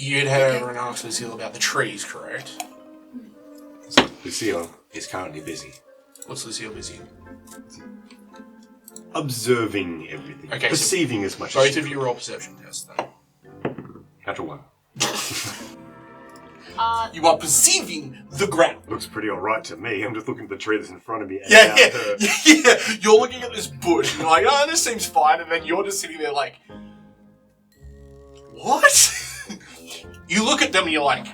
You'd head over and ask Lucile about the trees, correct? Lucile is currently busy. What's Lucile busy? Observing everything. Okay, perceiving as much both as of you roll perception tests then. Natural one. You are perceiving the ground. Looks pretty alright to me. I'm just looking at the tree that's in front of me. And Yeah. You're looking at this bush and you're like, oh, this seems fine. And then you're just sitting there like, what? You look at them and you're like,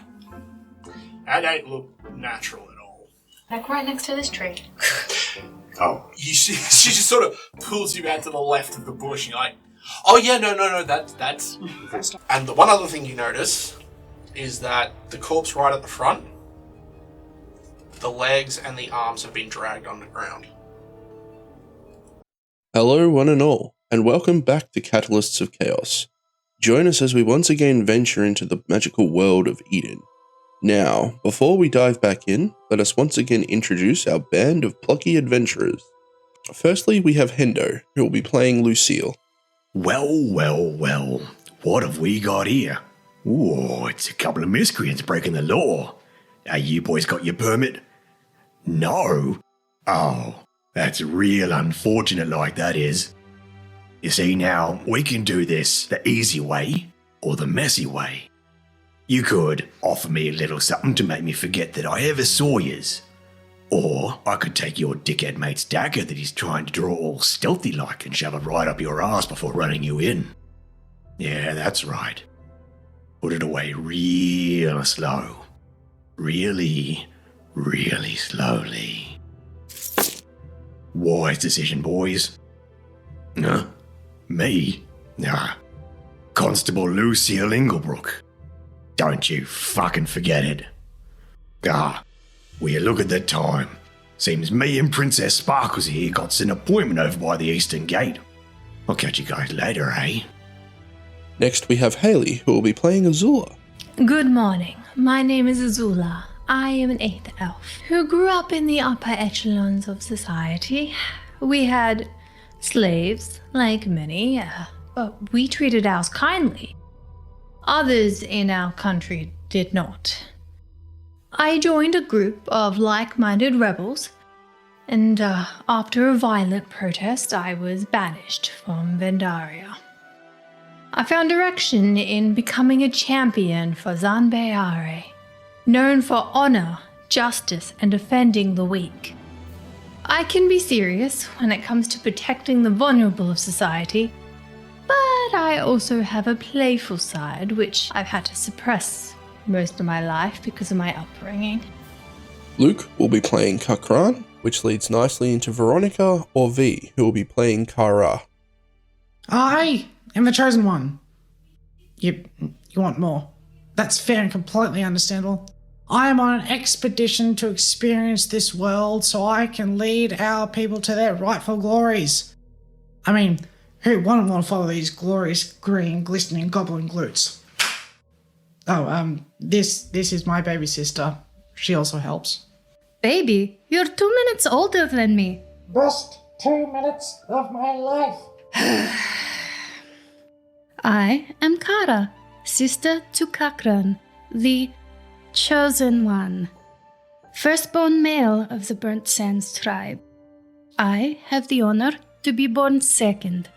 that don't look natural at all. Like right next to this tree. Oh. She just sort of pulls you out to the left of the bush and you're like, oh yeah, no, that's... And the one other thing you notice is that the corpse right at the front, the legs and the arms have been dragged underground. Hello one and all, and welcome back to Catalysts of Chaos. Join us as we once again venture into the magical world of Eden. Now, before we dive back in, let us once again introduce our band of plucky adventurers. Firstly, we have Hendo, who will be playing Lucile. Well, what have we got here? Ooh, it's a couple of miscreants breaking the law. You boys got your permit? No? Oh, that's real unfortunate like that is. You see now, we can do this the easy way or the messy way. You could offer me a little something to make me forget that I ever saw yous. Or I could take your dickhead mate's dagger that he's trying to draw all stealthy like and shove it right up your ass before running you in. Yeah, that's right. Put it away real slow. Really slowly. Wise decision, boys. Huh? Me? Nah. Constable Lucile Inglebrook. Don't you fucking forget it. Will you look at the time? Seems me and Princess Sparkles here got an appointment over by the Eastern Gate. I'll catch you guys later, eh? Next we have Haley, who will be playing Azula. Good morning. My name is Azula. I am an 8th elf who grew up in the upper echelons of society. We had slaves, like many, but we treated ours kindly. Others in our country did not. I joined a group of like-minded rebels, and after a violent protest, I was banished from Vendaria. I found direction in becoming a champion for Zanbeare, known for honor, justice, and defending the weak. I can be serious when it comes to protecting the vulnerable of society, but I also have a playful side which I've had to suppress most of my life because of my upbringing. Luke will be playing Kak'Kra'Ran, which leads nicely into Veronica or V, who will be playing Kara. I am the chosen one. You want more. That's fair and completely understandable. I am on an expedition to experience this world so I can lead our people to their rightful glories. I mean, who wouldn't want to follow these glorious, green, glistening goblin glutes? Oh, this is my baby sister. She also helps. Baby, you're 2 minutes older than me. Best 2 minutes of my life. I am Kara, sister to Kak'Kra'Ran, the chosen one, firstborn male of the Burnt Sands tribe. I have the honor to be born second.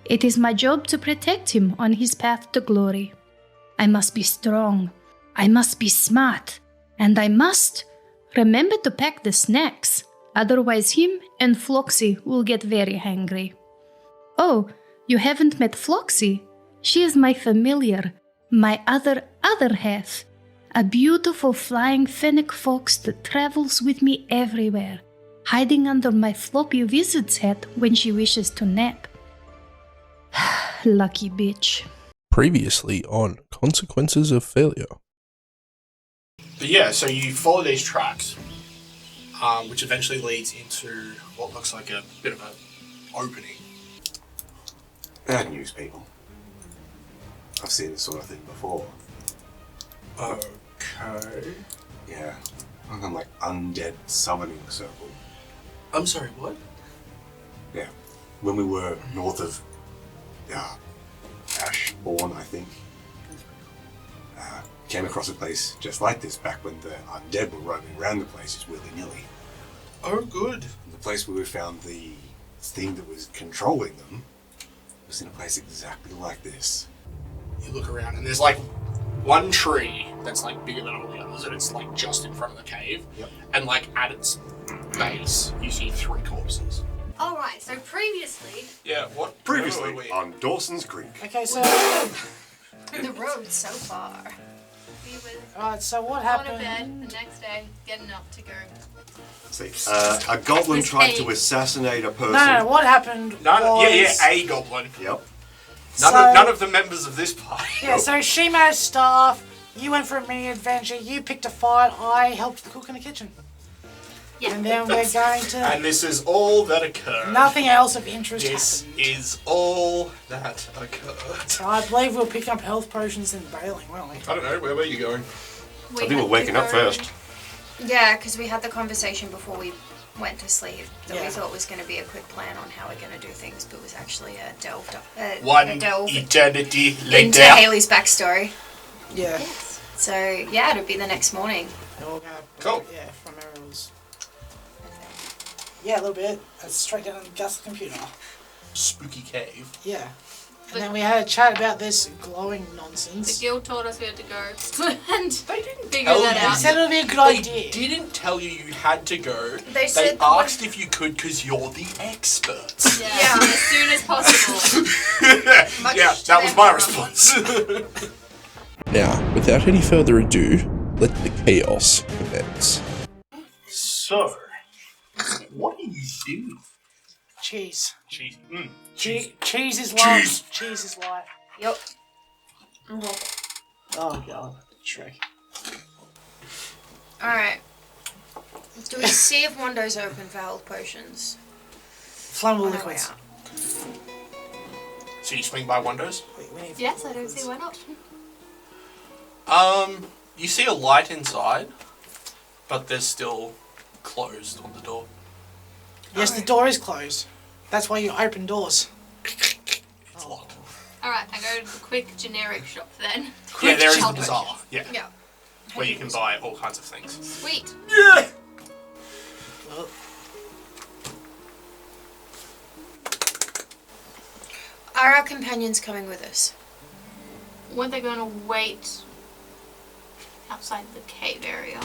It is my job to protect him on his path to glory. I must be strong, I must be smart, and I must remember to pack the snacks, otherwise him and Floxy will get very hungry. Oh, you haven't met Floxy? She is my familiar, my other half, a beautiful flying fennec fox that travels with me everywhere, hiding under my floppy wizard's hat when she wishes to nap. Lucky bitch. Previously on Consequences of Failure. But yeah, so you follow these tracks, which eventually leads into what looks like a bit of an opening. Bad news, people. I've seen this sort of thing before. Okay. Yeah. I'm like undead summoning circle. I'm sorry, what? Yeah. When we were north of Ashbourne, I think. came across a place just like this back when the undead were roaming around the place just willy-nilly. Oh, good. And the place where we found the thing that was controlling them was in a place exactly like this. You look around and there's like one tree that's like bigger than all the others, and it's like just in front of the cave. Yep. And like at its base, you see 3 corpses. Alright, so previously, Yeah, what? Previously where were we? on Dawson's Creek. Okay, so the road so far. We were alright, so what going to happened? bed the next day, getting up to go. See, a goblin With tried a- to assassinate a person. No, what happened was... A goblin. Yep. None of the members of this party. Yeah, so she made staff, you went for a mini adventure, you picked a fight, I helped the cook in the kitchen. Yeah. And then we're going to... And this is all that occurred. Nothing else of interest This happened. is all that occurred. I believe we were picking up health potions and bailing, weren't we? I don't know, where were you going? I think we're waking up first. Yeah, because we had the conversation before we went to sleep that Yeah. we thought was going to be a quick plan on how we're going to do things, but was actually a delve One eternity into later. Haley's backstory. Yeah. Yes. So yeah, it'll be the next morning. And we're gonna, Cool. Yeah, from Errol's. Yeah, a little bit. That's straight down on Gus' computer. Spooky cave. Yeah. And then we had a chat about this glowing The nonsense. guild told us we had to go and They didn't figure tell that you. They out. said it would be a good They idea. didn't tell you you had to go. They said the asked one- if you could because you're the experts. Yeah, as soon as possible. Much Yeah, to that their was my horror. response. Now, without any further ado, let the chaos commence. So, what do you do? Cheese. Cheese. Cheese is life. Cheese. Cheese is life. Yep. Oh god, Shrek. Alright. Do we see if windows open for health potions? Flammable On our way liquids. out? So you swing by windows? Wait, we need Yes, I don't see why not. You see a light inside, but there's still closed on the door. Yes, the door is closed. That's why you open doors. It's locked. Alright, I go to the quick generic shop then. Yeah, there is the shop. bazaar. Yeah, Yeah. where you can buy all kinds of things. Sweet. Yeah. Well, Are our companions coming with us? Weren't they going to wait outside the cave area?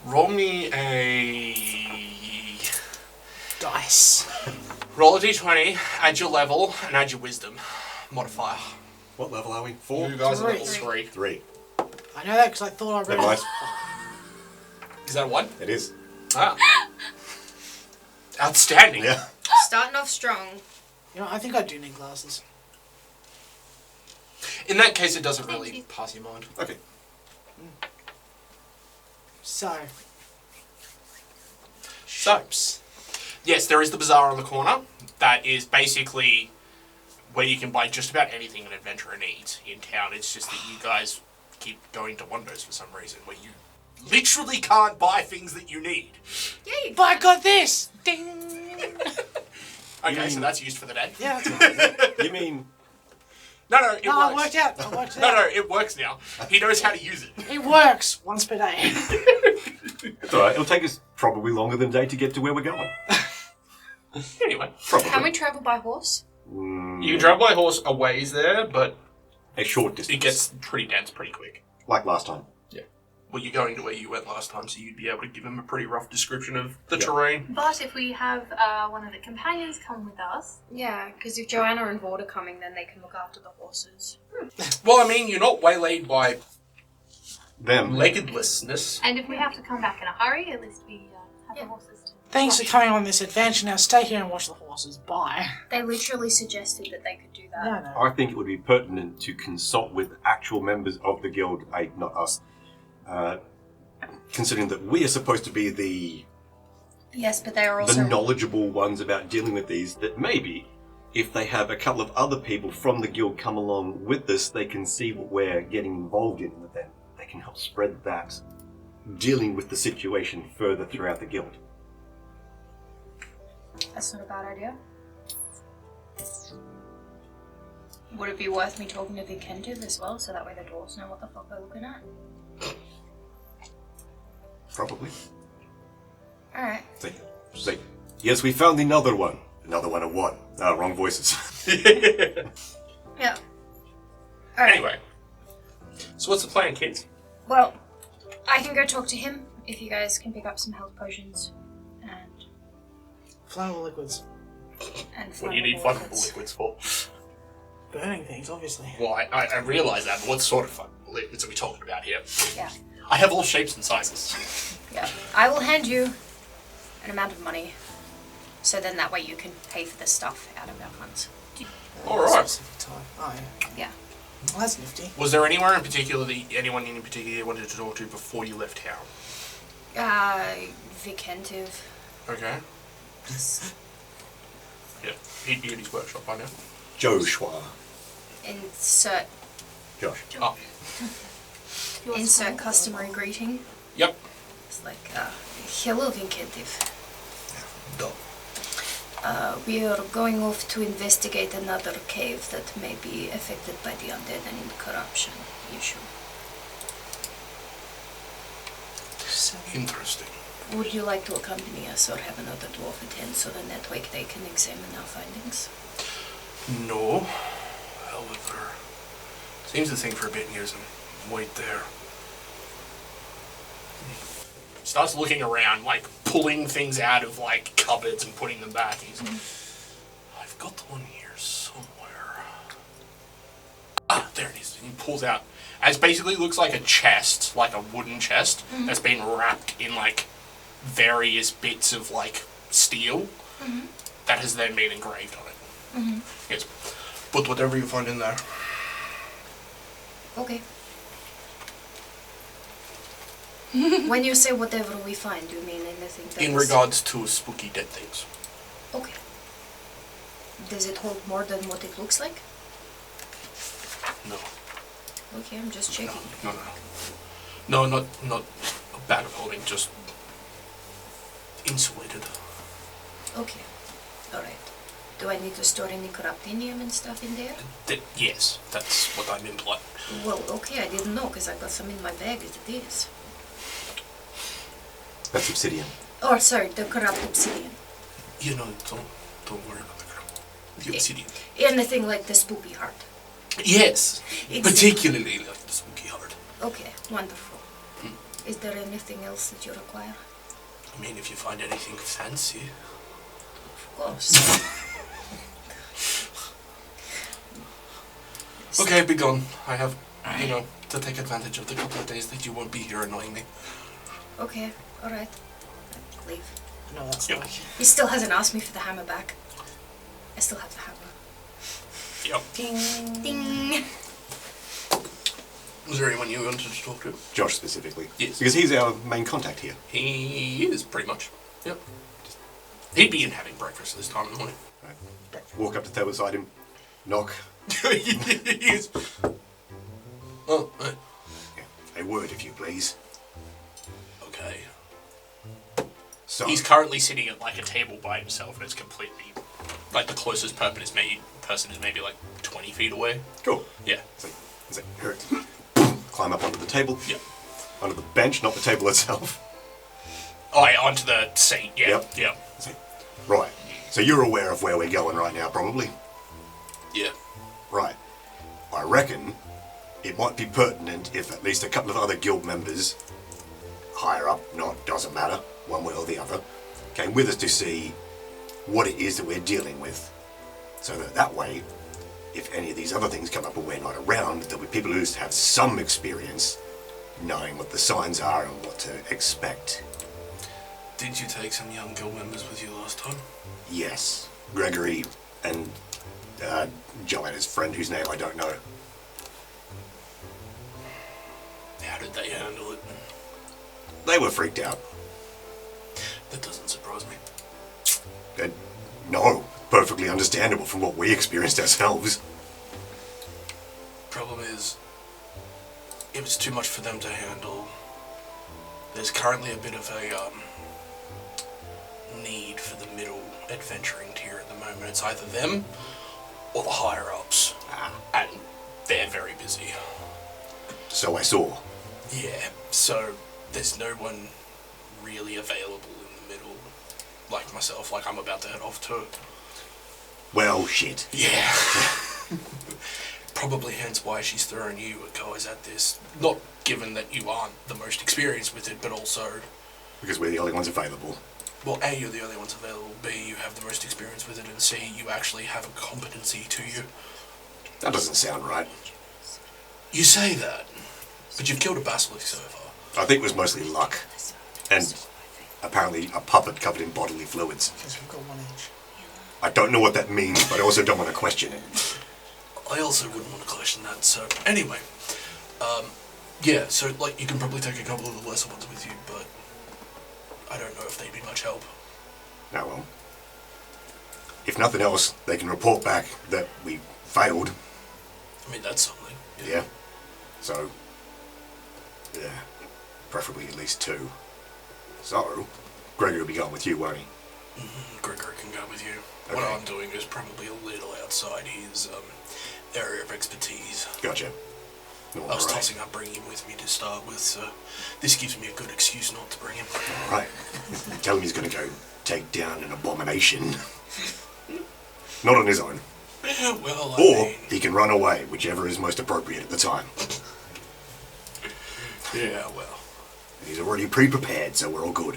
Roll me a dice. roll a d20, add your level, and add your wisdom modifier. What level are we? 4? You guys are Three. level 3. 3. I know that because I thought I read Never mind. it. Is that a 1? It is. Ah. Outstanding. Yeah. Starting off strong. You know, I think I do need glasses. In that case, it doesn't really pass your mind. Okay. So, So, yes, there is the bazaar on the corner. That is basically where you can buy just about anything an adventurer needs in town. It's just that you guys keep going to Wondos for some reason, where you literally can't buy things that you need. Yeah, you but I got this. Ding. Okay, so that's used for the day. Yeah, that's right. You mean No, it No, I works. worked out. I worked it No, out. it works now. He knows how to use it. It works once per day. it's alright, it'll take us probably longer than a day to get to where we're going. Anyway, Probably. Can we travel by horse? you can travel by horse a ways there, but A short distance. it gets pretty dense pretty quick. like last time. Well, you're going to where you went last time, so you'd be able to give him a pretty rough description of the Yep. terrain. But if we have one of the companions come with us, Yeah, because if Johanna and Vord are coming, then they can look after the horses. Well, I mean, you're not waylaid by Them. leggedlessness. and if we have to come back in a hurry, at least we have the horses to... Thanks for coming on this adventure. Now stay here and watch the horses. Bye. They literally suggested that they could do that. No. I think it would be pertinent to consult with actual members of the guild, not us. Considering that we are supposed to be the Yes, but they are also... knowledgeable ones about dealing with these, that maybe if they have a couple of other people from the guild come along with this, they can see what we're getting involved in, and then they can help spread that dealing with the situation further throughout the guild. That's not a bad idea. Would it be worth me talking to Vikentiv as well, so that way the dwarves know what the fuck they're looking at? Probably. Alright. See. Yes, we found another one. Another one of what? Wrong voices. Yeah. Alright. Anyway. So what's the plan, kids? Well, I can go talk to him if you guys can pick up some health potions and Flammable liquids. What do you need flammable liquids for? Burning things, obviously. Well, I realise that, but what sort of flammable liquids are we talking about here? Yeah. I have all shapes and sizes. Yeah. I will hand you an amount of money, so then that way you can pay for this stuff out of our funds. Alright. Specific time. Oh, yeah. Yeah. Well, that's nifty. Was there anywhere in particular that anyone in particular you wanted to talk to before you left town? Vikentiv. Okay. Yeah, he'd be at his workshop by now. Joshua. Insert Josh. Oh. customary greeting. Yep. It's like, hello Vikentiv. Duh. We are going off to investigate another cave that may be affected by the undead and corruption issue. Interesting. Would you like to accompany us or have another dwarf attend so then that way they can examine our findings? No. However, seems to think for a bit and gives him wait there. Starts looking around, like pulling things out of like cupboards and putting them back. He's I've got one here somewhere. Ah, there it is. And he pulls out, as basically looks like a chest, like a wooden chest that's been wrapped in like various bits of like steel that has then been engraved on it. Yes, put whatever you find in there. Okay. When you say whatever we find, do you mean anything that In is- regards to spooky dead things. Okay. Does it hold more than what it looks like? No. Okay, I'm just checking. No, not a bag of holding, just insulated. Okay. Alright. Do I need to store any corruptinium and stuff in there? Yes, that's what I'm implying. Well, okay, I didn't know because I got some in my bag as it is. That's obsidian. Oh, sorry, the corrupt obsidian. You know, don't worry about the obsidian. Anything like the spooky heart. Yes, It's- particularly like the spooky heart. Okay, wonderful. Is there anything else that you require? I mean, if you find anything fancy. Of course. Okay, be gone. I have, to take advantage of the couple of days that you won't be here annoying me. Okay, alright. Leave. No, that's Yep. like... He still hasn't asked me for the hammer back. I still have the hammer. Yep. Ding. Ding. Was there anyone you wanted to talk to? Josh specifically. Yes. Because he's our main contact here. He is, pretty much. Yep. He'd be in having breakfast this time in the morning. Right. Walk up to the table beside him, knock. Yes. Oh, right. Yeah. A word, if you please. Okay. So, He's currently sitting at like a table by himself, and it's completely like the closest person is maybe like 20 feet away. cool. Yeah. So, climb up onto the table. Yep. Onto the bench, not the table itself. Oh, yeah, onto the seat. Yeah. Yep. Yeah. So, right. So you're aware of where we're going right now, probably? Yeah. Right. I reckon it might be pertinent if at least a couple of other guild members, higher up, doesn't matter, one way or the other, came with us to see what it is that we're dealing with. So that way, if any of these other things come up and we're not around, there'll be people who have some experience knowing what the signs are and what to expect. Did you take some young guild members with you last time? Yes, Gregory and Johanna's friend, whose name I don't know. How did they handle it? They were freaked out. That doesn't surprise me. No, perfectly understandable from what we experienced ourselves. Problem is, it was too much for them to handle. There's currently a bit of a need for the middle adventuring tier at the moment. It's either them or the higher ups. They're very busy. So I saw. Yeah, so there's no one really available in the middle, like myself, like I'm about to head off too. Well, shit. Yeah. Probably hence why she's throwing you guys at this. Not given that you aren't the most experienced with it, but also... Because we're the only ones available. Well, A, you're the only ones available, B, you have the most experience with it, and C, you actually have a competency to you. That doesn't sound right. You say that, but you've killed a basilisk so far. I think it was mostly luck. And apparently a puppet covered in bodily fluids. Because we've got 1 inch. I don't know what that means, but I also don't want to question it. I also wouldn't want to question that, so... Anyway, yeah, so, like, you can probably take a couple of the lesser ones with you, but I don't know if they'd be much help. Now, well, if nothing else, they can report back that we failed. I mean, that's something. Yeah. So, yeah, preferably at least 2. So, Gregory will be going with you, won't he? Gregory can go with you. Okay. What I'm doing is probably a little outside his area of expertise. Gotcha. No, I was all right. tossing up bringing him with me to start with, so this gives me a good excuse not to bring him. All right. Tell him he's going to go take down an abomination. Not on his own. Yeah, well, Or he can run away, whichever is most appropriate at the time. Yeah, well. He's already pre-prepared, so we're all good.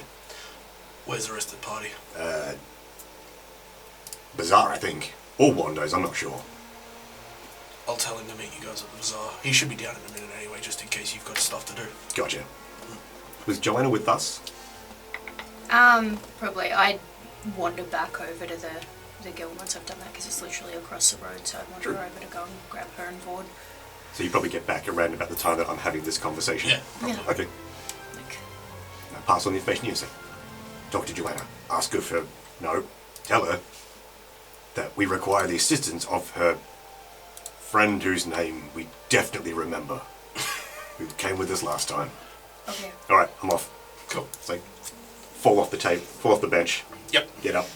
Where's the rest of the party? Bazaar, I think. Or Wando's, I'm not sure. I'll tell him to meet you guys at the bazaar. He should be down in a minute anyway, just in case you've got stuff to do. Gotcha. Was Johanna with us? Probably. I'd wander back over to the guild once I've done that, because it's literally across the road, so I'd wander over to go and grab her and Vord. So you probably get back around about the time that I'm having this conversation? Yeah, probably. Yeah. Okay. Like, Now pass on the information you say. Talk to Johanna. Ask her for... No. Tell her that we require the assistance of her friend whose name we definitely remember. Who came with us last time. okay. Alright, I'm off. Cool. It's like, fall off the tape, fall off the bench. Yep. Get up.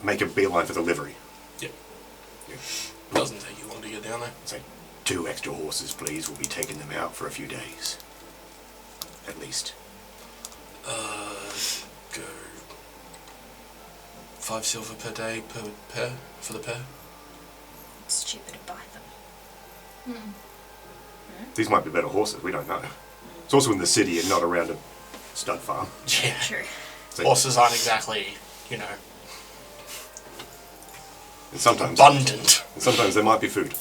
Make a beeline for the livery. Yep. Yeah. Doesn't take you long to get down there. Say, 2 extra horses, please. We'll be taking them out for a few days. At least. Go 5 silver per day per pair for the pair. It's cheaper to buy them. These might be better horses, we don't know. It's also in the city and not around a stud farm. Yeah. True. So, Horses aren't exactly, you know, and sometimes there might be food.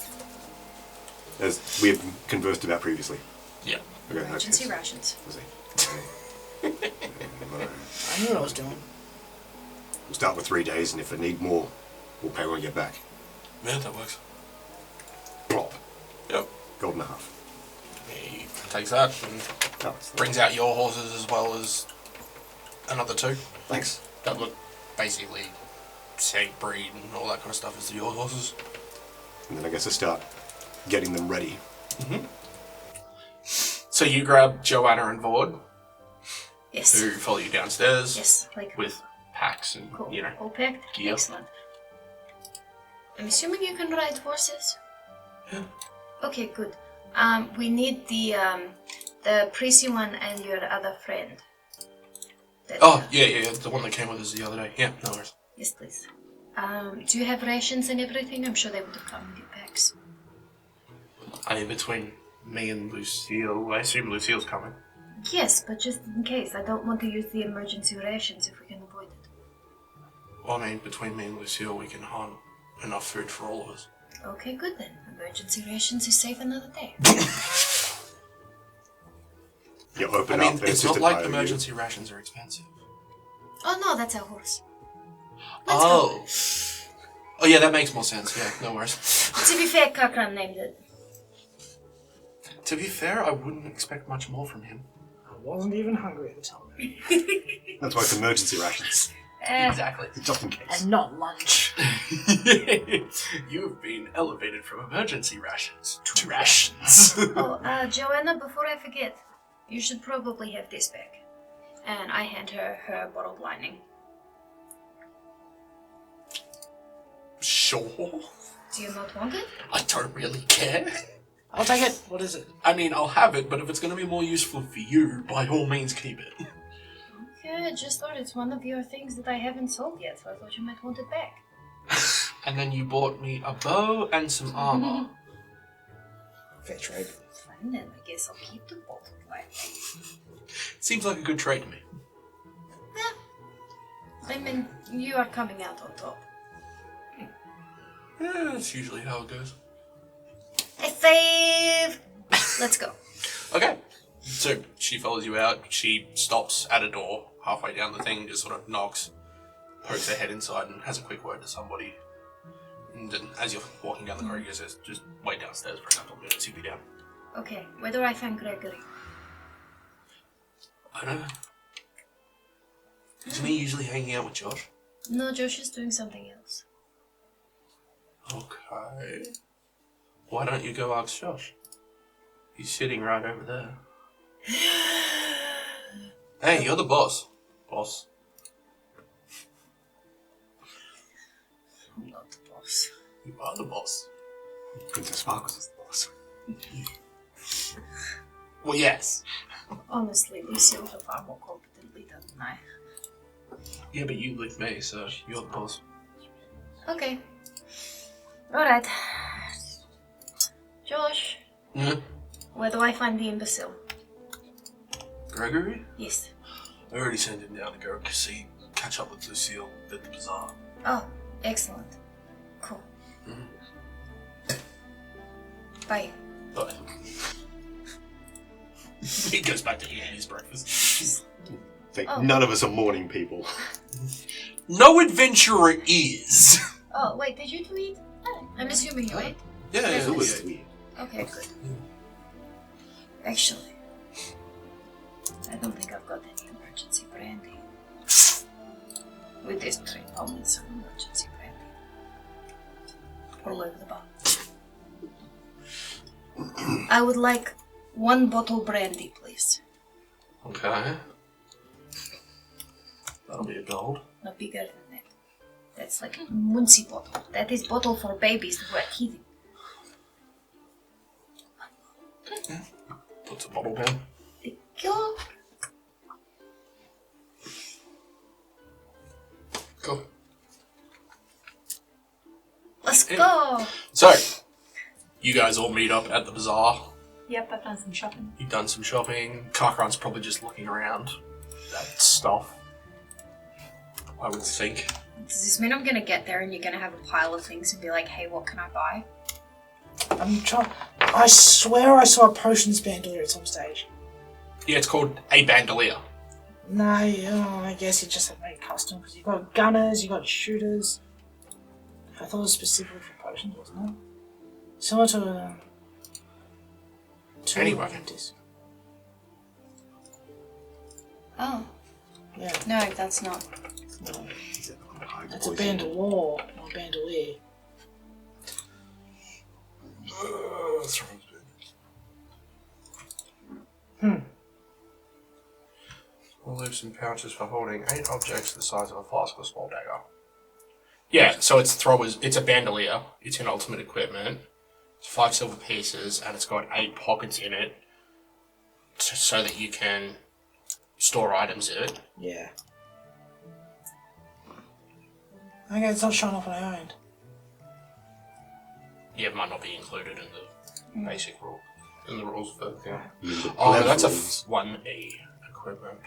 As we have conversed about previously. yeah. Okay, in that Emergency case. rations. We'll see. I knew what I was doing. We'll start with 3 days, and if I need more, we'll pay when we get back. Yeah, that works. Plop. Yep. Gold and a half. He takes that and Oh, it's- brings out your horses as well as another 2. Thanks. That look basically same breed and all that kind of stuff as your horses. And then I guess I start getting them ready. So you grab Johanna and Vord, Yes. who follow you downstairs Yes. Like, with packs and, cool. you know. All packed? gear. Excellent. I'm assuming you can ride horses? Yeah. Okay, good. We need the prissy one and your other friend. That, Oh, yeah, the one that came with us the other day. Yeah, no worries. Yes, please. Do you have rations and everything? I'm sure they would have come with your packs. I mean, between me and Lucile, I assume Lucile's coming. Yes, but just in case, I don't want to use the emergency rations if we can avoid it. Well, I mean, between me and Lucile, we can hunt enough food for all of us. Okay, good then. Emergency rations is save another day. You open I mean, up, and it's just not a like pile of you. emergency rations are expensive. Oh no, that's our horse. Oh. Oh, yeah, that makes more sense. Yeah, no worries. To be fair, Kak'Kra'Ran named it. To be fair, I wouldn't expect much more from him. I wasn't even hungry at the time. That's why it's emergency rations. Exactly. Just in case. And not lunch. You've been elevated from emergency rations to rations. Oh, Johanna, before I forget, you should probably have this back. And I hand her her bottled lightning. Sure. Do you not want it? I don't really care. I'll take it. What is it? I mean, I'll have it, but if it's going to be more useful for you, by all means keep it. Okay, I just thought it's one of your things that I haven't sold yet, so I thought you might want it back. And then you bought me a bow and some armor. Fair trade. Fine then, I guess I'll keep the bottle lightly. Seems like a good trade to me. I mean, you are coming out on top. Yeah, that's usually how it goes. I save! Let's go. Okay. So she follows you out. She stops at a door halfway down the thing, just sort of knocks, pokes her head inside, and has a quick word to somebody. And then, as you're walking down the corridor, says, "Just wait downstairs for a couple of minutes. He'll be down." Okay, where do I find Gregory? I don't know. Isn't he usually hanging out with Josh? No, Josh is doing something else. Okay. Why don't you go ask Josh? He's sitting right over there. Hey, you're the boss. Boss. I'm not the boss. You are the boss. Princess Sparkles is the boss. Well, yes. Honestly, Lucile is far more competent leader than I. Yeah, but you licked me, so you're the boss. Okay. Alright. Josh, where do I find the imbecile? Gregory? Yes. I already sent him down to go catch up with Lucile at the bazaar. Oh, excellent. Cool. Bye. But he goes back to eating his breakfast. None of us are morning people. No adventurer is. Oh, wait, did you two eat? I'm assuming you ate. Yeah, It was weird. Okay, good. Actually, I don't think I've got any emergency brandy. With this trip, I'll need some emergency brandy. All over the bar. I would like 1 bottle brandy, please. Okay. That'll be a gold. No bigger than that. That's like a muncie bottle. That is bottle for babies who are kidding. Puts a bottle down. Thank you. Cool. Let's go. So, you guys all meet up at the bazaar. Yep, I've done some shopping. You've done some shopping. Kak'Kra'ran's probably just looking around at stuff, I would think. Does this mean I'm gonna get there and you're gonna have a pile of things and be like, hey, what can I buy? I swear I saw a potions bandolier at some stage. Yeah, it's called a bandolier. No, I guess it just had made custom because you got gunners, you got shooters. I thought it was specifically for potions, wasn't it? Similar to Anyway. Ventis. Oh. Yeah, No, that's not. no. That's a bandolier, not a bandolier. All lives in pouches for holding 8 objects the size of a flask or small dagger. Yeah, so it's a bandolier. It's in ultimate equipment. It's 5 silver pieces, and it's got 8 pockets in it, so that you can store items in it. Yeah. Okay, it's not showing up on our own. Yeah, it might not be included in the basic rule, in the rules for the The Oh, no, pleb that's a rules. 1E equipment.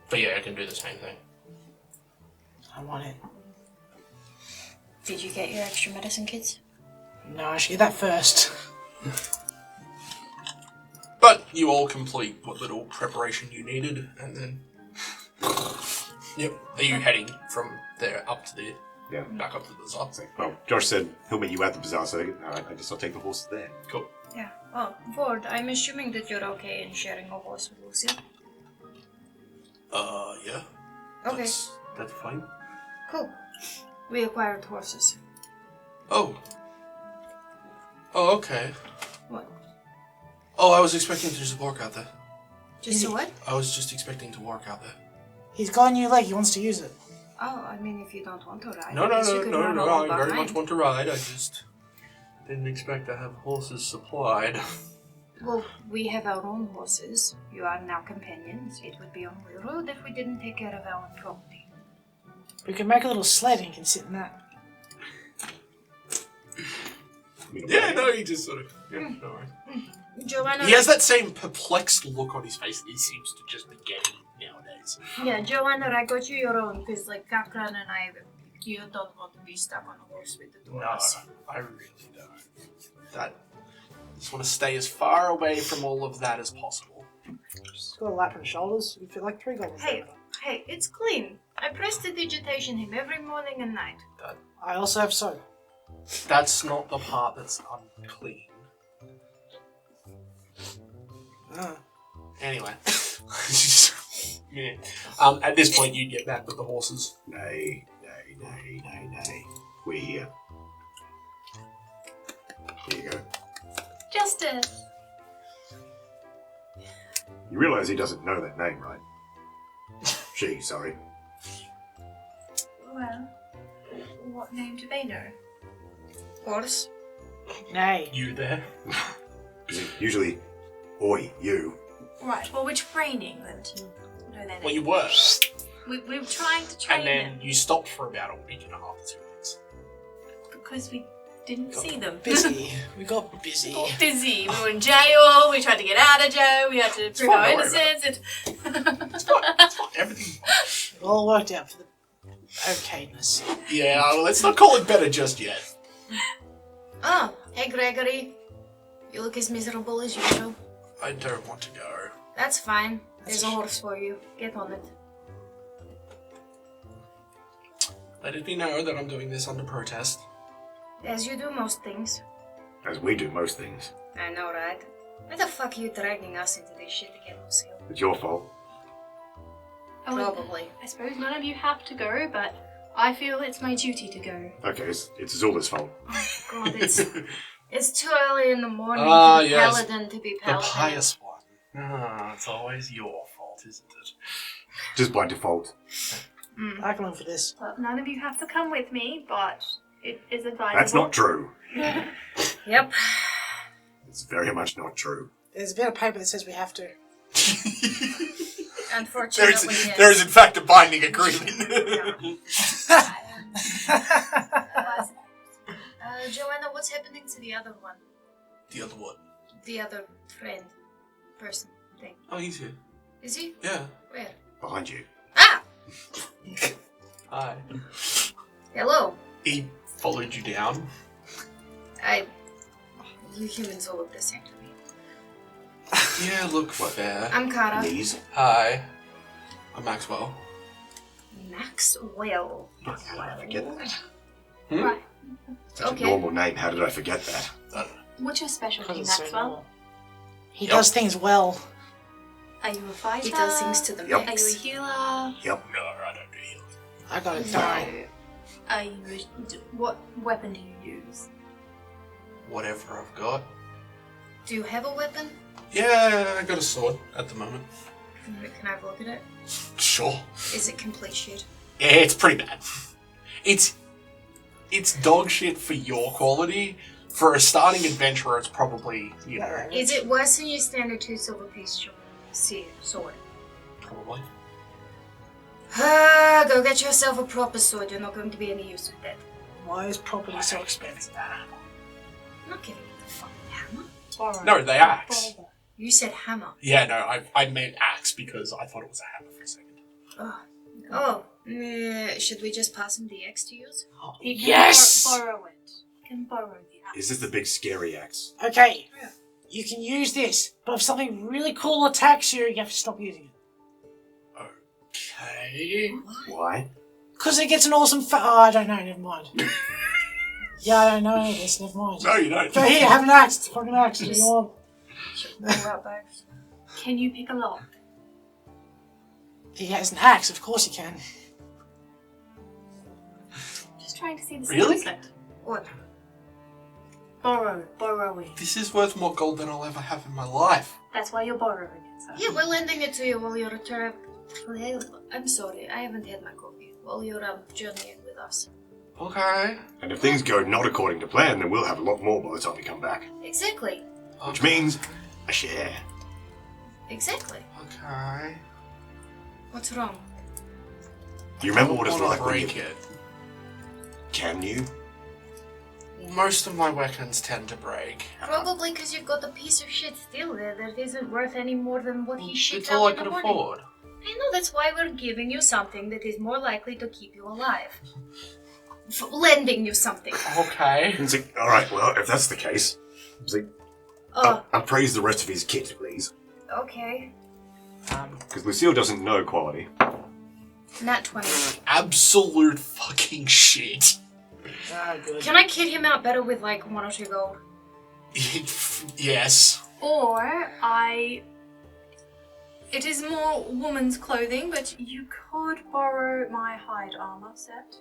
But yeah, I can do the same thing. I want it. Did you get your extra medicine kits? No, I should get that first. But you all complete what little preparation you needed, and then... Yep. Are you heading from there up to the... Yeah. Back up to the bazaar? Well, Josh said he'll meet you at the bazaar, so I guess I'll take the horses there. Cool. Yeah. Oh, Vord, I'm assuming that you're okay in sharing a horse with Lucile. Yeah. Okay. That's fine. Cool. We acquired horses. Oh. Oh, okay. What? Oh, I was expecting to just walk out there. Just a what? I was just expecting to walk out there. He's got a new leg, he wants to use it. Oh, I mean, if you don't want to ride, No, I guess you could run I along very behind. much want to ride. I just didn't expect to have horses supplied. Well, we have our own horses. You are now companions. It would be only rude if we didn't take care of our property. We can make a little sled and you can sit in that. Yeah, no, he just sort of... Yeah, no worries. Johanna... He has that same perplexed look on his face that he seems to just be getting nowadays. Yeah, Johanna, I got you your own, because, like, Kak'Kra'Ran and I, you don't want to be stuck on a horse with the two of No, us. I really don't. I just want to stay as far away from all of that as possible. Just got a lap and shoulders. You feel like 3 goblins. Hey, it's clean. I prestidigitation him every morning and night. I also have soap. That's not the part that's unclean. Anyway. Yeah. At this point, you get back with the horses. Nay. We're here. Here you go. Justice. You realise he doesn't know that name, right? She, sorry. Well, what name do they know? Horse? Nay. You there? Usually, oi, you. Right, well, we're training them to know their name. Well, you were. We were trying to train And then them you stopped for about a week and a half, 2 weeks. because we didn't see them. Busy. We got busy. We got busy. We were in jail. We tried to get out of jail. We had to prove our fine, don't worry innocence. It's fine. Everything's fine. It all worked out for the okayness. Yeah, well, let's not call it better just yet. Oh, hey Gregory. You look as miserable as usual. I don't want to go. That's fine. There's a horse for you. Get on it. Let it be known that I'm doing this under protest. As you do most things. As we do most things. I know, right? Why the fuck are you dragging us into this shit again, Lucile? It's your fault. Probably. I suppose none of you have to go, but I feel it's my duty to go. Okay, it's Azula's fault. God, it's too early in the morning Ah, for the yes. paladin to be The paladin. pious one. Ah, it's always your fault, isn't it? Just by default. I can for this. Well, none of you have to come with me, but it is advisable. That's not true. Yep. It's very much not true. There's a bit of paper that says we have to. Unfortunately, yes. There is in fact a binding agreement. Johanna, what's happening to the other one? The other one. The other friend, person, thing. Oh, he's here. Is he? Yeah. Where? Behind you. Ah! Hi. Hello. He followed you down. You humans all look the same to me. Yeah, look fair. I'm Kara. Knees. Hi. I'm Maxwell. Maxwell. How did I forget that? Right. Such Okay. a normal name. How did I forget that? What's your specialty, Because it's so Maxwell? normal. He does things well. Are you a fighter? He does things to the Yep. Are you a max. healer? Yep. No, I don't do healing. I got it No. fine. Are you what weapon do you use? Whatever I've got. Do you have a weapon? Yeah, I got a sword at the moment. Can I have a look at it? Sure. Is it complete shit? Yeah, it's pretty bad. It's dog shit for your quality. For a starting adventurer, it's probably, you know, Is it worse than your standard 2 silver piece sword? probably. Go get yourself a proper sword. You're not going to be any use with that. Why is property so expensive? I'm not giving you the fucking hammer. No, they axe. You said hammer. Yeah, no, I meant axe because I thought it was a hammer for a second. Should we just pass him the axe to use? You can Yes! borrow it. You can borrow the axe. Is this the big scary axe? Okay, you can use this, but if something really cool attacks you, you have to stop using it. Okay. Why? Because it gets an awesome oh, I don't know, never mind. Yeah, I don't know any of this, never mind. No, you don't. Go here, have an axe, it's a fucking axe, what do you want? Can you pick a lock? He has an axe, of course he can. Just trying to see the Really? skill set. What? Borrowing. This is worth more gold than I'll ever have in my life. That's why you're borrowing it. So. Yeah, we're lending it to you while you're I'm sorry, I haven't had my coffee. while you're journeying with us. Okay. And if things go not according to plan, then we'll have a lot more by the time we come back. Exactly. Which means a share. Exactly. Okay. What's wrong? Do you remember what it's like when break you... it. Can you? Most of my weapons tend to break. Probably because you've got a piece of shit still there that isn't worth any more than what he shipped It's out all I in the could morning. afford. I know, that's why we're giving you something that is more likely to keep you alive. Lending you something. Okay. It's like, alright, well, if that's the case, it's like, appraise the rest of his kit, please. Okay. Because Lucile doesn't know quality. Nat 20. Absolute fucking shit. Good. Can I kit him out better with like 1 or 2 gold? Yes. Or it is more woman's clothing, but you could borrow my hide armor set.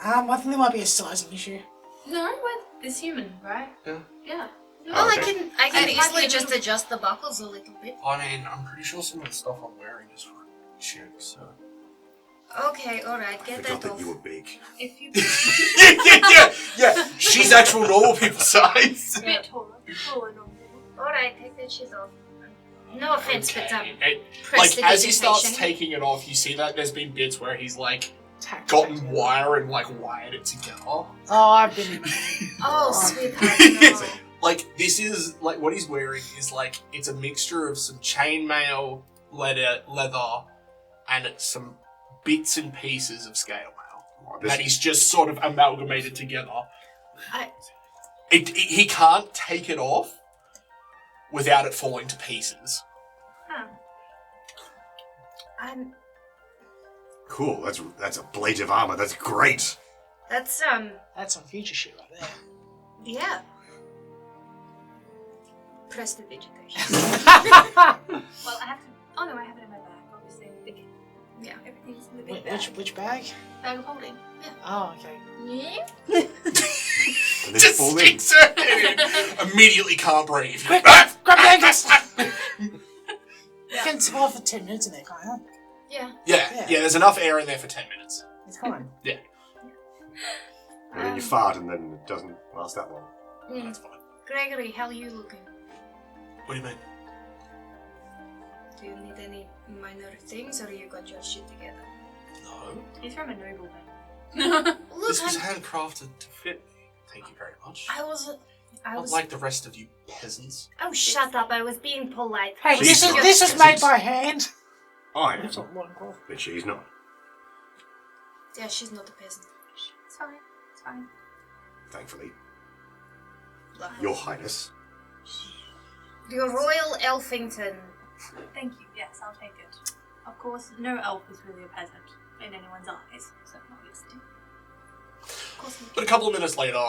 I think there might be a sizing issue. No, but it's human, right? Yeah. Yeah. Well, okay. I can It might easily be a just little- adjust the buckles a little bit. I mean, I'm pretty sure some of the stuff I'm wearing is for chicks, so. Okay, alright, I get forgot that that off. you were big. If you yeah. She's actual normal people size. a bit taller normal. Alright, take that shit off. No offense, but Like, as he starts prestidigitation. taking it off, you see that there's been bits where he's, like, Tack gotten back. wire and, like, wired it together. Oh, I've been. Oh, sweetheart, no. Like, this is, like, what he's wearing is, like, it's a mixture of some chainmail, leather, and it's some bits and pieces of scale mail. Oh, That he's just sort of amalgamated together. I- He can't take it off without it falling to pieces. Cool, that's a blade of armor, that's great. That's, That's some future shit right there. yeah. Prestidigitation. Well, I have to. Oh no, I have it in my bag. Obviously, yeah, everything's in the big bag. Which bag? Bag of holding. Yeah. Oh, okay. Yeah? And then Just fall in. sticks her head in. Immediately can't breathe. Quick, grab the ankles! You can survive for 10 minutes in there, can't you? Yeah. Yeah, there's enough air in there for 10 minutes. It's fine. Yeah, And then you fart and then it doesn't last that long. that's fine. Gregory, how are you looking? What do you mean? Do you need any minor things, or you got your shit together? No. He's from a noble family. Look, This was handcrafted to fit me. Thank you very much. I was... Not like the rest of you peasants. Oh, shut up, I was being polite. Hey, She's not this is made peasants. by hand. I am, It's not loincloth. but she's not. Yeah, she's not a peasant. It's fine. It's fine. Thankfully. Blah. Your Highness. Your Royal Elfington. Thank you. Yes, I'll take it. Of course, no elf is really a peasant in anyone's eyes, so obviously. Of course, But a couple of minutes later,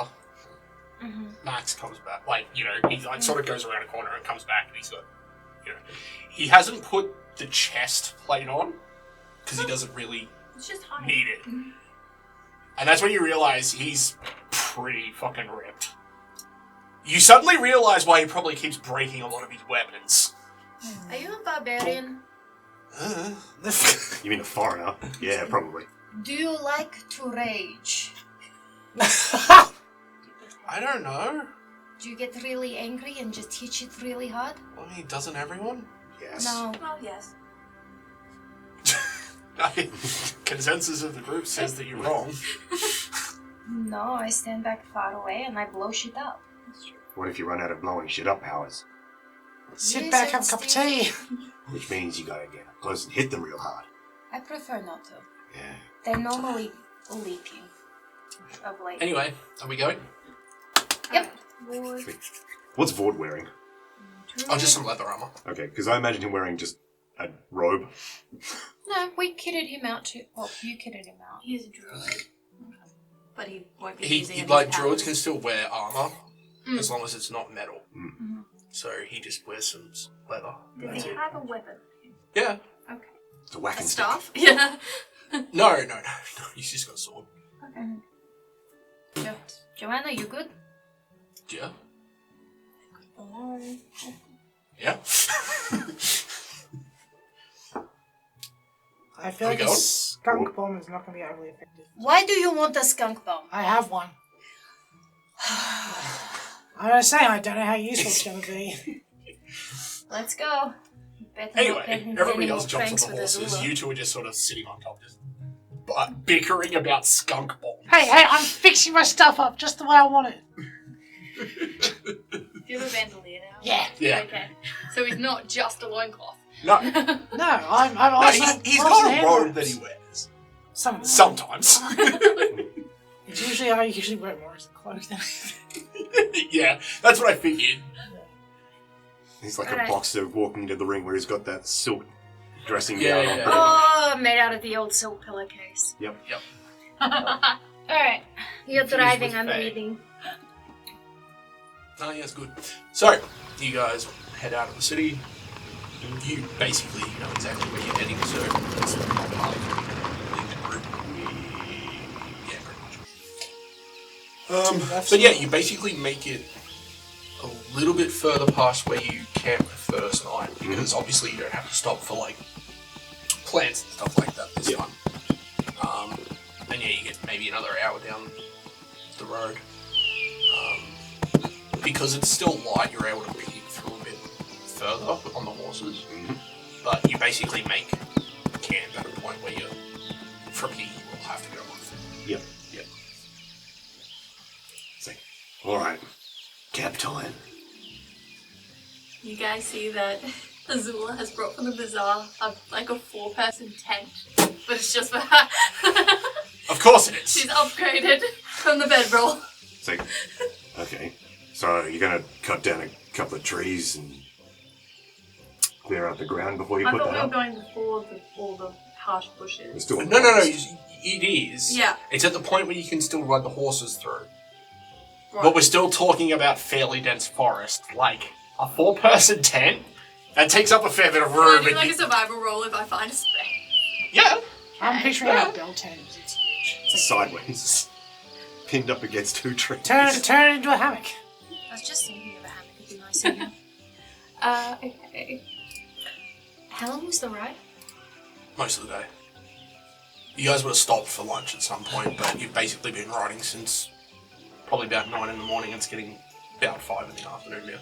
Mm-hmm. Max comes back. Like, you know, he like sort of goes around a corner and comes back, and he's got, you know, he hasn't put the chest plate on because he doesn't really it's just hard. need it. And that's when you realize he's pretty fucking ripped. You suddenly realize why he probably keeps breaking a lot of his weapons. Are you a barbarian? You mean a foreigner? Yeah, probably. Do you like to rage? I don't know. Do you get really angry and just hit shit really hard? I mean, doesn't everyone? Yes. No. Well, yes. Consensus of the group says that you're wrong. No, I stand back far away and I blow shit up. What if you run out of blowing shit up powers? Sit back, have a cup of tea. Which means you gotta get up close and hit them real hard. I prefer not to. Yeah. They're normally leaking of late. Anyway, are we going? Yep. Sweet. What's Vord wearing? Oh, just some leather armor. Okay, because I imagine him wearing just a robe. No, we kitted him out too. Well, you kitted him out. He's a druid. But he won't be He using any like powers. druids can still wear armor as long as it's not metal. So he just wears some leather. Does That's he it. have a weapon? Yeah. Okay. It's a whacking A stick. staff? Yeah. No. He's just got a sword. Okay. Johanna, you good? Yeah. Oh. Yeah. I feel like a skunk bomb is not going to be overly effective. Why do you want a skunk bomb? I have one. I'm gonna say I don't know how useful it's gonna be. Let's go. Anyway, everybody else jumps on the horses. You two are just sort of sitting on top, just bickering about skunk bomb. Hey, I'm fixing my stuff up just the way I want it. Do you have a bandolier now? Yeah. Okay. So he's not just a loincloth. No. No, I'm also... He's got a robe that he wears. Sometimes. It's usually, I usually wear it more as a cloak than yeah, that's what I figured. He's like a boxer walking into the ring where he's got that silk dressing gown on. Oh, made out of the old silk pillowcase. Yep. Alright. You're driving, I'm leading. Oh, yeah, it's good. So, you guys head out of the city. You basically know exactly where you're heading, so it's not hard to leave the group. Yeah, pretty much. But yeah, you basically make it a little bit further past where you camped the first night, because obviously you don't have to stop for like plants and stuff like that this time. And yeah, you get maybe another hour down the road. Because it's still light, you're able to peek through a bit further on the horses. But you basically make camp at a point where you're, from here, you will have to go off. Yep. It's like, alright, camp time. You guys see that Azula has brought from the bazaar like a 4-person tent, but it's just for her. Of course it is. She's upgraded from the bedroll. It's like, okay, so you're gonna cut down a couple of trees and clear out the ground before you I put thought that we were up? going before all the harsh bushes. It's still No, it is. Yeah. It's at the point where you can still ride the horses through. Right. But we're still talking about fairly dense forest. Like, a 4-person tent? That takes up a fair bit of Can I room. do and like you- a survival roll if I find a space? Yeah. I'm picturing a bell tent. It's huge. It's sideways. Pinned up against 2 trees. Turn it into a hammock. I was just thinking of a hammock would be nice in here. Okay. How long was the ride? Most of the day. You guys would have stopped for lunch at some point, but you've basically been riding since probably about 9 in the morning, and it's getting about 5 in the afternoon now.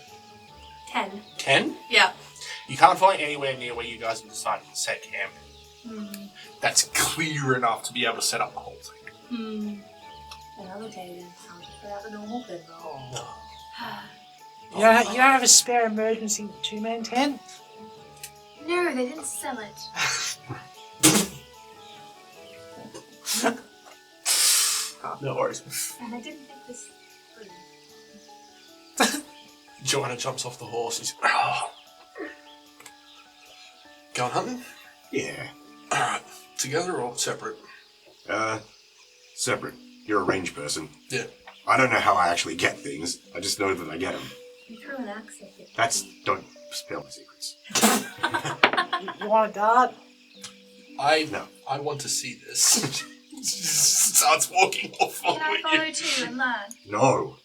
10. 10? Yeah. You can't find anywhere near where you guys have decided to set camp. That's clear enough to be able to set up the whole thing. Another day then. I'll just put out the normal bedroll. No. You don't have a spare emergency 2-man tent? No, they didn't sell it. No worries. And I didn't think this through. Johanna jumps off the horse. He's going hunting? Yeah. Alright. Together or separate? Separate. You're a range person. Yeah. I don't know how I actually get things. I just know that I get them. You threw an axe at it. Don't spill my secrets. You want a dart? I want to see this. Starts walking off Can I with follow you. too and learn? No.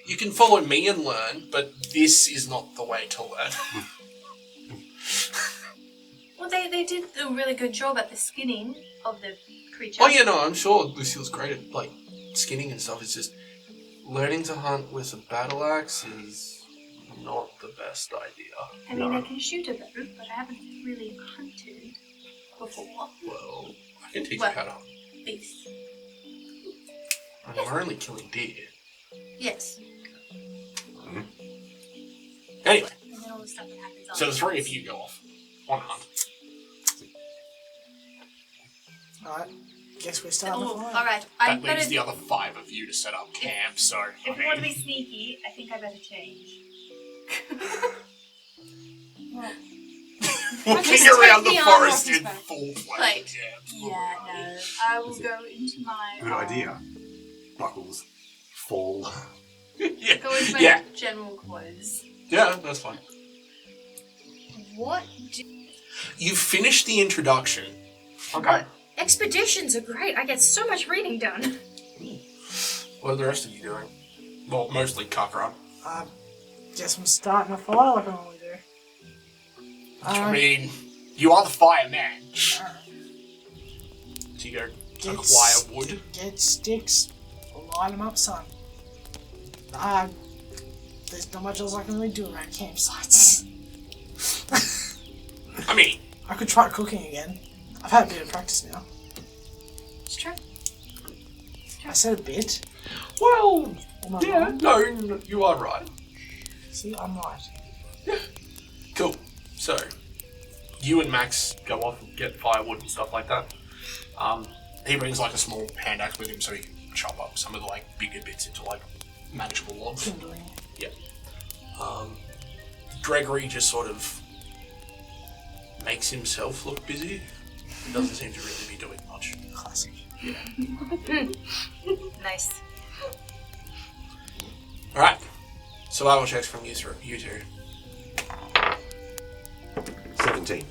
You can follow me and learn, but this is not the way to learn. Well, they did a really good job at the skinning of the creature. Oh yeah, no, I'm sure Lucile's great at like skinning and stuff. It's just learning to hunt with a battle axe is not the best idea. I mean, I can shoot a bow, but I haven't really hunted before. Well, I can teach Well, you how to hunt. Beast. I mean, we're only killing deer. Yes. Anyway, And then all the stuff that happens so the afterwards. 3 of you go off on a hunt. Alright. Guess we're starting the Oh, fire. alright. That leaves the other 5 of you to set up camp, so If you want to be sneaky, I think I better change. Well, walking around the the armor forest off his in back. full plate. Like, yeah. yeah, no. I will go into my... Good idea. Buckles. Fall. yeah. Go into my Yeah. general clothes. Yeah, that's fine. What? You finished the introduction. Okay. Expeditions are great. I get so much reading done. What are the rest of you doing? Well, mostly Kak'Kra'Ran. Guess I'm starting a fire like I normally do. I mean, You are the fireman. So you go acquire wood. Get sticks. Line them up, son. There's not much else I can really do around campsites. I mean, I could try cooking again. I've had a bit of practice now. It's true. I said a bit. well, Am I yeah, wrong? no, you are right. See, I'm right. Cool. So, you and Max go off and get firewood and stuff like that. He brings like a small hand axe with him so he can chop up some of the like bigger bits into like manageable logs. Kindling. Yeah. Gregory just sort of makes himself look busy. He doesn't seem to really be doing much. Classic. Nice. Alright. Survival checks from you two. 17.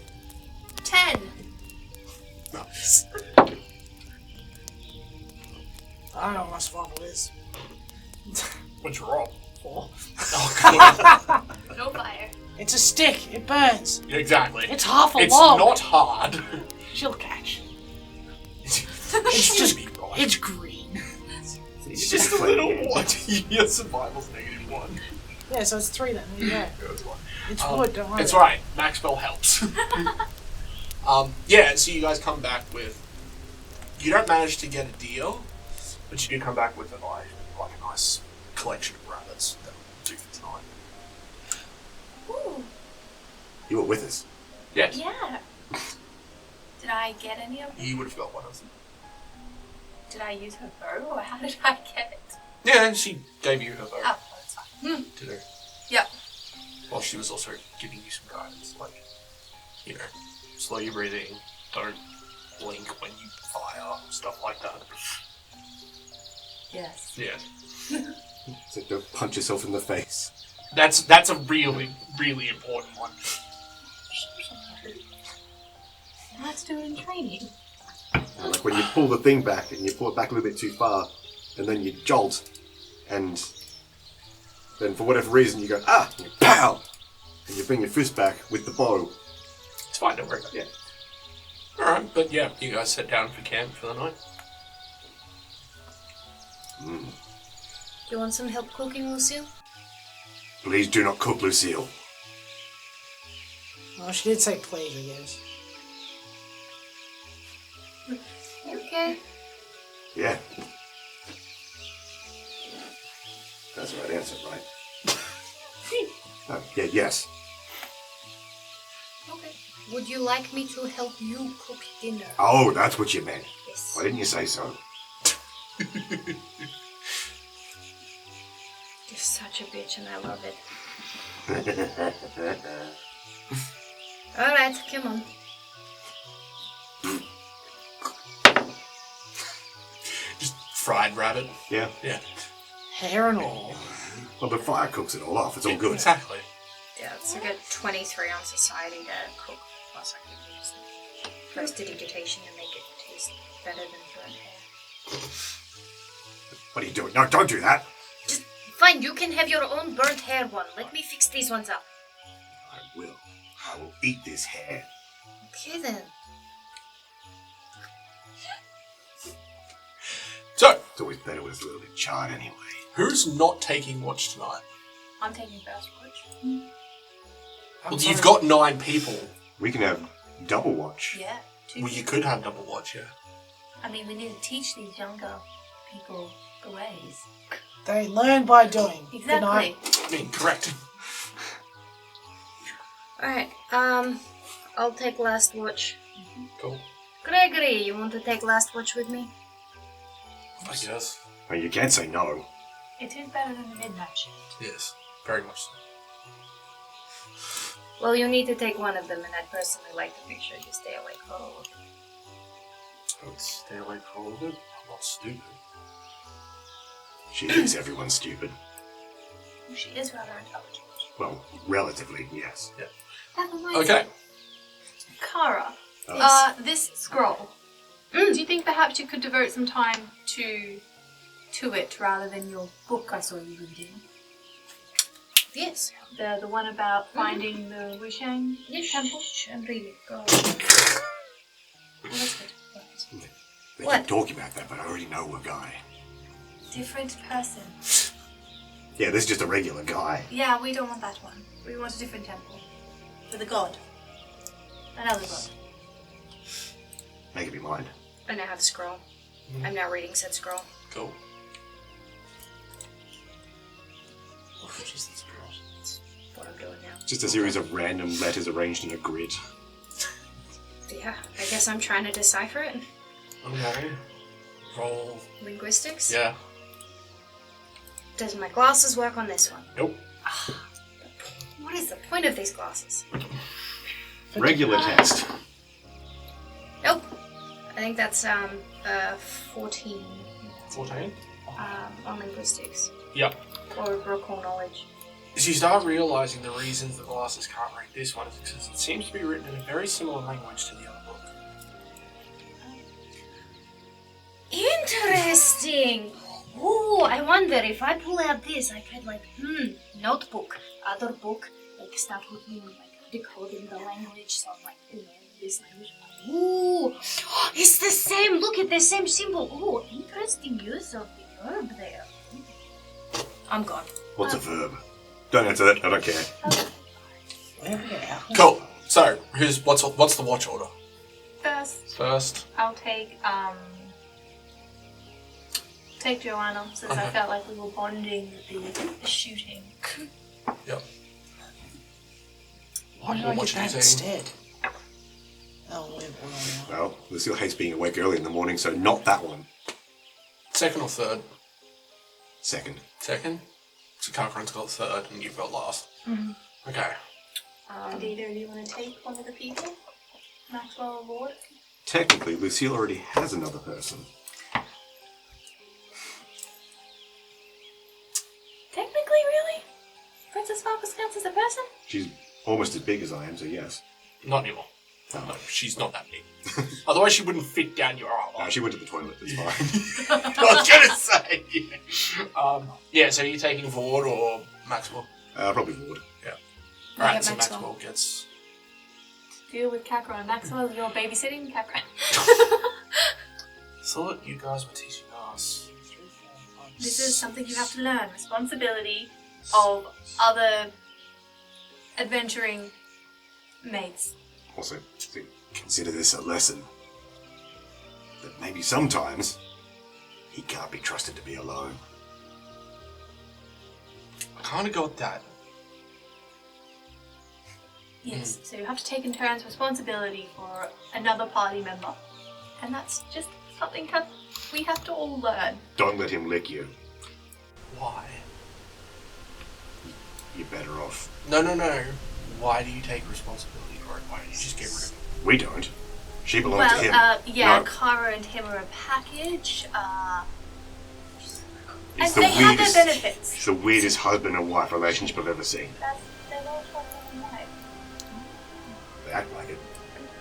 10. Nice. I don't know what my survival is. What's your roll? 4. Oh, God. No fire. It's a stick. It burns. Exactly. It's half a It's log. not hard. She'll catch. It's just- be right. It's green. It's just a little one. Your survival's -1. Yeah, so it's 3 then. There you go. It's wood, don't worry. It's about right. Maxwell helps. Yeah, so you guys come back with... You don't manage to get a deal, but you do come back with a like a nice collection of rabbits that will do for tonight. Ooh. You were with us. Yes. Yeah. Did I get any of them? You would have got one of them. Did I use her bow, or how did I get it? Yeah, she gave you her bow Oh, that's fine. to do. Yep. While she was also giving you some guidance, like, you know, slow your breathing, don't blink when you fire, stuff like that. Yes. Yeah. So don't punch yourself in the face. That's a really, really important one. That's doing training. And like when you pull the thing back and you pull it back a little bit too far, and then you jolt, and then for whatever reason you go, and you pow! And you bring your fist back with the bow. It's fine, don't worry about it. Alright, but yeah, you guys sit down for camp for the night. Do you want some help cooking, Lucile? Please do not cook, Lucile. Well, she did say please, I guess. Okay. Yeah. That's the right answer, right? Yeah, yes. Okay. Would you like me to help you cook dinner? Oh, that's what you meant. Yes. Why didn't you say so? You're such a bitch and I love it. Alright, come on. Just fried rabbit. Yeah. Yeah. Hair and all. Well, the fire cooks it all off. It's all good. Exactly. Yeah, it's a good 23 on society to cook. Plus I could use prestidigitation to make it taste better than burnt hair. What are you doing? No, don't do that. Just fine, you can have your own burnt hair one. Let me fix these ones up. I will. I will eat this hair. Okay then. So, It's always better when it's a little bit charred anyway. who's not taking watch tonight? I'm taking first watch. Well, you've got 9 people. We can have double watch. Yeah. 2 Well, you could have double watch, yeah. I mean, we need to teach these younger people the ways. They learn by doing. Good Exactly. night. I mean, correct. Alright, I'll take last watch. Cool. Gregory, you want to take last watch with me? I guess. Well, you can't say no. It is better than the midnight shift. Yes. Very much so. Well, you need to take one of them, and I'd personally like to make sure you stay awake for all of them. Don't stay away for all of it. I'm not stupid. She thinks everyone's stupid. She is rather intelligent. Well, relatively, yes. That reminds Okay. me. Kara, Yes. this scroll. Do you think perhaps you could devote some time to it rather than your book I saw you reading? Yes. The one about finding the Wushang temple? I'm reading. Go. Well, that's good. Right. They What? keep talking about that, but I already know a guy. Different person. Yeah, this is just a regular guy. Yeah, we don't want that one. We want a different temple. For the god. Another god. Make up your mind. I now have a scroll. I'm now reading said scroll. Cool. Oh, Jesus Christ. What I'm doing now. Just a series of random letters arranged in a grid. Yeah, I guess I'm trying to decipher it. Okay. Roll. Linguistics? Yeah. Does my glasses work on this one? Nope. What is the point of these glasses? Regular test. Nope. I think that's 14 14? on linguistics. Yep. Or recall knowledge. As you start realising the reasons the glasses can't read this one is because it seems to be written in a very similar language to the other book. Interesting! Ooh, I wonder if I pull out this, I could notebook, other book, start looking decoding the language, so I'm this language. Ooh, it's the same, look at the same symbol. Ooh, interesting use of the verb there. I'm gone. What's a verb? Don't answer that, I don't care. Cool. So, what's the watch order? First, I'll take Johanna, since I felt like we were bonding with the shooting. Yep. Why did I get that instead? Oh, Well, Lucile hates being awake early in the morning, so not that one. Second or third? Second. Second? So Kak'Kra'ran's got third and you've got last. Mm-hmm. Okay. And either of you want to take one of the people? Maxwell or Vord? Technically, Lucile already has another person. Technically, really? Princess Marcus counts as a person? She's almost as big as I am, so yes. Not anymore. No, she's not that big. Otherwise she wouldn't fit down your arm. No, she went to the toilet, it's fine. I was gonna say. Yeah, so you're taking Vord or Maxwell? Probably Vord. Yeah. Yeah, Alright, so Maxwell. Maxwell gets... Deal with Kak'Kra'Ran. Maxwell, you're babysitting Kak'Kra'ran. Thought you guys were teaching us. This is something you have to learn. Responsibility of other adventuring mates. Also, consider this a lesson. That maybe sometimes he can't be trusted to be alone. I kinda got that. Yes, so you have to take in turns responsibility for another party member. And that's just something we have to all learn. Don't let him lick you. Why? You're better off. No. Why do you take responsibility for it? Why don't you just get rid of it? We don't. She belongs to him. Yeah, No. Kara and him are a package. It's And the they have their weirdest- benefits. It's the weirdest husband and wife relationship I've ever seen. They're not husband and wife. They act like it.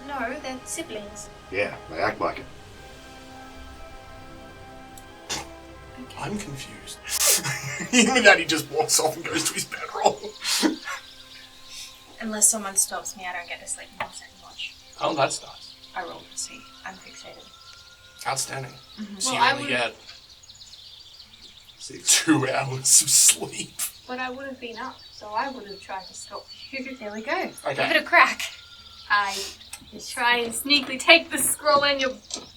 No, they're siblings. Yeah, they act like it. I'm confused. Even that he just walks off and goes to his bedroll. Unless someone stops me, I don't get to sleep in one second watch. Oh, that's nice. I rolled to see. I'm fixated. Outstanding. So Well, you I only would've- get 2 hours of sleep. But I would have been up, so I would have tried to stop you. There we go. Okay. Give it a crack. I try and sneakily take the scroll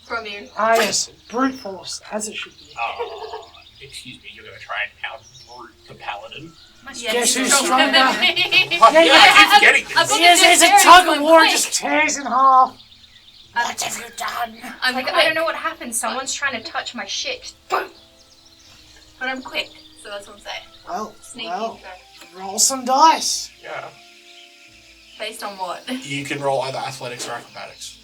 from you. Ah, yes. Brute force, as it should be. Excuse me, you're going to try and out-brute the paladin? Yeah, Guess he's who's stronger than stronger? me. I keep getting I've this. got Yes, the it's a dexterity tug to of my war, quick. just tears in half. What have you done? I'm like, quick. I don't know what happened. Someone's trying to touch my shit. But I'm quick, so that's what I'm saying. Well, Sneaky. roll some dice. Yeah. Based on what? You can roll either athletics or acrobatics.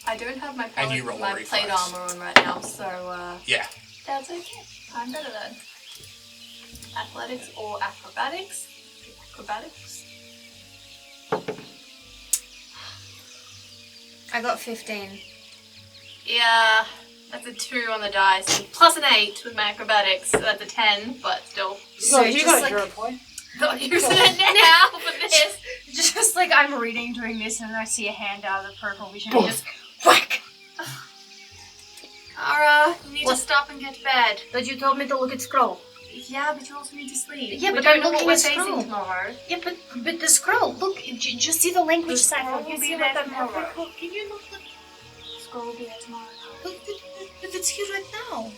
I don't have my And you roll a my reflex. plate armor on right now, so Yeah. that's okay. I'm better then. Athletics or acrobatics? Acrobatics? I got 15. Yeah, that's a 2 on the dice. Plus an 8 with my acrobatics, so that's a 10, but still. You got a hero point. Not using it now for this. Just like I'm reading during this, and then I see a hand out of the peripheral vision, and just whack. Ara, you need to stop and get to bed. But you told me to look at scroll. Yeah, but you also need to sleep. Yeah, we but don't I'm know what looking we're at facing scroll. tomorrow. Yeah, but the scroll. Look, just see the language side. Scroll will be there tomorrow. Can you look? Scroll will be there tomorrow. But it's here right now.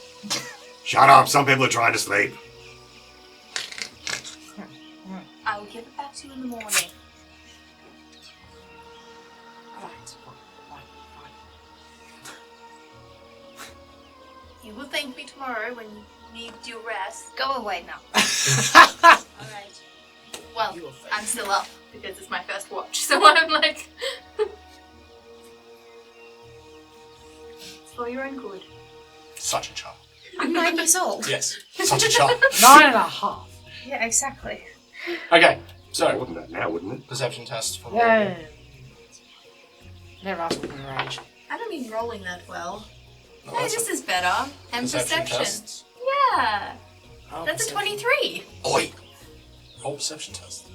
Shut up, some people are trying to sleep. I will give it back to you in the morning. Alright. You will thank me tomorrow when you need your rest. Go away now. Alright. Well, I'm still up because it's my first watch, so I'm like... It's for your own good. Such a child. I'm 9 years old. Yes, such a child. 9.5. Yeah, exactly. Okay, More so than that now, wouldn't it? perception test for Yeah. Never asked me my age. I haven't been rolling that well. No, Hey, that's this a is better. And perception. tests. Yeah. Oh, That's a perception. 23. Oi! Roll perception test.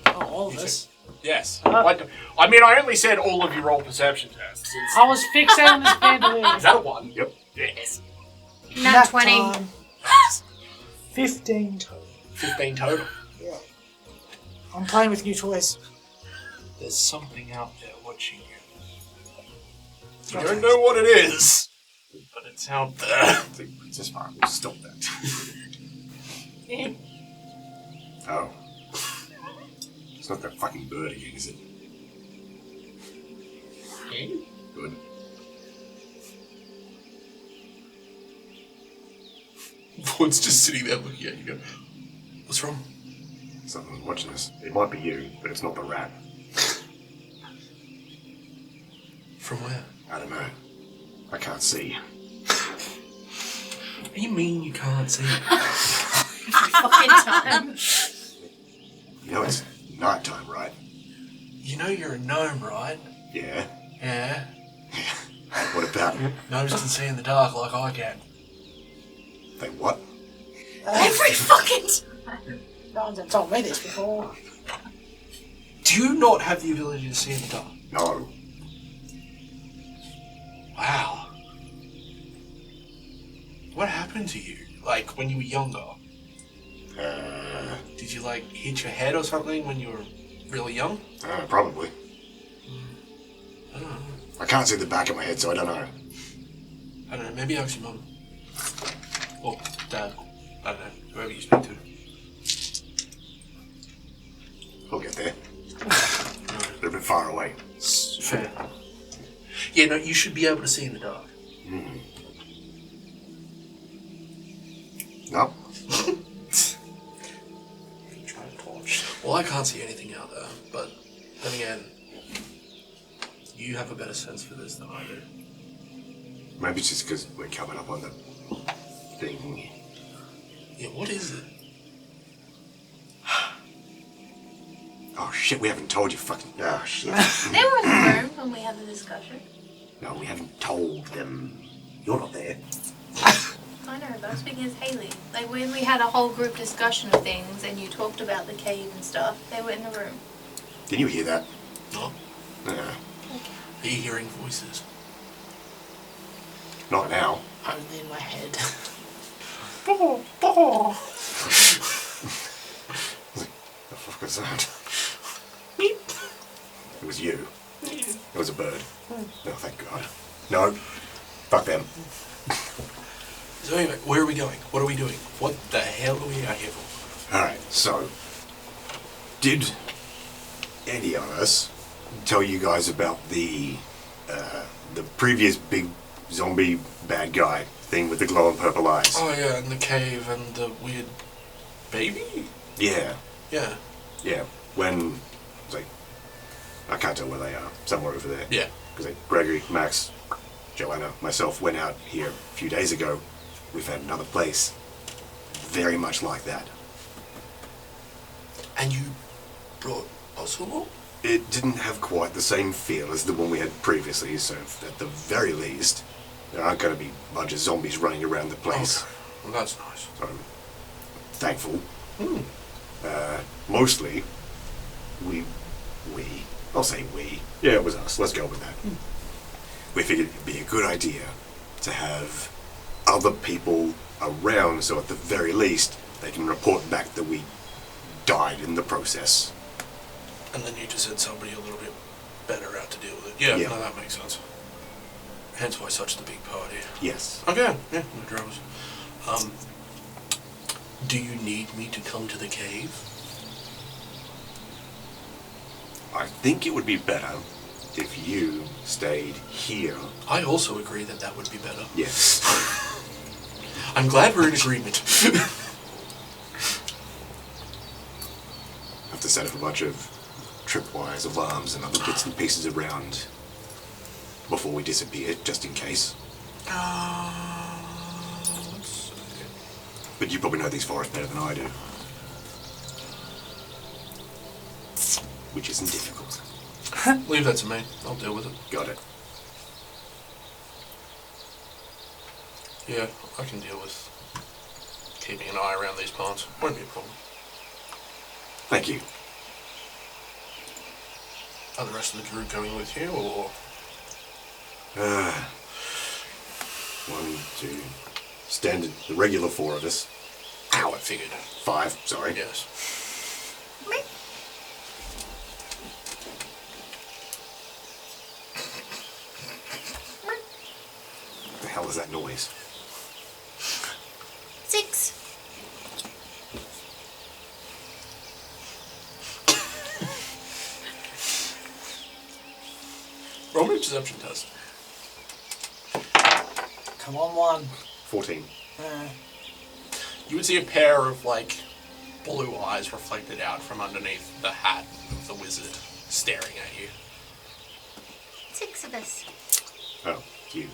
Oh, all You this. Yes. Uh, I mean, I only said all of you roll perception tests. I was fixated on this bandolier. Is that a 1? Yep. Yes. Nat 20. time. 15 total. 15 total. Yeah. I'm playing with new toys. There's something out there watching you. You don't know what it is, but it's out there. Princess Fire will stop that. Oh. It's not that fucking bird again, is it? Good. Vord's just sitting there looking at you going, what's wrong? Someone's watching us. It might be you, but it's not the rat. From where? I don't know. I can't see. What do you mean you can't see? Fucking time. You know it's nighttime, right? You know you're a gnome, right? Yeah. Yeah. What about Gnomes can see in the dark like I can. they what? Every fucking time. No one's ever told me this before. Do you not have the ability to see in the dark? No. Wow. What happened to you? Like, when you were younger? Did you, like, hit your head or something when you were really young? Probably. I don't know. I can't see the back of my head, so I don't know. I don't know. Maybe ask your mum. Or dad. I don't know. Whoever you speak to. We'll get there. They're a bit far away. Fair. Yeah, no, you should be able to see in the dark. No. Try to torch. Well, I can't see anything out there, but then again, you have a better sense for this than I do. Maybe it's just because we're coming up on the thing. Yeah, what is it? Oh shit, we haven't told you fucking. Oh shit. They were in the room when we had the discussion. No, we haven't told them. You're not there. I know, but I'm speaking as Haley. Like, when we had a whole group discussion of things and you talked about the cave and stuff, they were in the room. Did you hear that? No? No. Are you hearing voices? Not now. Only in my head. The fuck was that? It was you. It was a bird. No, thank God. No. Fuck them. So anyway, where are we going? What are we doing? What the hell are we out here for? Alright, so. Did any of us tell you guys about the previous big zombie bad guy thing with the glowing purple eyes? Oh yeah, and the cave and the weird baby? Yeah. Yeah. Yeah. When, like, I can't tell where they are. Somewhere over there. Yeah. Because like, Gregory, Max, Johanna, myself went out here a few days ago. We found another place very much like that. And you brought us along? It didn't have quite the same feel as the one we had previously, so at the very least, there aren't going to be a bunch of zombies running around the place. Okay. Well, that's nice. So I'm thankful. Mostly, I'll say we. Yeah, it was us. Let's go with that. We figured it'd be a good idea to have other people around, so at the very least, they can report back that we died in the process. And then you just send somebody a little bit better out to deal with it. Yeah, Yeah. no, that makes sense. Hence why such the big party. Yes. Okay, yeah, no dramas. Do you need me to come to the cave? I think it would be better if you stayed here. I also agree that that would be better. Yes. I'm glad we're in agreement. Have to set up a bunch of tripwires, alarms, and other bits and pieces around before we disappear, just in case. Let's see. But you probably know these forests better than I do. Which isn't difficult. Leave that to me. I'll deal with it. Got it. Yeah, I can deal with keeping an eye around these parts. Won't be a problem. Thank you. Are the rest of the group going with you, or...? 1, 2... Standard, the regular 4 of us. Ow, I figured. 5, sorry. Yes. What the hell is that noise? 6. Roll me a perception test. Come on, 1. 14. You would see a pair of, like, blue eyes reflected out from underneath the hat of the wizard, staring at you. 6 of us. Oh, you.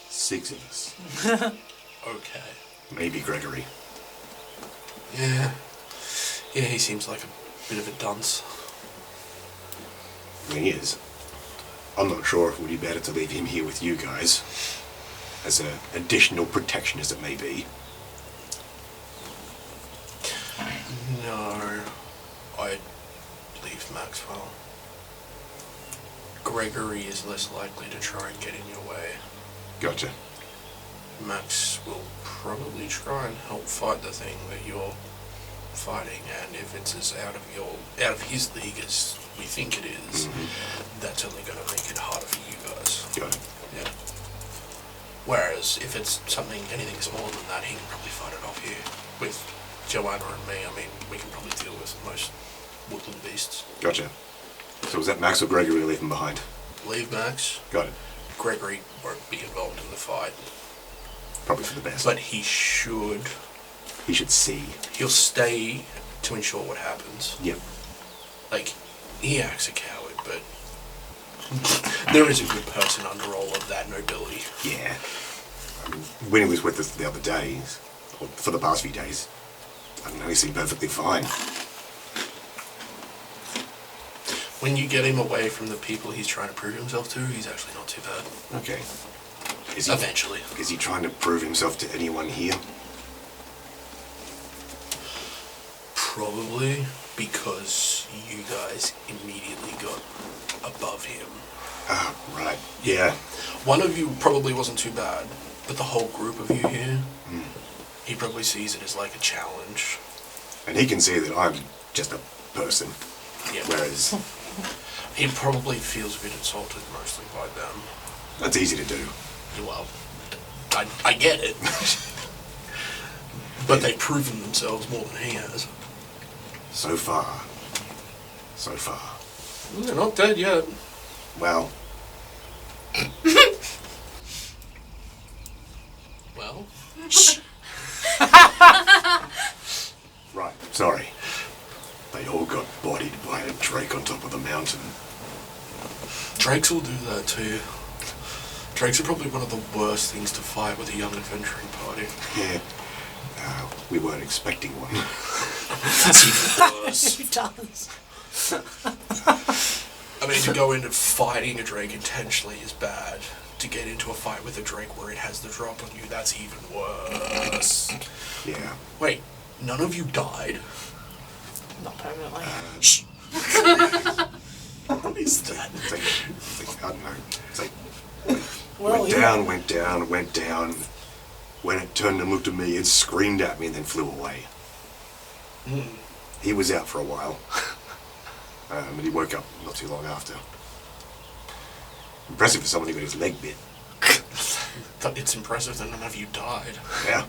6 of us. Okay. Maybe Gregory. Yeah. Yeah, he seems like a bit of a dunce. Thing is, I'm not sure if it would be better to leave him here with you guys, as an additional protection as it may be. No, I'd leave Maxwell. Gregory is less likely to try and get in your way. Gotcha. Max will probably try and help fight the thing that you're fighting, and if it's as out of his league as we think it is, that's only going to make it harder for you guys. Got it. Yeah. Whereas if it's anything smaller than that, he can probably fight it off here with Johanna and me. I mean, we can probably deal with most woodland beasts. Gotcha. So was that Max or Gregory leaving behind? Leave Max. Got it. Gregory won't be involved in the fight, Probably for the best. but he should. He should see. He'll stay to ensure what happens. Yep. Like, he acts a coward, but there is a good person under all of that nobility. Yeah. I mean, when he was with us the other day, or for the past few days, I don't know, he seemed perfectly fine. When you get him away from the people he's trying to prove himself to, he's actually not too bad. Okay. Eventually. Is he trying to prove himself to anyone here? Probably because you guys immediately got above him. Ah, right. Yeah. One of you probably wasn't too bad, but the whole group of you here, he probably sees it as like a challenge. And he can see that I'm just a person. Yeah. Whereas He probably feels a bit insulted mostly by them. that's easy to do. Well, I get it. But they've proven themselves more than he has. So far. So far. They're not dead yet. Well, Well, right. Sorry. They all got bodied by a drake on top of the mountain. drakes will do that too. Drakes are probably one of the worst things to fight with a young adventuring party. Yeah. We weren't expecting one. That's even worse. He does. I mean, to go into fighting a drake intentionally is bad. To get into a fight with a drake where it has the drop on you, that's even worse. Yeah. Wait, None of you died. Not permanently. Shh. What is that? It's like, I don't know. It's like, Well, went down. When it turned and looked at me, it screamed at me and then flew away. He was out for a while. And he woke up not too long after. Impressive for someone who got his leg bit. It's impressive that none of you died. Yeah.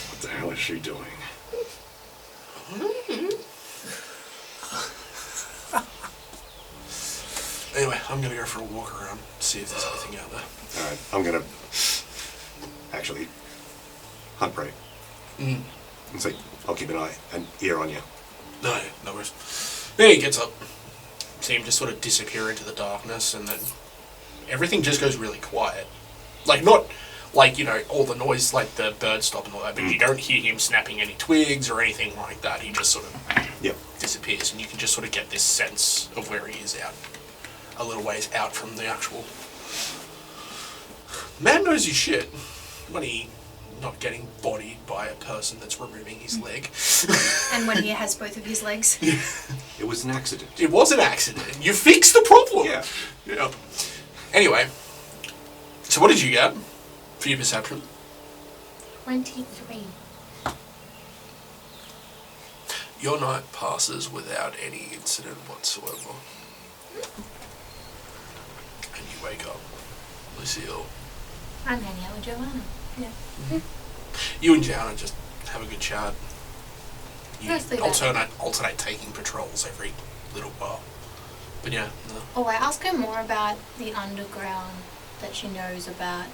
What the hell is she doing? Anyway, I'm gonna go for a walk around, see if there's anything out there. Alright, I'm gonna actually hunt prey. And say, I'll keep an ear on you. No worries. Then he gets up. See him just sort of disappear into the darkness, and then everything just goes really quiet. Like, not like, you know, all the noise, like the birds stop and all that, but you don't hear him snapping any twigs or anything like that. He just sort of disappears, and you can just sort of get this sense of where he is out. A little ways out from the actual... Man knows his shit when he not getting bodied by a person that's removing his leg. And when he has both of his legs. It was an accident. It was an accident. You fixed the problem. Yeah. Anyway, so what did you get for your perception? 23. Your night passes without any incident whatsoever. And you wake up, Lucile. I'm hanging out with Johanna. Yeah. You and Johanna just have a good chat. You Mostly that. alternate taking patrols every little while. But yeah, no. Oh, I ask her more about the underground that she knows about.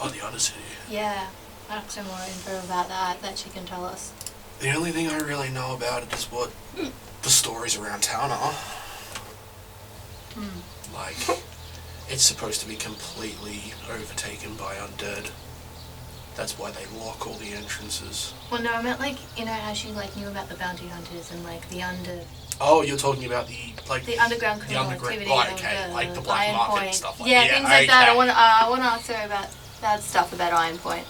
Oh, the Undercity. Yeah, I ask her more info about that she can tell us. The only thing I really know about it is what the stories around town are. Like, it's supposed to be completely overtaken by undead. That's why they lock all the entrances. Well, no, I meant like, you know how she like knew about the bounty hunters and like the Oh, you're talking about the underground criminal activity. Right, okay, like the black market and stuff like that. that. Things like that. I want to ask her about that stuff about Ironpoint.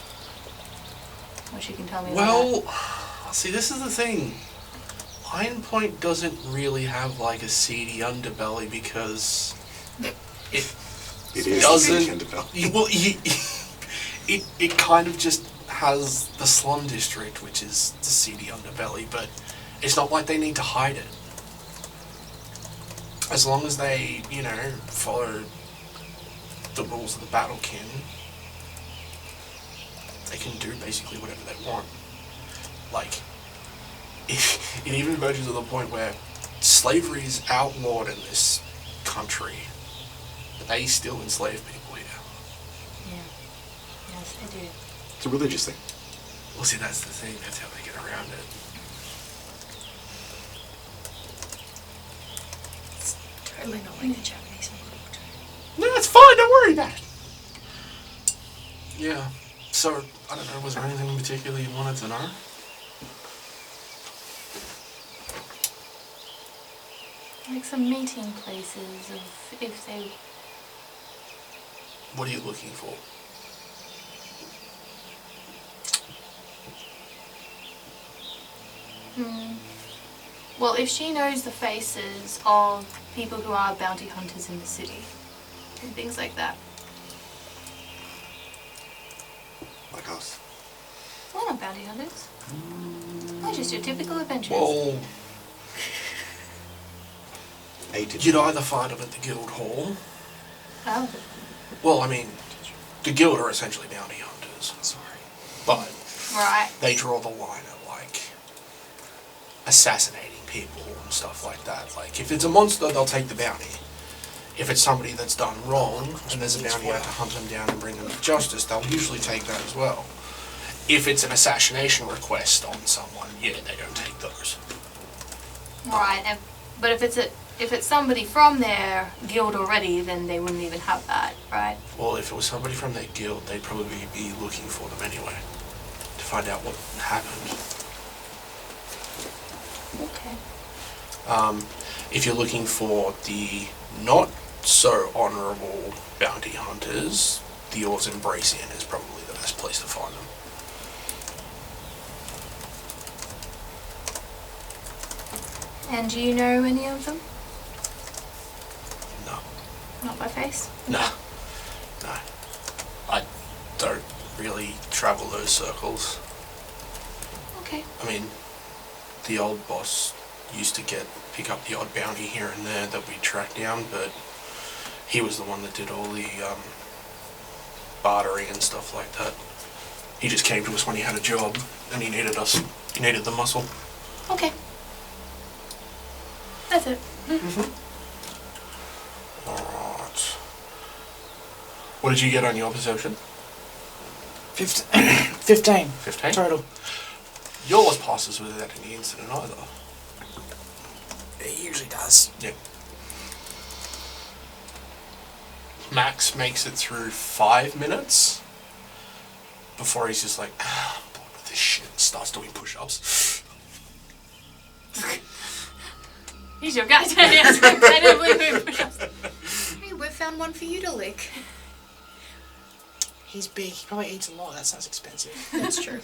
What she can tell me about that. See, this is the thing. Ironpoint doesn't really have like a seedy underbelly because it doesn't. Well, it kind of just has the slum district, which is the seedy underbelly, but it's not like they need to hide it. As long as they, you know, follow the rules of the Battle King, they can do basically whatever they want. Like, it even verges to the point where slavery is outlawed in this country, but they still enslave people here. Yeah. Yes, I do. It's a religious thing. Well, see, that's the thing. That's how they get around it. It's totally not like the Japanese one. No, it's fine. Don't worry about it. Yeah. So, I don't know. Was there anything in particular you wanted to know? Like some meeting places of if they... What are you looking for? Well, if she knows the faces of people who are bounty hunters in the city and things like that. Like us. We're not bounty hunters. We're just your typical adventurers. Well, You'd you'd either find them at the guild hall. Oh. Well, I mean, the guild are essentially bounty hunters. Sorry. But Right. they draw the line at, like, assassinating people and stuff like that. Like, if it's a monster, they'll take the bounty. If it's somebody that's done wrong, and there's a bounty out to hunt them down and bring them to justice, they'll usually take that as well. If it's an assassination request on someone, yeah, they don't take those. Right. But if it's somebody from their guild already, then they wouldn't even have that, right? Well, if it was somebody from their guild, they'd probably be looking for them anyway, to find out what happened. Okay. If you're looking for the not so honourable bounty hunters, the Oars Embrace Inn is probably the best place to find them. And do you know any of them? No. Not by face? No. I don't really travel those circles. Okay. I mean, the old boss used to pick up the odd bounty here and there that we tracked down, but he was the one that did all the bartering and stuff like that. He just came to us when he had a job and he needed us. He needed the muscle. Okay. That's it. Alright. What did you get on your perception? 15. 15? Total. Yours passes without any incident either. It usually does. Yeah. Max makes it through 5 minutes before he's just like, I'm bored with this shit, and starts doing push-ups. He's your guy, yes, incredibly doing push-ups. Hey, we found one for you to lick. He's big. He probably eats a lot. That sounds expensive. That's true.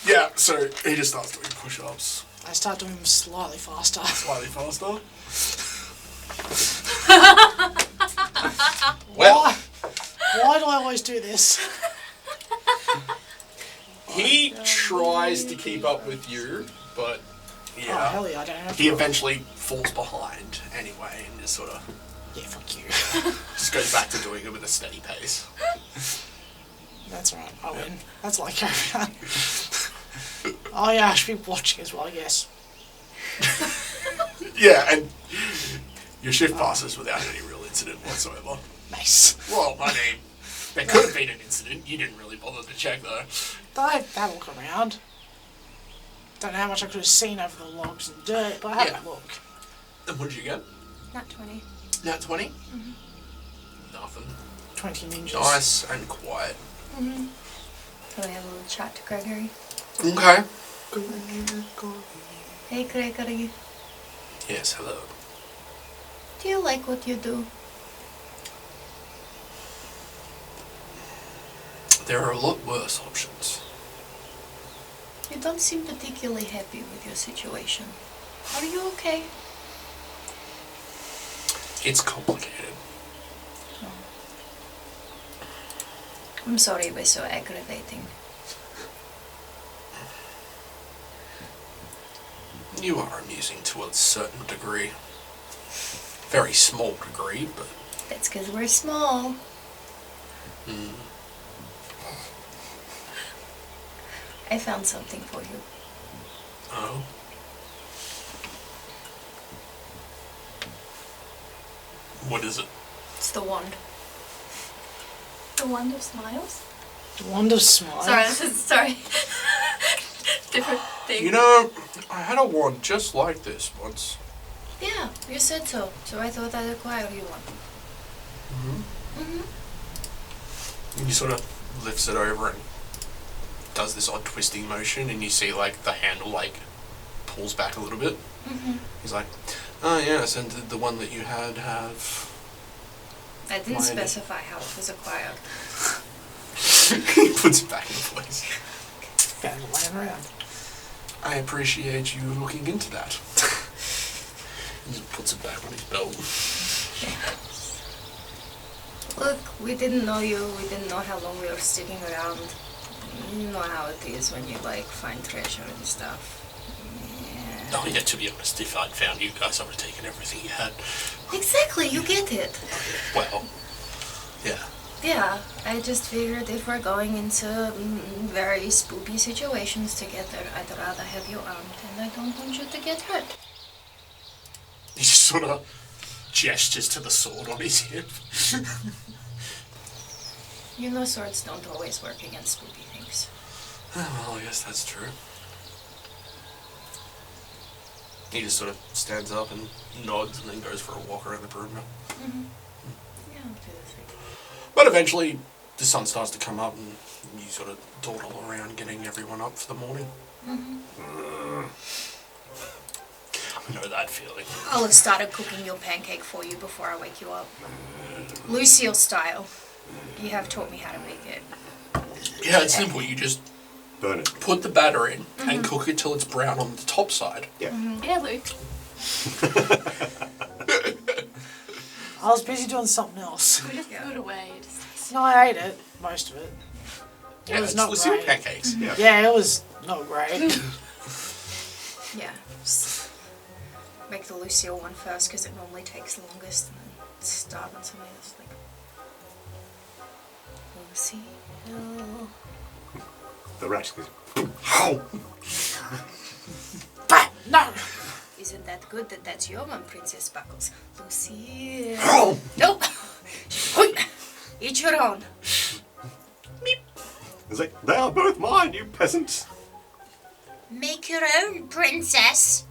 Yeah, so he just starts doing push-ups. I start doing them slightly faster. Slightly faster. Why do I always do this? He tries to keep up with you, but Oh, yeah, hell yeah, I don't have he to. eventually falls behind anyway and just sort of Yeah, fuck you. just goes back to doing it with a steady pace. That's alright, I win. That's like everyone. Oh yeah, I should be watching as well, I guess. Yeah, and your shift passes without any real incident whatsoever. Nice. Well, I mean, there could have been an incident. You didn't really bother to check though. I had a look around. Don't know how much I could have seen over the logs and dirt, but I had a look. And what did you get? Not 20. Nat 20? Nothing. 20 ninjas. Nice and quiet. So we have a little chat to Gregory. Okay. Hey Gregory, Yes, hello. do you like what you do? There are a lot worse options. You don't seem particularly happy with your situation. Are you okay? It's complicated. I'm sorry it was so aggravating. You are amusing to a certain degree. Very small degree, but... That's because we're small. I found something for you. Oh? What is it? It's the wand. The wand of smiles? The wand of smiles. Sorry. Different thing. You know, I had a wand just like this once. Yeah, you said so. So I thought I'd acquire you one. And he sort of lifts it over and does this odd twisting motion, and you see like the handle like pulls back a little bit. He's like, oh yes, and did the one that you had have... I didn't Mine. specify how it was acquired. He puts it back in place. Found it laying around. I appreciate you looking into that. He just puts it back on his belt. Look, we didn't know you. We didn't know how long we were sticking around. You know how it is when you like find treasure and stuff. Yeah. Oh yeah, to be honest, if I'd found you guys, I would have taken everything you had. Exactly, you get it. Well, yeah. Yeah, I just figured if we're going into very spooky situations together, I'd rather have you armed, and I don't want you to get hurt. He just sort of gestures to the sword on his hip. You know swords don't always work against spooky things. Well, I guess that's true. He just sort of stands up and nods and then goes for a walk around the perimeter. Yeah, I'll do the thing. But eventually, the sun starts to come up and you sort of dawdle around getting everyone up for the morning. I know that feeling. I'll have started cooking your pancake for you before I wake you up. Lucile style. You have taught me how to make it. Yeah, it's simple. You just Burn it. put the batter in and cook it till it's brown on the top side. Yeah. Yeah, Luke. I was busy doing something else. We just threw it away. No, I ate it. Most of it. Yeah, was it's not Lucile great. pancakes. Yeah. Yeah, it was not great. Yeah. Just make the Lucile one first because it normally takes the longest, and then start on something that's like Lucile. The rat goes, how? Ah, no! Isn't that good that that's your one, Princess Buckles? Lucile. How? Nope. Eat your own. It's like, they are both mine, you peasants. Make your own, princess.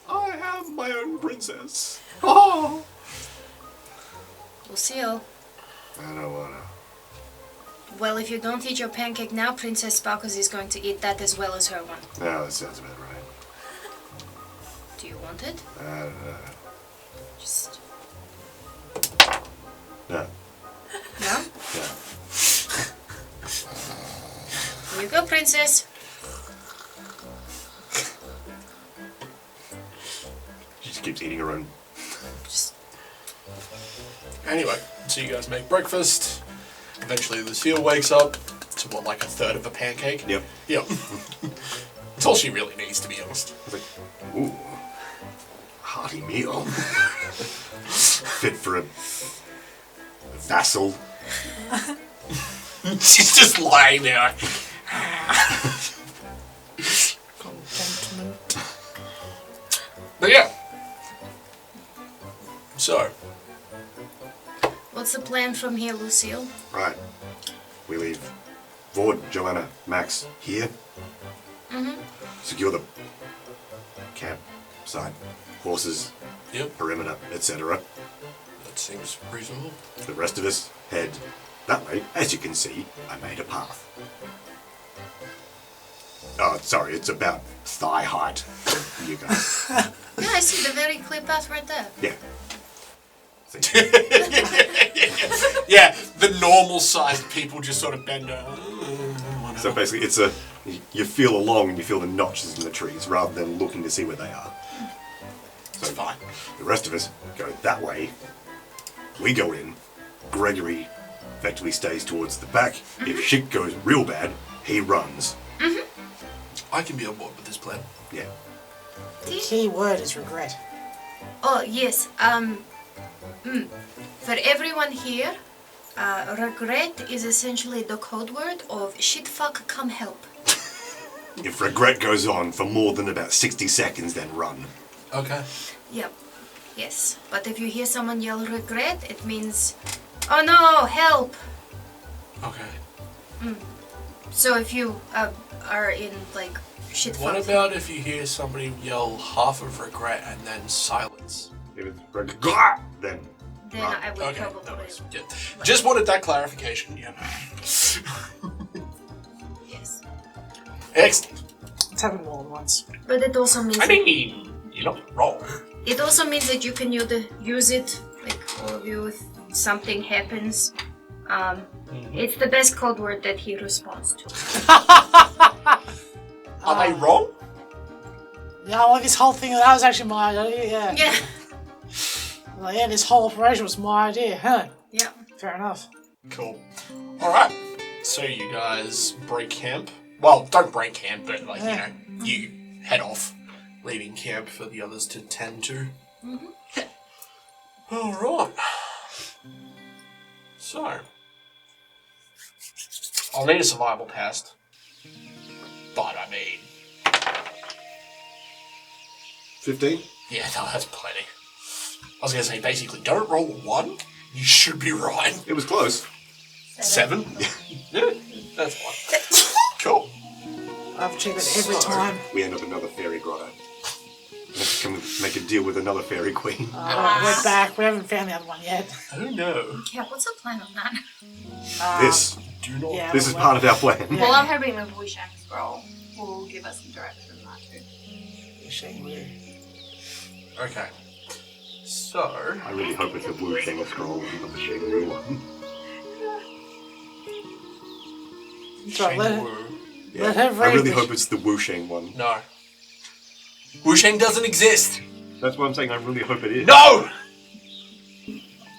I have my own princess. Oh. Lucile. I don't wanna. Well, if you don't eat your pancake now, Princess Sparkles is going to eat that as well as her one. No, that sounds about right. Do you want it? Just... No. No? No. Here you go, princess. She just keeps eating her own. Just... Anyway, so you guys make breakfast. Eventually Lucile wakes up to what, like a third of a pancake? Yep. Yep. That's all she really needs, to be honest. It's like, ooh, hearty meal. Fit for a vassal. She's just lying there. But yeah. So, What's the plan from here, Lucile? Right. We leave Vord, Johanna, Max here. Mm-hmm. Secure the campsite, horses, yep, perimeter, etc. that seems reasonable. The rest of us head that way. As you can see, I made a path. Oh, sorry, it's about thigh height for you guys. Yeah, I see the very clear path right there. Yeah. Yeah, the normal sized people just sort of bend over. So basically, it's a you feel along and you feel the notches in the trees rather than looking to see where they are. It's fine. The rest of us go that way. We go in. Gregory effectively stays towards the back. If shit goes real bad, he runs. I can be on board with this plan. Yeah. The key word is regret. Oh, yes. For everyone here, regret is essentially the code word of shit fuck come help. If regret goes on for more than about 60 seconds, then run. Okay. Yep. Yes. But if you hear someone yell regret, it means, oh no, help. Okay. So if you are in like shit fuck. What about if you hear somebody yell half of regret and then silence? If it's regret, then Then run. I would Okay, probably. no worries. Yeah. Just wanted that clarification, yeah. Yes. Excellent. It's happened more than once. But it also means. I mean, you're not wrong. It also means that you can use it, like all of you, if something happens. It's the best code word that he responds to. Are they wrong? Yeah, like this whole thing, that was actually my idea, yeah. Yeah. Like, yeah, this whole operation was my idea, huh? Yeah. Fair enough. Cool. Alright. So you guys break camp. Well, don't break camp, but like, Yeah. you know, you head off, leaving camp for the others to tend to. Alright. So, I'll need a survival test. But I mean, 15? yeah, no, that's plenty. I was gonna say, basically, don't roll a 1. You should be right. It was close. 7? Yeah, that's fine. Cool. I've achieved it every So- time. We end up another fairy grotto. We have to come and make a deal with another fairy queen. We're back. We haven't found the other one yet. Oh no. Yeah, what's the plan on that? This Do not. Yeah, is part of our plan. Yeah. Well, I'm hoping the voice Shang scroll will give us some direction on that too. Shang Woo. Okay. So... I really hope it's a Wu Shang scroll, not the Shang Woo one. So let Yeah, her I read really this. hope it's the Wu Shang one. No. Wusheng doesn't exist! That's why I'm saying I really hope it is. No!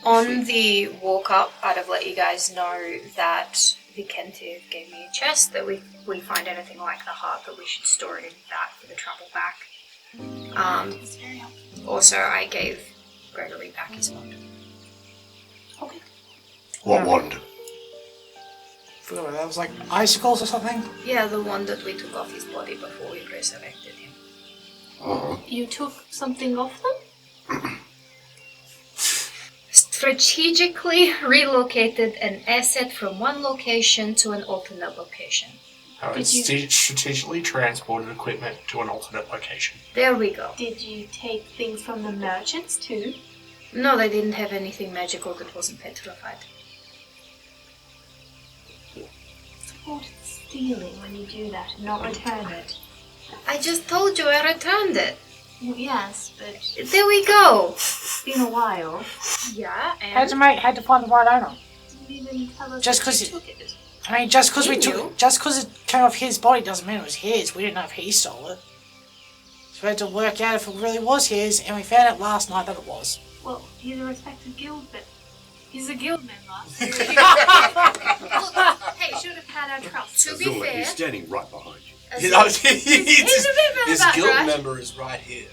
On the walk up, I'd have let you guys know that Vikentiv gave me a chest that we find anything like the heart that we should store it in that for the travel back. Also, I gave Gregory back his wand. Okay. What wand? Forgot what that was, like icicles or something. Yeah, the one that we took off his body before we resurrected him. Oh. You took something off them? Strategically relocated an asset from one location to an alternate location. Strategically transported equipment to an alternate location. There we go. Did you take things from the merchants too? No, they didn't have anything magical that wasn't petrified. It's called stealing when you do that and not return it. I just told you I returned it. Well, yes, but it's There we go. been a while. Yeah, Had and to find the right owner. You didn't even tell us Just that 'cause you it- took it. I mean, just because You? it came off his body doesn't mean it was his. We didn't know if he stole it. So we had to work out if it really was his, and we found out last night that it was. Well, he's a respected guild, but he's a guild member. So Look, hey, should have had our trust. to be Azula, fair, he's standing right behind you. He's a bit further his back, guild right? member is right here.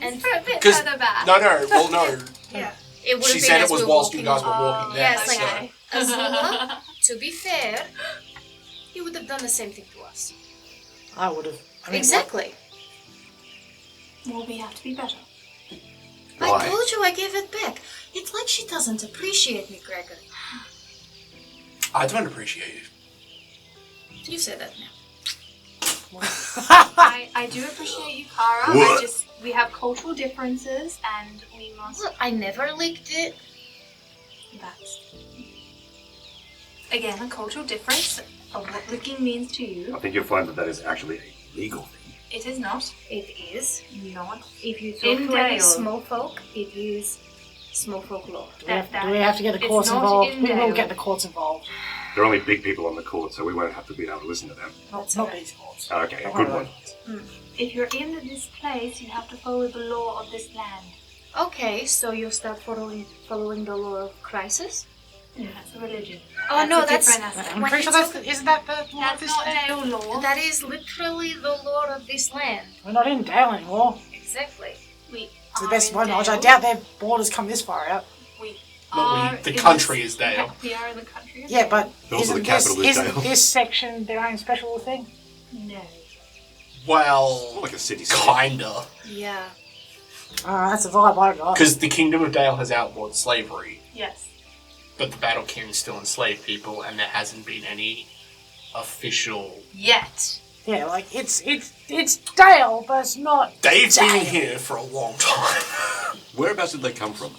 and For a bit 'Cause- further back. No, no. Yeah. it would have She been said as it was we're whilst you walking guys were walking there. Yes, okay. Azula, to be fair, he would have done the same thing to us. I would have. I mean, Exactly. Well, we have to be better. Why? I told you I gave it back. It's like she doesn't appreciate me, Gregory. I don't appreciate you. You say that now. I do appreciate you, Kara. What? We have cultural differences and we must. Look, I never licked it. That's again a cultural difference of what licking means to you. I think you'll find that that is actually a legal thing. It is not. It is. Not. If you In talk to any Dale. small folk, it is small folk law. do we have to get the It's courts not involved? in We will Dale. get the courts involved. There are only big people on the court, so we won't have to be able to listen to them. That's Not alright. these courts. Okay, a Don't good worry. one. If you're in this place, you have to follow the law of this land. Okay, so you'll start following the law of crisis? That's the religion. Oh no, a that's different aspect. I'm when pretty sure it's isn't that the law of That's this not land? Dale law. that is literally the law of this land. We're not in Dale anymore. Exactly. We To the are best of my in knowledge, I Dale. doubt their borders come this far out. We No, are the in country this- is Dale. We are in the country. of Yeah, Dale. but Also the isn't capital is isn't Dale. this section their own special thing? No. Well, More like a city. kinda. Yeah. That's a vibe I got. Because the Kingdom of Dale has outlawed slavery, Yes. but the Battle King still enslaved people, and there hasn't been any official... Yet. Yeah, like it's Dale, but it's not. They've Dale. been here for a long time. Whereabouts did they come from?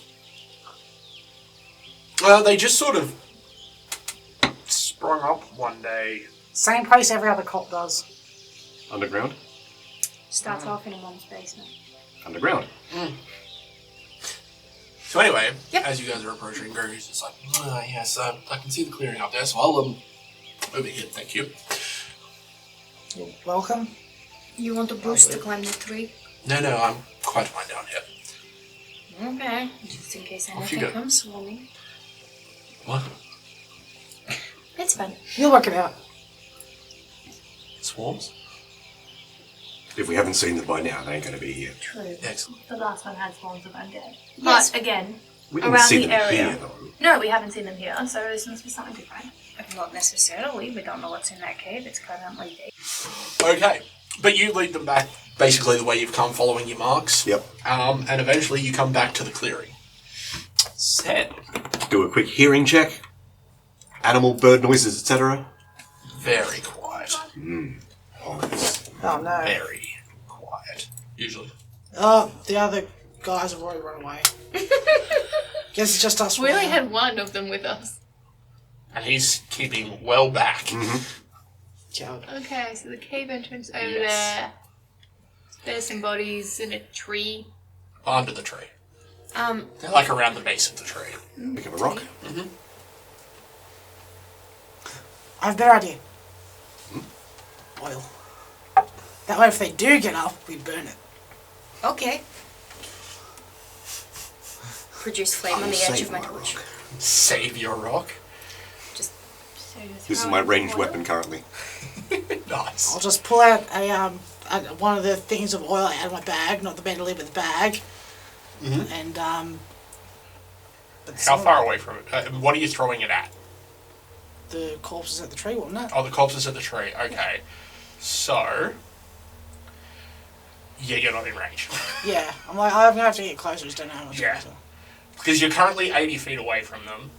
Well, they just sort of sprung up one day. Same place every other cult does. Underground? Starts off in a mom's basement. Underground. So anyway, Yep. as you guys are approaching, Gregory's just like, yes, I can see the clearing up there, so I'll, over here, thank you. You're welcome. You want a boost to climb the tree? No, I'm quite fine down here. Okay. Just in case Off you anything go. comes swarming. What? It's fine. You'll work it out. Swarms? If we haven't seen them by now, they ain't going to be here. True. Excellent. The last one had swarms of undead. Yes. But again, We didn't around see the them area. here, though. No, we haven't seen them here, so this must be something different. Not necessarily. We don't know what's in that cave. It's currently day. Okay, but you lead them back basically the way you've come, following your marks. Yep. And eventually you come back to the clearing. Set. Do a quick hearing check. Animal, bird noises, etc. Very quiet. Ominous. Oh no. Very quiet. Usually. Oh, the other guys have already run away. Guess it's just us. We for only now. had one of them with us. And he's keeping well back. Coward. Okay, so the cave entrance over Yes. there. There's some bodies in a tree. Under the tree. They're like around the base of the tree. Pick up a rock. Mm-hmm. I have a better idea. Oil. That way if they do get up, we burn it. Okay. Produce flame on the edge of my torch. Save your rock. Just This is my ranged weapon currently. Nice. I'll just pull out one of the things of oil out of my bag, not the bandolier, but the bag. Mm-hmm. And how far away from it? What are you throwing it at? The corpses at the tree, wasn't it? Oh, the corpses at the tree. Okay. So, yeah, you're not in range. Yeah, I'm gonna have to get closer. I just don't know how much Yeah. closer. Because you're currently 80 feet away from them.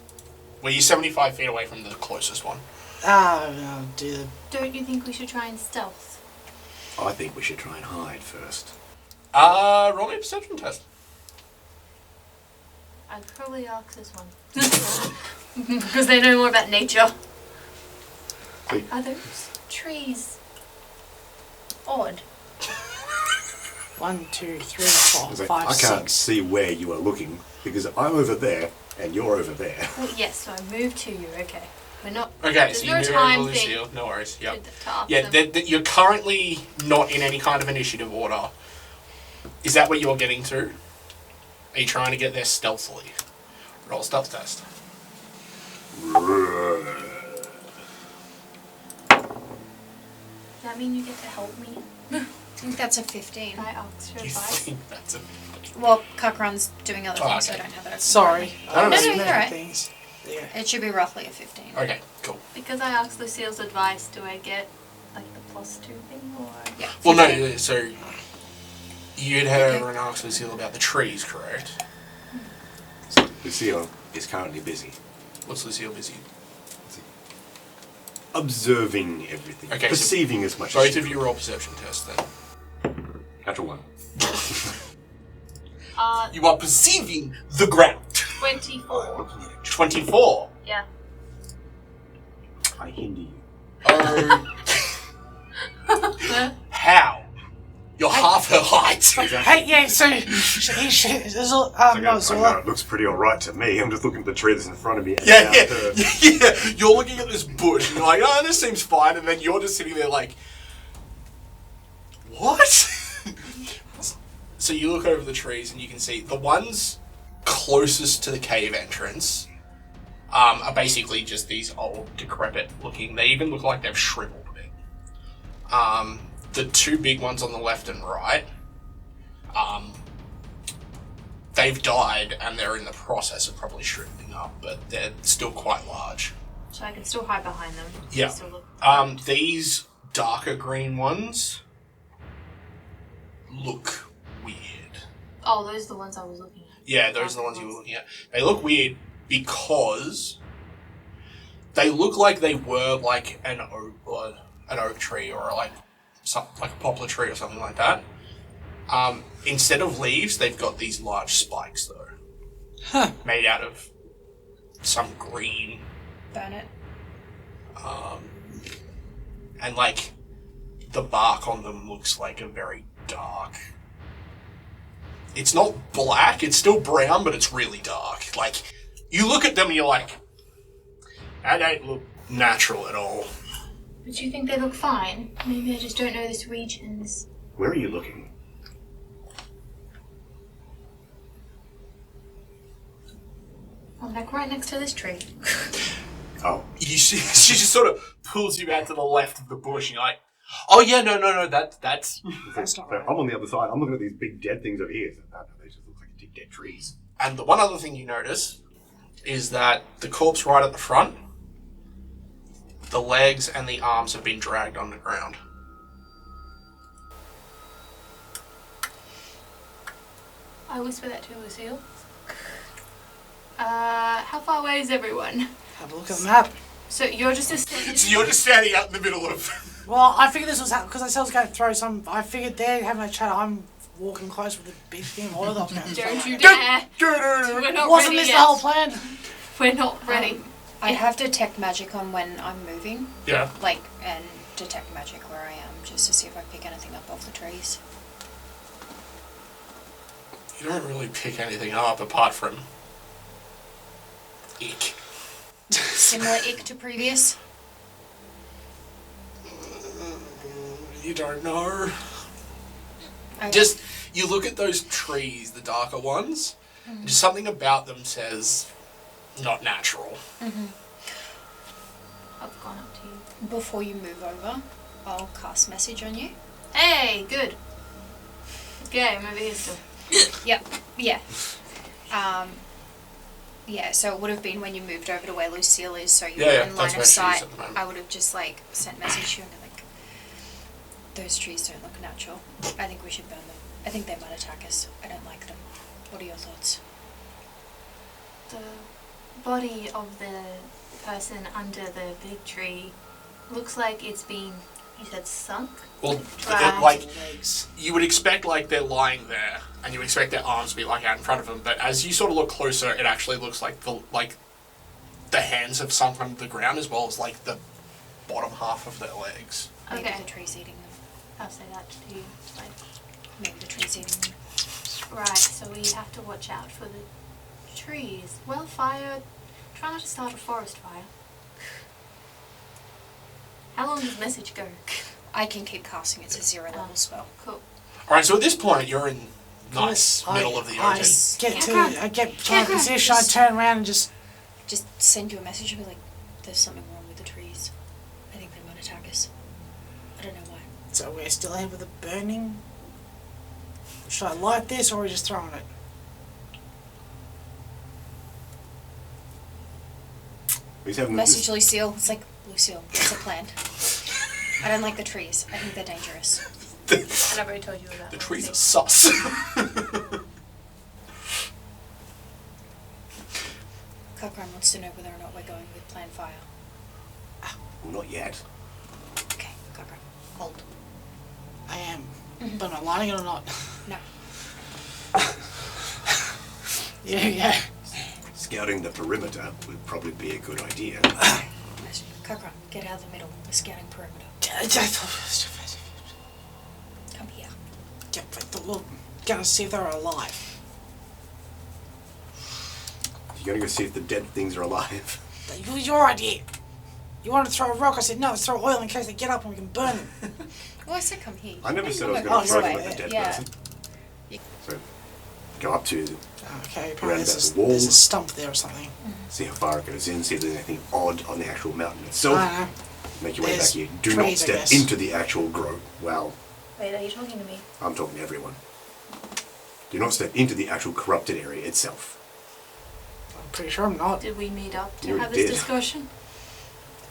Well, you're 75 feet away from the closest one. I'll do the... Don't you think we should try and stealth? I think we should try and hide first. Roll me a perception test. I'd probably ask this one. Because they know more about nature. Wait. Are those trees odd? 1, 2, 3, 4, It's like, 5, I can't 6. see where you are looking because I'm over there and you're over there. Well, yes, so I moved to you, okay. We're not... Okay, there's so no you move time over thing Lucile. No worries. Yep. to ask Yeah, them. you're currently not in any kind of initiative order. Is that what you're getting to? Are you trying to get there stealthily? Roll a stealth test. Does that mean you get to help me? I think that's a 15. Can I ask for You advice? think that's a... Well, Kak'Kra'ran's doing other things, so I okay. don't have that. Sorry. No, no, was no, you're many right. things. Yeah. It should be roughly a 15. Okay, cool. Because I asked Lucile's advice, do I get like the +2 thing or... Yeah. Well, no, so you'd head over and ask Lucile about the trees, correct? Lucile is currently busy. What's Lucile busy? Observing everything. Okay, so perceiving as much Both as of you roll perception tests then. Natural one. You are perceiving the ground. 24. 24. Yeah. I hinder you. Oh. How? You're half her height. Hey, yeah, so... I know it looks pretty alright to me. I'm just looking at the tree that's in front of me. And Yeah. down to- You're looking at this bush and you're like, oh, this seems fine. And then you're just sitting there like, what? So you look over the trees and you can see the ones closest to the cave entrance are basically just these old, decrepit looking. They even look like they've shriveled a bit. The two big ones on the left and right, they've died and they're in the process of probably shriveling up, but they're still quite large. So I can still hide behind them. Yeah. Still look... These darker green ones look weird. Oh, those are the ones I was looking at. Yeah, those are the ones you were looking at. They look weird because they look like they were like an oak tree or like a poplar tree or something like that. Instead of leaves, they've got these large spikes though. Huh. Made out of some green. Burn it. And like the bark on them looks like a very dark. It's not black, it's still brown, but it's really dark. Like, you look at them and you're like, that don't look natural at all. But you think they look fine? Maybe I just don't know this region's... Where are you looking? I'm like right next to this tree. Oh. She just sort of pulls you out to the left of the bush and you're like, oh yeah, no, that's... That's not right. I'm on the other side. I'm looking at these big dead things over here. No, they just look like dead trees. And the one other thing you notice is that the corpse right at the front, the legs and the arms have been dragged underground. I whisper that to Lucile. How far away is everyone? Have a look at the map. So you're just a standing... So you're just standing out in the middle of... Well, I figured this was because I said I was going to throw some... I figured they're having a chat. I'm walking close with a big thing of oil that I was going to throw. Don't you dare! We're not Wasn't ready this yet. the whole plan? We're not ready. I have detect magic on when I'm moving. Yeah. Like, and detect magic where I am, just to see if I pick anything up off the trees. You don't really pick anything up apart from ick. Similar ick to previous? You don't know. Okay. Just, you look at those trees, the darker ones, and just something about them says, not natural. I've gone up to you. Before you move over, I'll cast message on you. Hey, good. Okay, I'm over here still. Yep, yeah. Yeah, so it would have been when you moved over to where Lucile is, so you were in line that's of where she is sight. at the moment. I would have just like sent message to you and been like, those trees don't look natural. I think we should burn them. I think they might attack us. I don't like them. What are your thoughts? The body of the person under the big tree looks like it's been, you said, sunk? Well, Dragged. like, you would expect like they're lying there, and you would expect their arms to be like out in front of them, but as you sort of look closer, it actually looks like the hands have sunk under the ground as well as like the bottom half of their legs. Maybe Okay. the tree's eating them. I'll say that to you. Like, Maybe the tree's eating them. right, so we have to watch out for the trees. Well, fire. Try not to start a forest fire. How long does message go? I can keep casting. It's a 0 level spell. Cool. Alright, so at this point, you're in nice middle of the I ocean. get to my position, I turn around and just... Just send you a message and be like, there's something wrong with the trees. I think they might attack us. I don't know why. So we're still ahead with the burning? Should I light this or are we just throwing it? He's having Message Lucile. It's like, Lucile, what's the plan? I don't like the trees. I think they're dangerous. And I've already told you about The that. trees are sus. Kak'Kra'Ran wants to know whether or not we're going with Plan Fire. Well, not yet. Okay, Kak'Kra'Ran, hold. I am. But am I lighting it or not? No. Yeah. Scouting the perimeter would probably be a good idea. Kak'Kra'Ran, get out of the middle. We're scouting perimeter. Come here. We're gonna see if they're alive. You're gonna go see if the dead things are alive. That was your idea. You wanted to throw a rock, I said no, let's throw oil in case they get up and we can burn them. Well, I said come here. I never said I was Oh, going to you're throw them right, at the dead yeah. person. So, go up to, Okay, Around apparently about there's the there's a walls. stump there or something. see how far it goes in, see if there's anything odd on the actual mountain itself. I don't know. Make your way There's back here. Do not trees, I step guess. into the actual grove. Well, Wait, are you talking to me? I'm talking to everyone. Do not step into the actual corrupted area itself. I'm pretty sure I'm not. Did we meet up to You have this did. discussion?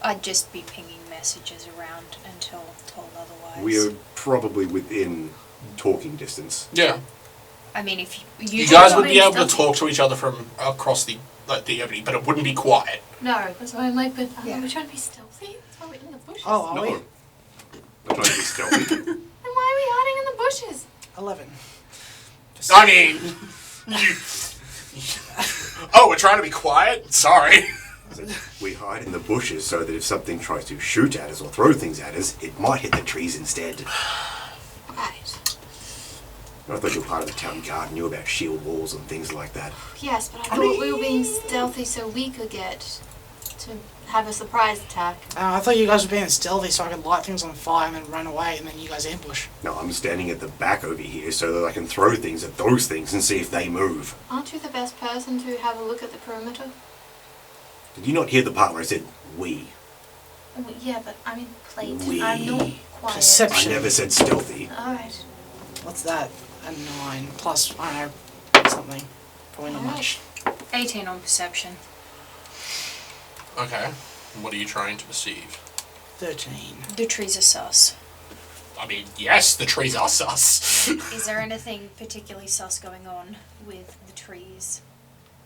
I'd just be pinging messages around until told otherwise. We are probably within talking distance. Yeah. I mean, if you You guys don't would be mind able to stuff- talk to each other from across the ebony, but it wouldn't be quiet. No, that's why I'm like, but Yeah. we're trying to be stealthy. That's why we're in the bushes. Oh, are No. we? I'm trying to be stealthy. Then why are we hiding in the bushes? 11. I mean, you. Oh, we're trying to be quiet? Sorry. We hide in the bushes so that if something tries to shoot at us or throw things at us, it might hit the trees instead. Right. I thought you were part of the town guard and knew about shield walls and things like that. Yes, but I thought we were being stealthy so we could get to have a surprise attack. I thought you guys were being stealthy so I could light things on fire and then run away and then you guys ambush. No, I'm standing at the back over here so that I can throw things at those things and see if they move. Aren't you the best person to have a look at the perimeter? Did you not hear the part where I said we? Oh, yeah, but I mean, plate. We. I'm not quiet. I Perception. never said stealthy. Alright. What's that? A 9 plus, I don't know, something. Probably not much. 18 on perception. Okay. What are you trying to perceive? 13. The trees are sus. I mean, yes, the trees are sus. Is there anything particularly sus going on with the trees?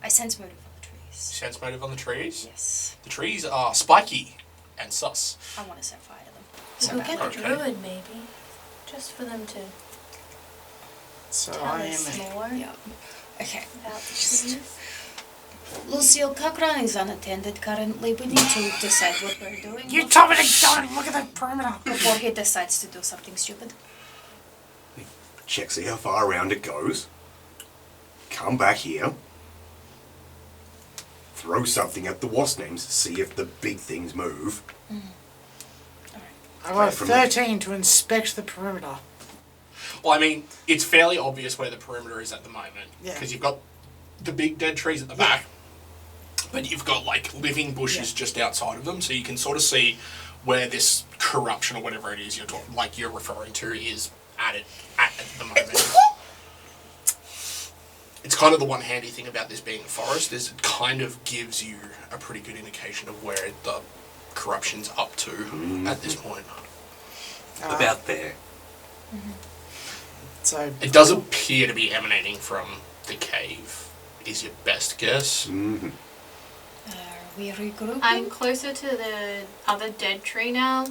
I sense motive on the trees. Sense motive on the trees? Yes. The trees are spiky and sus. I want to set fire to them. So We'll get a Okay. druid, maybe. Just for them to So tell I us am more Yeah. Okay. about the trees. Lucile, Kak'Kra'Ran is unattended currently. We need to decide what we're doing. You told me to go and look at the perimeter! Before he decides to do something stupid. Check, see how far around it goes. come back here, throw something at the wasp names, see if the big things move. I got a 13 to inspect the perimeter. Well, I mean, it's fairly obvious where the perimeter is at the moment. Yeah. Because you've got the big dead trees at the back, but you've got, like, living bushes just outside of them, so you can sort of see where this corruption or whatever it is you're referring to is at the moment. It's kind of the one handy thing about this being a forest is it kind of gives you a pretty good indication of where the corruption's up to at this point. About there. So It does appear to be emanating from the cave, is your best guess. Are we regrouping? I'm closer to the other dead tree now.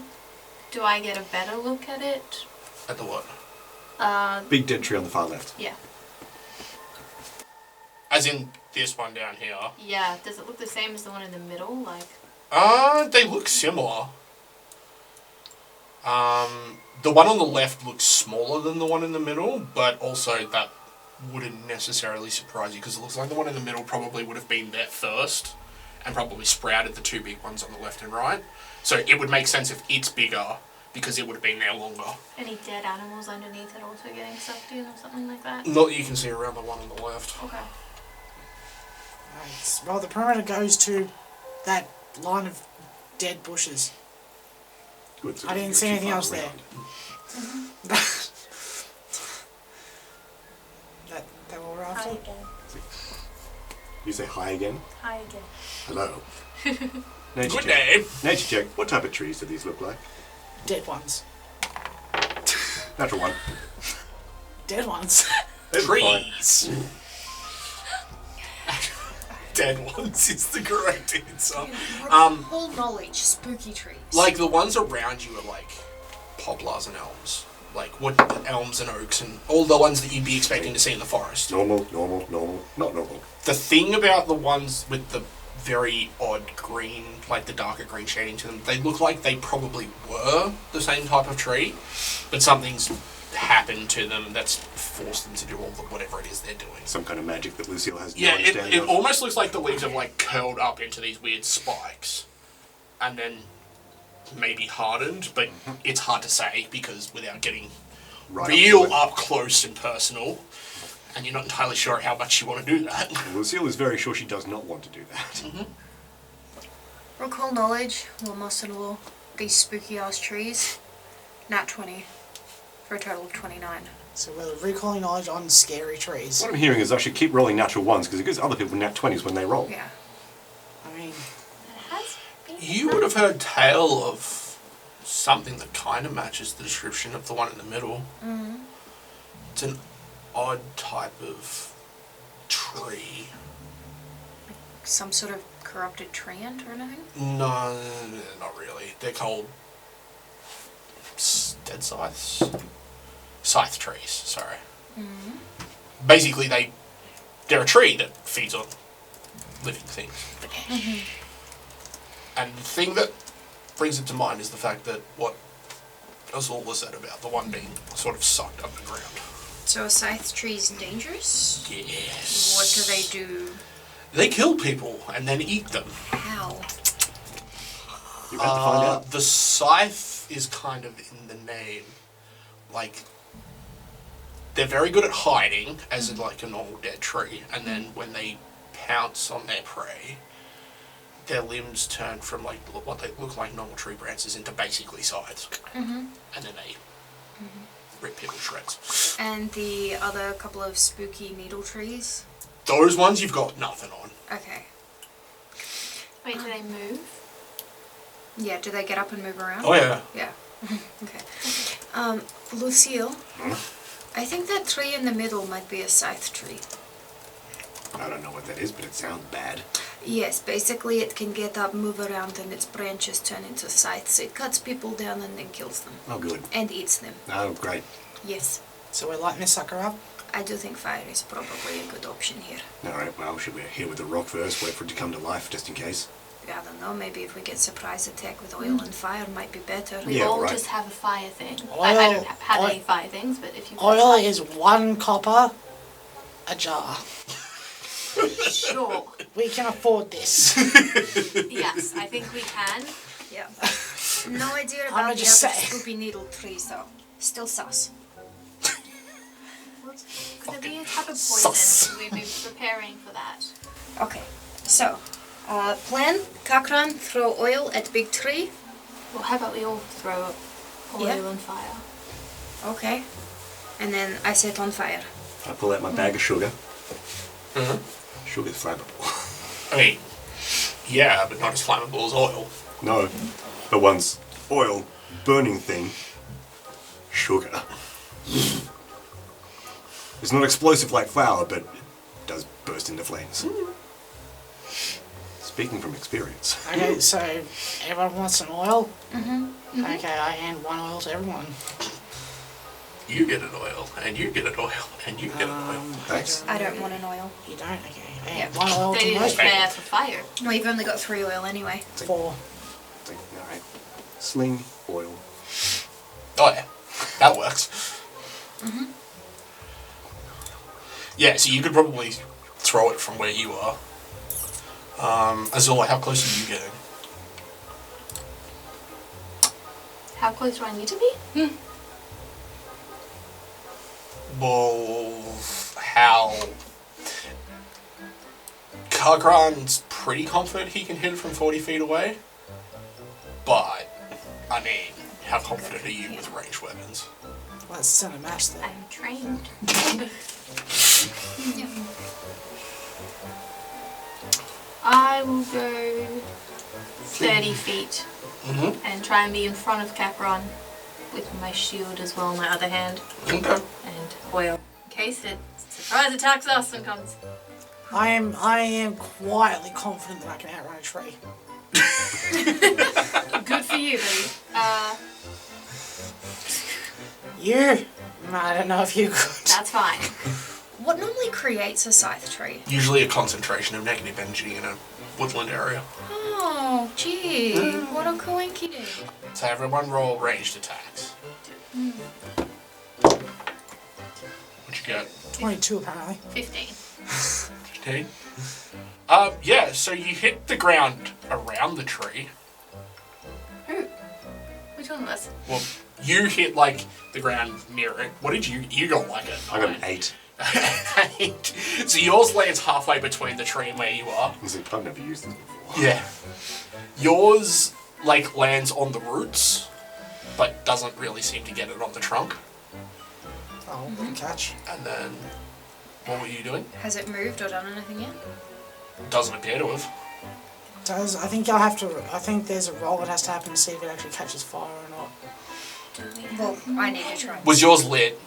Do I get a better look at it? At the what? Big dead tree on the far left. Yeah. As in this one down here. Yeah. Does it look the same as the one in the middle? Like. They look similar. The one on the left looks smaller than the one in the middle, but also that wouldn't necessarily surprise you because it looks like the one in the middle probably would have been there first and probably sprouted the two big ones on the left and right. So it would make sense if it's bigger because it would have been there longer. Any dead animals underneath it also getting sucked in or something like that? Not that you can see around the one on the left. Okay. Nice. Well, the perimeter goes to that line of dead bushes. Good, so I didn't you're see too anything far else there. around. That what we're after? You say hi again? Hi again. Hello. Nature Good check. name. Nature check. What type of trees do these look like? Dead ones. Natural one. Dead ones. Trees. Dead ones is the correct answer. Whole knowledge, spooky trees. Like the ones around you are like poplars and elms. Like wood elms and oaks and all the ones that you'd be expecting to see in the forest. Normal, not normal. The thing about the ones with the very odd green, like the darker green shading to them, they look like they probably were the same type of tree, but something's happened to them that's forced them to do all the whatever it is they're doing. Some kind of magic that Lucile has no Yeah, understanding it of. almost looks like the leaves have like curled up into these weird spikes and then maybe hardened, but it's hard to say because without getting Right real up to it. up close and personal, and you're not entirely sure how much you want to do that. Lucile is very sure she does not want to do that. Recall knowledge, will master law, these spooky ass trees. Nat 20. For a total of 29. So we're recalling knowledge on scary trees. What I'm hearing is I should keep rolling natural ones because it gives other people nat 20s when they roll. Yeah. I mean, You would have heard tale of something that kind of matches the description of the one in the middle. It's an odd type of tree. Some sort of corrupted treant or anything? No, not really. They're called dead scythes. Scythe trees, sorry. Basically, they're a tree that feeds on living things. And the thing that brings it to mind is the fact that what Azula said about the one being sort of sucked up the ground. So a scythe tree is dangerous? Yes. What do they do? They kill people and then eat them. How? You have to find out. The scythe is kind of in the name. Like, they're very good at hiding, as in like a normal dead tree, and then when they pounce on their prey, their limbs turn from like what they look like normal tree branches into basically scythes. And then they rip people to shreds. And the other couple of spooky needle trees? Those ones you've got nothing on. Okay. Wait, do they move? Yeah, do they get up and move around? Oh yeah. Yeah. Okay. Lucile, I think that tree in the middle might be a scythe tree. I don't know what that is, but it sounds bad. Yes, basically it can get up, move around, and its branches turn into scythes. It cuts people down and then kills them. Oh, good. And eats them. Oh, great. Yes. so we're lighting this sucker up. I do think fire is probably a good option here. All right, well, should we hit with the rock first, wait for it to come to life, just in case? I don't know, maybe if we get surprise attack with oil and fire might be better. We Yeah, all right. just have a fire thing. Oil- I don't have oil- any fire things, but if you Oil is 1 copper. a jar. Sure. We can afford this. Yes, I think we can. Yeah. No idea I'ma about the other just say. Scoopy Needle trees though. Still sus. Could there be a type of Sus. poison? We'd be preparing for that. Okay. So, plan, Kak'Kra'Ran, throw oil at big tree. Well, how about we all throw oil Yeah. on fire? Okay. And then I set on fire. I pull out my bag of sugar. Mhm. Sugar's flammable. I mean, yeah, but not as flammable as oil. No, but once oil, burning thing, sugar. It's not explosive like flour, but it does burst into flames. Speaking from experience. Okay, so everyone wants some oil? Mm-hmm. Okay, I hand 1 oil to everyone. You get an oil, and you get an oil, and you get an oil. Thanks. I don't want an oil. You don't? Okay. I hand Yeah. 1 oil They to didn't most prepare for fire. No, you've only got 3 oil anyway. 4. Alright. Sling oil. Oh yeah, that works. Yeah, so you could probably throw it from where you are. Azula, how close are you getting? How close do I need to be? Well, how... Kak'Kra'Ran's pretty confident he can hit it from 40 feet away. But, I mean, how confident are you with ranged weapons? Well, it's a match though. I'm trained. I will go 30 feet Mm-hmm. and try and be in front of Kak'Kra'Ran with my shield as well in my other hand Okay. and oil. In case it surprise attacks us and comes. I am quietly confident that I can outrun a tree. Good for you, buddy. You? I don't know if you could. That's fine. What normally creates a scythe tree? Usually a concentration of negative energy in a woodland area. Oh, gee. What a coinky-dink. So everyone roll ranged attacks. What'd you get? 22 apparently. 15. 15? Yeah, so you hit the ground around the tree. Who? Which one of us? Well, you hit, like, the ground near it. What did you... You got, like, a... I got an 8. 8. So yours lands halfway between the tree and where you are. I've never used this before. Yeah. Yours, like, lands on the roots, but doesn't really seem to get it on the trunk. Oh, good catch. And then... What were you doing? Has it moved or done anything yet? Doesn't appear to have. I think I'll have to. I think there's a roll that has to happen to see if it actually catches fire or not. Well, I need to try. Was yours lit?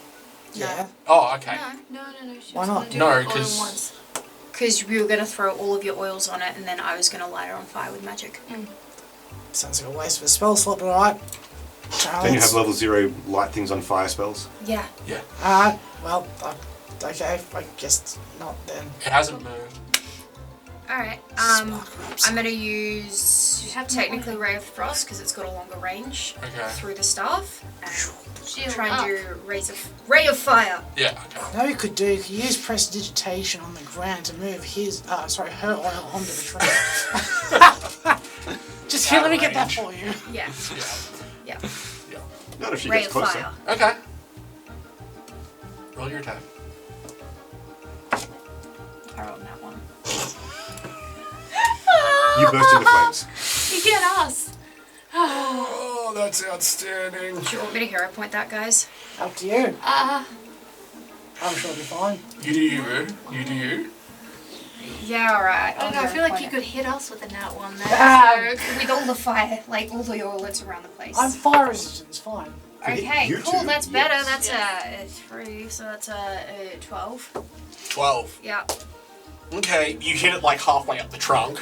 Yeah. Oh, okay. No. She Why was not? gonna do No, it all 'cause- at once. Because we were going to throw all of your oils on it and then I was going to light it on fire with magic. Sounds like a waste of a spell slot, but alright. Don't you have level 0 light things on fire spells? Yeah. Yeah. Alright, well, okay, I guess not then. It hasn't moved. Alright. Spark I'm going to use You have to technically Ray of Frost because it's got a longer range Okay. through the staff. Shield Try up. and do Ray of Fire. Yeah, okay. No, you could do. You could use prestidigitation on the ground to move her oil onto the tree. Just here, let me get that range. for you. Yeah. Yeah. Yeah. Not if she Ray gets of closer. Fire. Okay. Roll your attack. I rolled that one. You burst into flames. You get us. Oh, that's outstanding. Do you want me to hero point that, guys? Up to you. I'm sure it'll be fine. You do you, boo. You do you. Yeah, alright. I don't know, I feel like you could hit us with a nat one there. Ah. So With all the fire, like all the oils around the place. I'm fire resistant, it's fine. Okay, You cool, two, that's better. yes. That's a 3, so that's a 12. 12. Yeah. Okay, you hit it like halfway up the trunk.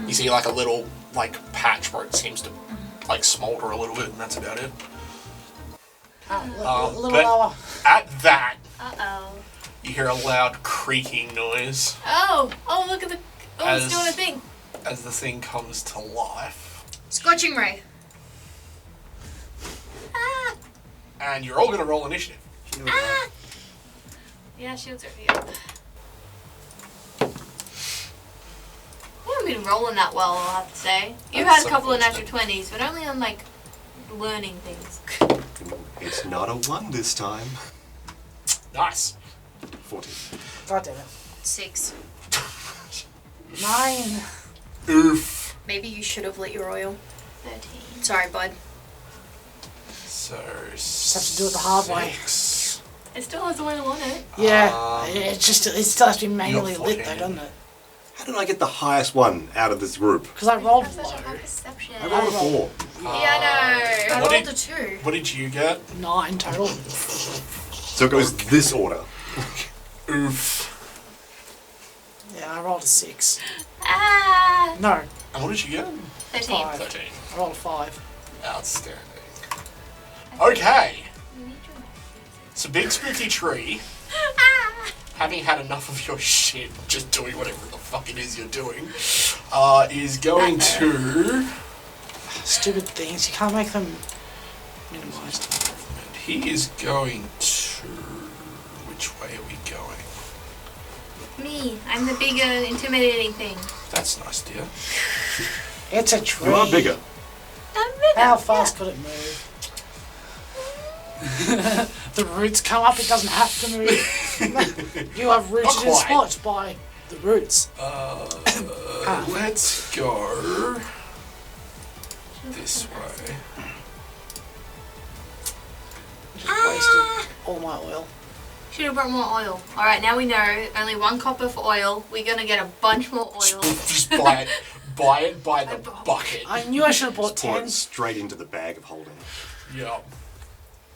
You see like a little like patch where it seems to like smolder a little bit, and that's about it. A little but lower. at that, Uh-oh. you hear a loud creaking noise Oh, look at the... Oh, it's As- doing a thing. as the thing comes to life. Scorching Ray. Ah! And you're all gonna roll initiative. Ah! Yeah, shields are here. haven't been rolling that well, I'll have to say. You've That's had a couple of unfortunate. natural 20s, but only on, like, learning things. It's not a 1 this time. Nice. 14. God damn it. 6. 9. Oof. Maybe you should have lit your oil. 13. Sorry, bud. So, Just have to do it the hard way. 6. It still has oil on it. Yeah, it still has to be manually You're lit though, 14. doesn't it? How did I get the highest one out of this group? Because I rolled Have such a high low. perception. I rolled a 4. Yeah, I know. I What rolled did- a 2. What did you get? 9 total. So it goes this order. Oof. Yeah, I rolled a 6. Ah! No, And what did you get? 13. 5. 13. I rolled a 5. Outstanding. Okay. So big spooky tree, having had enough of your shit, just doing whatever the fuck it is you're doing, is going to... Stupid things, you can't make them minimized. And he is going to... Which way are we going? Me. I'm the bigger, intimidating thing. That's nice, dear. It's a tree. You are bigger. I'm bigger. How fast could it move? The roots come up, it doesn't have to move. You are rooted Not in quite. spots by the roots. Let's go this way. Just wasted all my oil. Should have brought more oil. Alright, now we know. Only 1 copper for oil. We're gonna get a bunch more oil. Just buy it. Buy it by the bucket. I knew I should have bought Pour it 10. straight into the bag of holding. Yeah.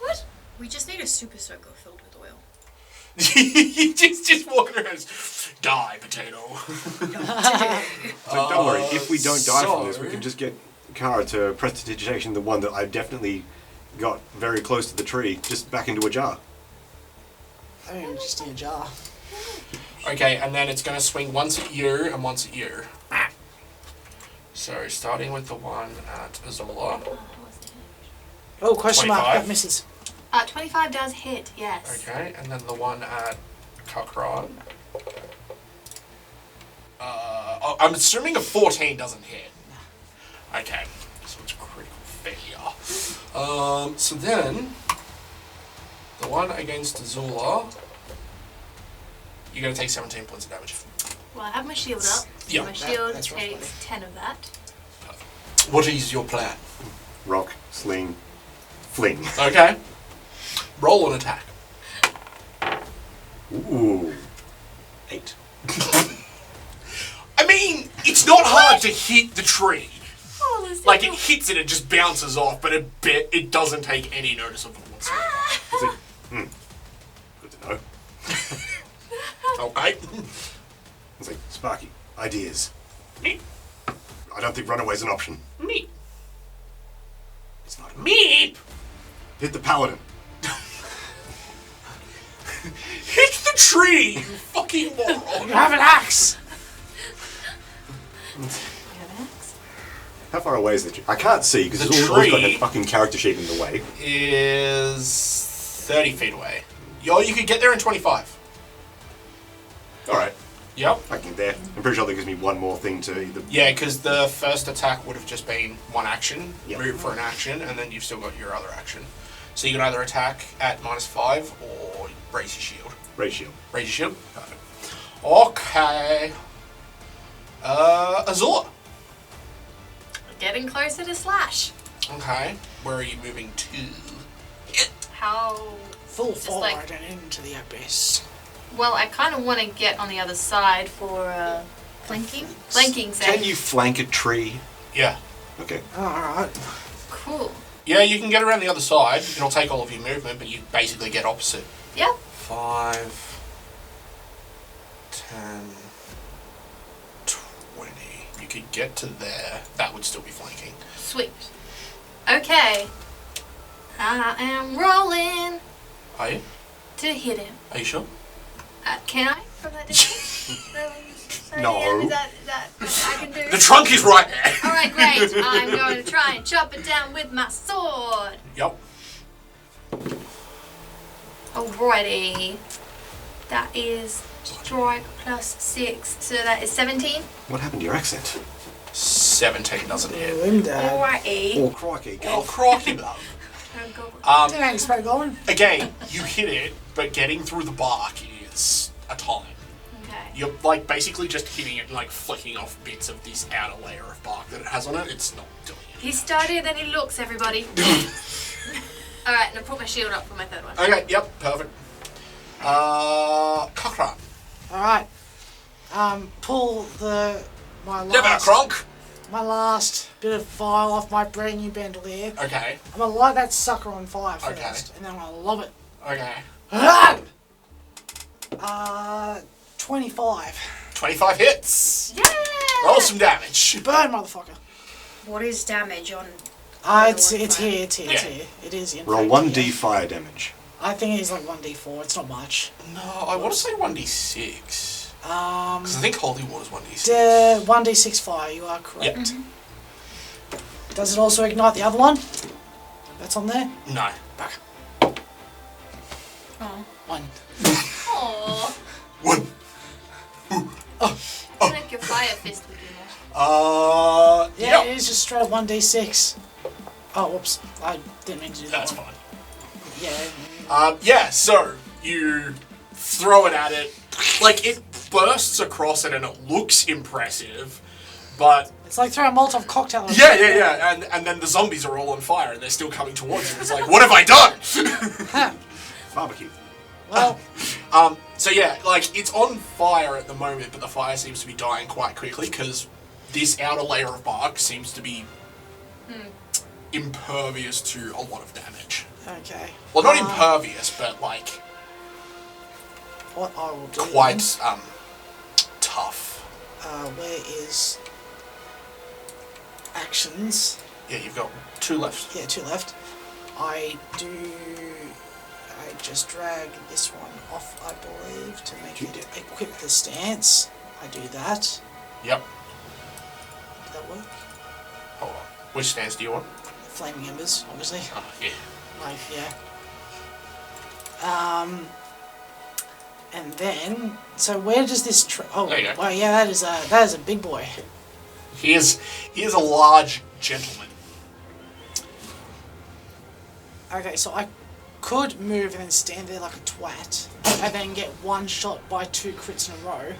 What? We just need a super soaker filled with oil. just walking around. Die, potato. So don't worry, if we don't die from this, so- we can just get Kara to prestidigitation the one that I definitely got very close to the tree, just back into a jar. I mean, just in a jar. Okay, and then it's going to swing once at you and once at you. So starting with the one at Azula. Oh, question mark, 25. that misses. 25 does hit, yes. Okay, and then the one at Kak'Kra'Ran. I'm assuming a 14 doesn't hit. Okay, so it's a critical failure. So then, the one against Azula, you're going to take 17 points of damage. Well, I have my shield up. Yeah. My shield that's rough, takes 10 of that. What is your plan? Rock, sling, fling. Okay. Roll an attack. Ooh. 8. I mean, it's not hard to hit the tree. Oh, there's Like, it hits it, it just bounces off, but it doesn't take any notice of it whatsoever. It's like, good to know. Okay. It's like, Sparky, ideas. Neat. I don't think runaway's an option. Neat. It's not a Meep. Hit the paladin. Hit the tree, you fucking moron. You have an axe! How far away is the tree? I can't see because The it's always got tree- that fucking character sheet in the way. Is 30 feet away. Yo, you could get there in 25. Alright, Yep. I can get there. I'm pretty sure that gives me one more thing to either. Yeah, because the first attack would have just been one action, Yep. move for an action, and then you've still got your other action. So you can either attack at -5 or raise your shield. Ratio. Raise your shield. Perfect. Okay. Azula. Getting closer to Slash. Okay. Where are you moving to? How... Full Just forward like- and into the abyss. Well, I kind of want to get on the other side for, flanking? Flanking sake. Can you flank a tree? Yeah. Okay. Alright. Cool. Yeah, you can get around the other side. It'll take all of your movement, but you basically get opposite. Yep. 5, 10, 20. You could get to there. That would still be flanking. Sweet. Okay. I am rolling Are you? to hit him. Are you sure? Can I? From that distance? No. Is that I can do? The trunk is right there. Alright, great. I'm going to try and chop it down with my sword. Yep. Alrighty. That is Strike plus 6, so that is 17. What happened to your accent? 17 doesn't hit. Alrighty. Oh, crikey, Oh, go. crikey, love. Again, you hit it, but getting through the bark is a time. Okay. You're like basically just hitting it and like flicking off bits of this outer layer of bark that it has on it. It's not doing it. He started, then he looks, everybody. Alright, and I put my shield up for my third one. Okay, yep, perfect. Kak'Kra'Ran. Alright. Pull my Never Kronk. bit of vial off my brand new bandolier. Okay, I'm gonna light that sucker on fire first, Okay. and then I'm gonna lob it. okay. 25. 25 hits. Yeah! Roll some damage. Burn, motherfucker. What is damage on? It's here. Yeah. It is in Roll fact 1d here. fire damage. I think it is like 1d4. It's not much. No, I want to say 1d6. Because I think Holy Water's 1d6. 1d6 fire. You are correct. Yep. Does it also ignite the other one? That's on there. No. Back. Oh. 1. Aww. 1. I think your fire fist would do more. Yeah, Yep. it is just straight 1d6. Oh, whoops! I didn't mean to do that. That's one. fine. Yeah. So you throw it at it, like it bursts across it and it looks impressive, but It's like throwing a Molotov cocktail. At yeah, and then the zombies are all on fire and they're still coming towards you. It's like, what have I done? Barbecue. Well, So yeah, like it's on fire at the moment, but the fire seems to be dying quite quickly because this outer layer of bark seems to be impervious to a lot of damage. okay. Well, not impervious, but like What I will do. quite tough. Where is actions? Yeah, you've got 2 left. Yeah, 2 left. I just drag this one off, I believe, to make it equip the stance. I do that. Yep. Did that work? Hold on. Which stance do you want? Flaming embers, obviously. Oh, yeah. Like, yeah. And then, so where does this? There you go. Well, yeah, that is a big boy. He is a large gentleman. Okay, so I could move and then stand there like a twat, and then get one shot by 2 crits in a row.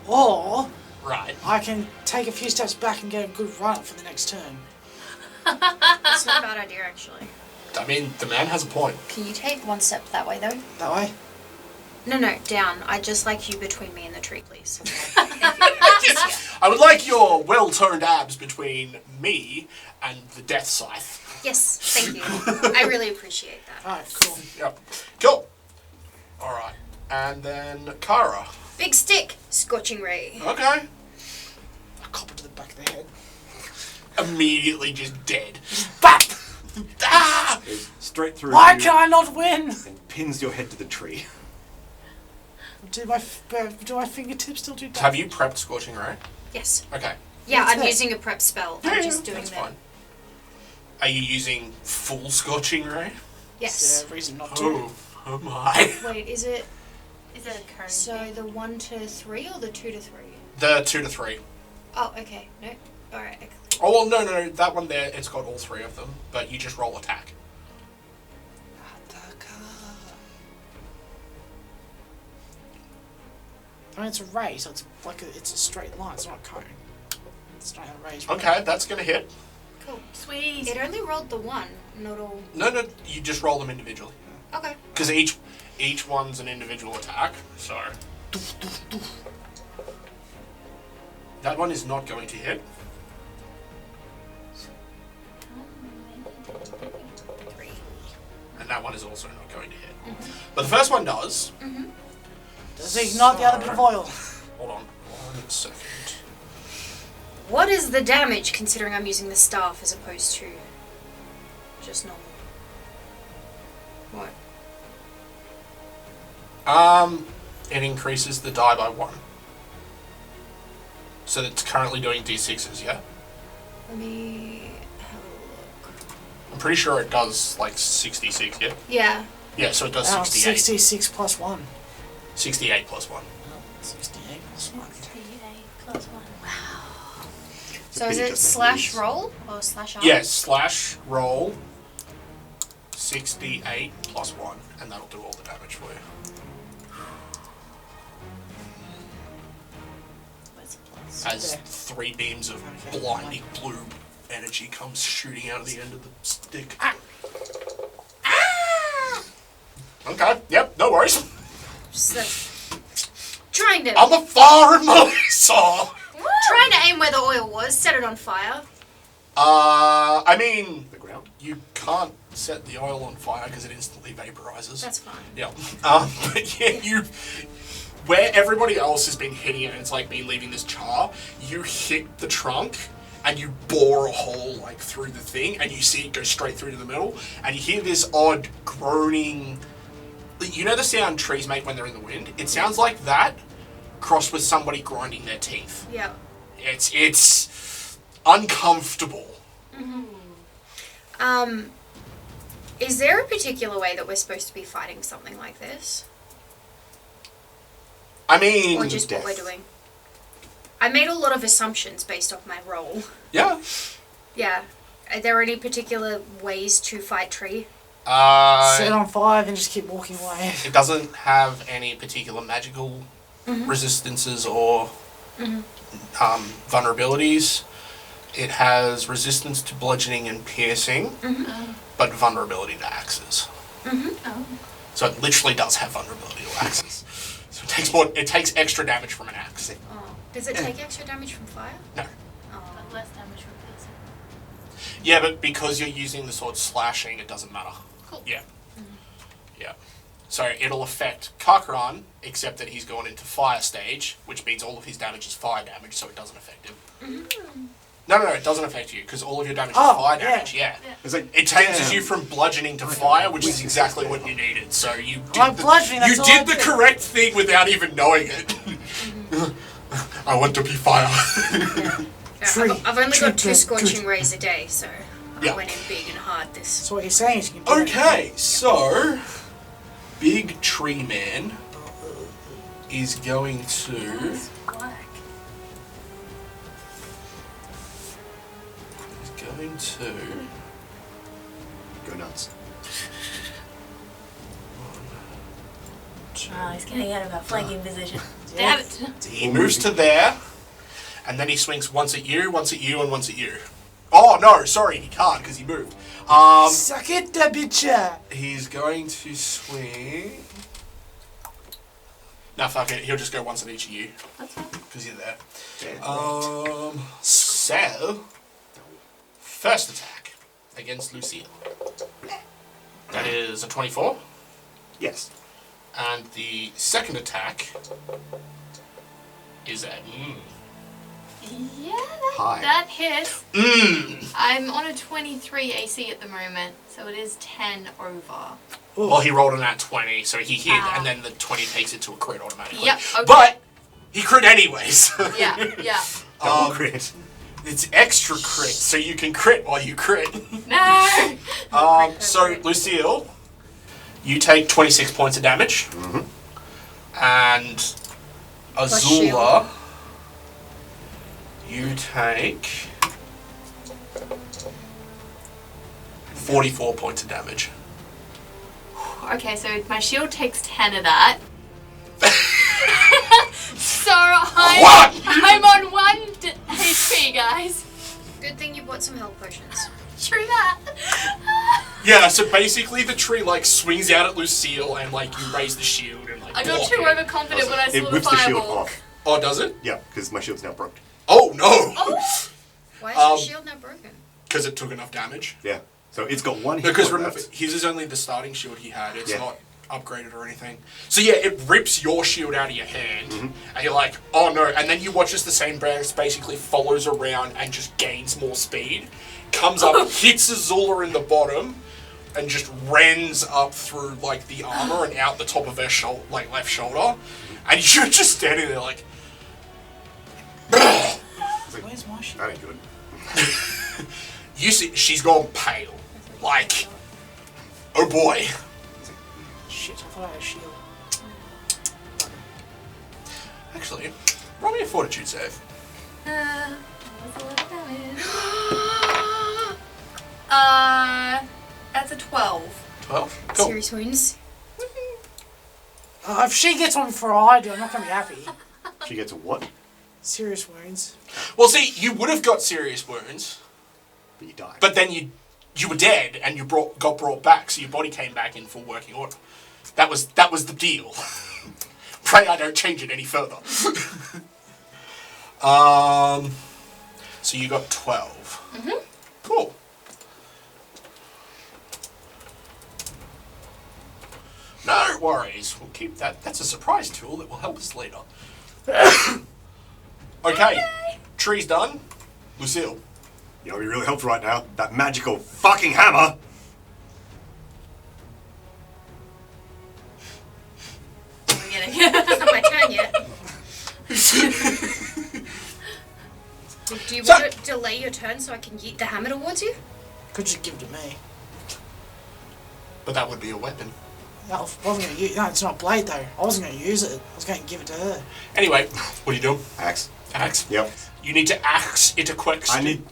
Or Right. I can take a few steps back and get a good run up for the next turn. That's not a bad idea, actually. I mean, the man has a point. Can you take one step that way, though? That way. No, down. I'd just like you between me and the tree, please. I would like your well-toned abs between me and the death scythe. Yes, thank you. I really appreciate that. Alright, cool. Yep. Cool. All right. And then Kara. Big stick, scorching ray. Okay. I cop it to the back of the head. Immediately just dead. Back! Ah! Straight through Why you can I not win? and pins your head to the tree. Do my fingertips still do that? Have you prepped Scorching Ray? Yes. Okay. Yeah, What's I'm that? using a prep spell. I'm just doing That's that. fine. Are you using full Scorching Ray? Yes. Is there a reason not to? Oh my. Wait, is it Is that a current so thing? the 1 to 3 or the 2 to 3? The 2 to 3. Oh, okay. No. Alright. Oh, well, no. That one there, it's got all 3 of them, but you just roll attack. I mean, it's a ray, so it's like it's a straight line. It's not a cone. It's not a raised. Okay, that's going to hit. Cool. Sweet. It only rolled the 1, not all. No, you just roll them individually. Okay. Because each one's an individual attack, so... That one is not going to hit. 3. And that one is also not going to hit. But the first one does. Does it ignite the other bit of oil? Hold on 1 second. What is the damage considering I'm using the staff as opposed to just normal? What? It increases the die by 1. So it's currently doing d6s, yeah? Let me have a look. I'm pretty sure it does like 66, yeah? Yeah. Yeah, so it does Oh, 68. 66 plus 1. 68 plus 1. 68 plus 1. 68 plus 1. Wow. So Maybe is it just slash lose. roll or slash R? Yes, slash roll 68 plus 1, and that'll do all the damage for you. Where's the plus? As 3 beams of blinding blue energy comes shooting out of the end of the stick. Okay, yep, no worries. Just trying to I'm a fire and my saw. trying to aim where the oil was, set it on fire. I mean, The ground. you can't set the oil on fire because it instantly vaporizes. That's fine. Yeah. But yeah, you, where everybody else has been hitting it and it's like been leaving this char, you hit the trunk and you bore a hole like through the thing and you see it go straight through to the middle and you hear this odd groaning. You know the sound trees make when they're in the wind? It sounds like that crossed with somebody grinding their teeth. Yeah. It's uncomfortable. Is there a particular way that we're supposed to be fighting something like this? I mean, Or just what we're doing? I made a lot of assumptions based off my role. yeah. Yeah. Are there any particular ways to fight tree? Set it on fire, then just keep walking away. It doesn't have any particular magical resistances or vulnerabilities. It has resistance to bludgeoning and piercing, but vulnerability to axes. So it literally does have vulnerability to axes. So it takes extra damage from an axe. Oh. Does it take extra damage from fire? No. Oh. But less damage from piercing. Yeah, but because you're using the sword slashing, it doesn't matter. Cool. Yeah. Yeah. So it'll affect Kak'Kra'Ran, except that he's gone into fire stage, which means all of his damage is fire damage, so it doesn't affect him. No, it doesn't affect you, because all of your damage is fire damage, yeah. It's like, It changes you from bludgeoning to fire, which is exactly what you needed. So you did, I'm bludgeoning, that's all I the do. correct thing without even knowing it. I want to be fire. Yeah, I've only got 2 Tree, scorching rays a day, so Yeah. I went in big and hard this. So what you're saying is you can do Okay, so Big Tree Man is going to. Black. He's going to. go nuts. Oh, he's getting out of our flanking position. Damn it. He moves to there, and then he swings once at you, and once at you. Oh no, sorry, he can't because he moved. Suck it, da bitcha! He's going to swing. No, fuck it. He'll just go once at each of you That's fine. because you're there. So first attack against Lucile. That is a 24, Yes. and the second attack is a Yeah, Hi. that hits. I'm on a 23 AC at the moment, so it is 10 over. Well, he rolled on that 20, so he hit, Ah. and then the 20 takes it to a crit automatically. Yep, okay. But he crit anyways. Yeah. Double crit. It's extra crit, so you can crit while you crit. No! So, Lucile, you take 26 points of damage. And Azula, you take 44 points of damage. Okay, so my shield takes 10 of that. So I'm on 1 HP, guys. Good thing you bought some health potions. True that. Yeah, so basically the tree like swings out at Lucile and like you raise the shield and like I got block too it. overconfident when I It saw the whips the shield fireball. off. Oh, does it? Yeah, because my shield's now broke. Oh no! Why is your shield now broken? Because it took enough damage. Yeah. So it's got 1 hit Because point remember, left. his is only the starting shield he had. It's Yeah. not upgraded or anything. So yeah, it rips your shield out of your hand, and you're like, oh no! And then you watch as the same Brass basically follows around and just gains more speed, comes up, hits Azula in the bottom, and just rends up through like the armor and out the top of her left shoulder, and you're just standing there like, Where's my shield? That ain't good. you see, she's gone pale, like, oh boy. Shit, I thought I had a shield. Actually, roll me a fortitude save. What's a little damage? That's a 12. 12? Cool. Serious wounds. If she gets one before I do, I'm not going to be happy. She gets a what? Serious wounds. Well, see, you would have got serious wounds, But you die. but then you were dead and you got brought back, so your body came back in full working order. That was the deal. Pray I don't change it any further. So you got 12. Mm-hmm. Cool. No worries. We'll keep that. That's a surprise tool that will help us later. Okay. Tree's done. Lucile. You know what really helps right now? That magical fucking hammer! We're getting it's not my turn yet. Do you want to delay your turn so I can yeet the hammer towards you? Could you give it to me? But that would be a weapon. No, I wasn't going to use. No, it's not a blade though. I wasn't going to use it. I was going to give it to her. Anyway, what are you doing? Axe. Axe? Yep. You need to axe it a question. I need...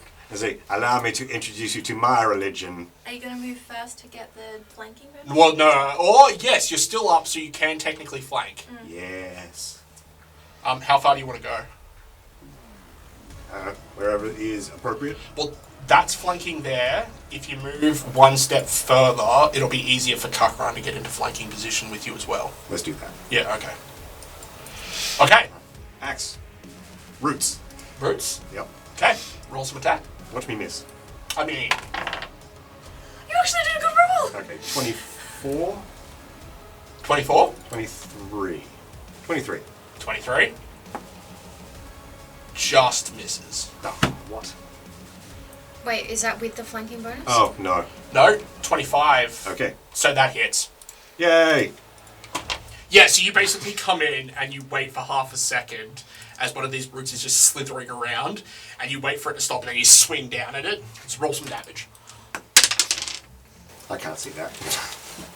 allow me to introduce you to my religion. Are you going to move first to get the flanking bonus? Well, no. Or, yes, you're still up, so you can technically flank. Yes. How far do you want to go? Wherever is appropriate. Well, that's flanking there. If you move one step further, it'll be easier for Kak'Kra'Ran to get into flanking position with you as well. Let's do that. Yeah, okay. Okay. Axe. Roots. Roots? Yep. Okay. Roll some attack. Watch me miss. I mean, You actually did a good roll! Okay, 24? 24? 23. 23. 23? Just misses. No, what? Wait, is that with the flanking bonus? Oh, no. No, 25. Okay. So that hits. Yay! Yeah, so you basically come in and you wait for half a second as one of these roots is just slithering around, and you wait for it to stop, and then you swing down at it. Let's roll some damage. I can't see that.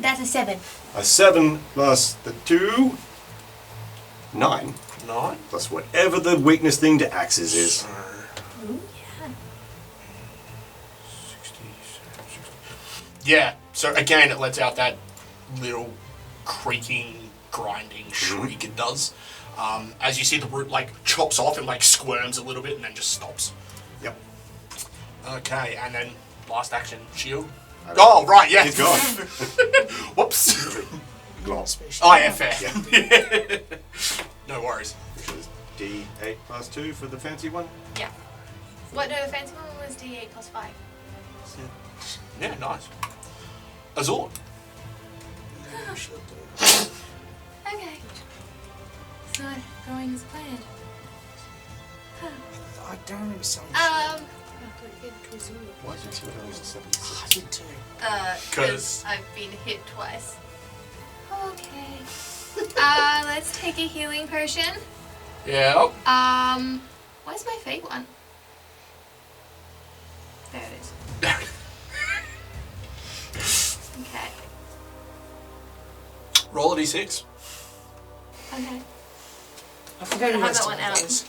That's a 7. A 7 plus the 2. 9. 9. Plus whatever the weakness thing to axes is. Ooh, yeah. 60. Yeah, so again, it lets out that little creaking, grinding shriek it does. As you see the root chops off and squirms a little bit and then just stops. Yep. Okay, and then last action, shield. Oh, right, yeah. He's gone. Whoops. Gone. Oh, yeah, fair. Yeah. No worries. Which is D8 plus 2 for the fancy one. Yeah. What, no, the fancy one was D8 plus 5. Yeah, nice. Azula. Okay. It's not going as planned. I don't remember selling Why did you see what I was 76? I did too. Because I've been hit twice. Okay. Let's take a healing potion. yeah. Where's my fake one? There it is. Okay. Roll a d6. Okay. I forgot Have you guys that one told out. those.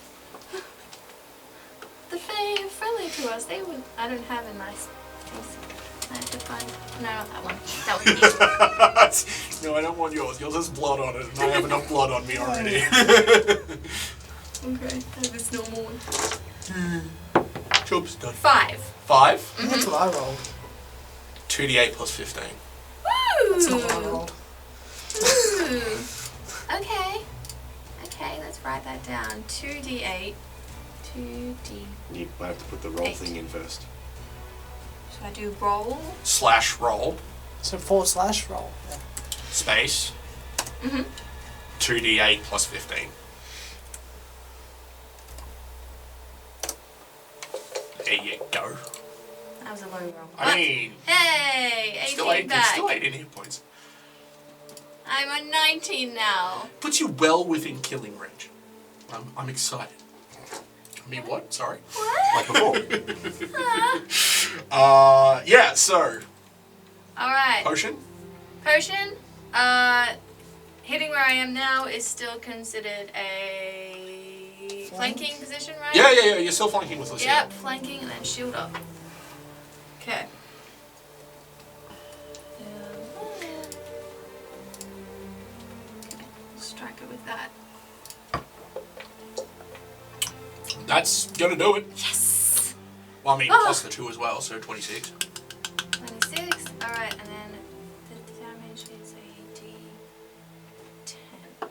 The Fae are friendly to us. They would. I don't have a nice face. I have to find. No, not that one. That was No, I don't want yours. Yours has blood on it, and I have enough blood on me already. Okay, I have this normal one. Chub's done. 5. 5. That's what I rolled. 2d8 plus 15. That's not what I Woo! rolled. Ooh. Okay. Okay, let's write that down. 2d8. 2d. You might have to put the roll 8. thing in first. Should I do roll? / roll. So / roll. Yeah. Space. Mm-hmm. 2d8 plus 15. There you go. That was a low roll. I mean, Hey! 18 still 8, back. still 18 hit points. I'm on 19 now. Puts you well within killing range. I'm excited. I mean, what? Sorry. What? Like before. Yeah, so. Alright. Potion? Potion. Hitting where I am now is still considered a Flanking position, right? Yeah. You're still flanking with Lucile. Yep, flanking and then shield up. Okay. Strike it with that. That's gonna do it. Yes! Well, I mean, plus the 2 as well, so 26. 26. Alright, and then the damage is a D10.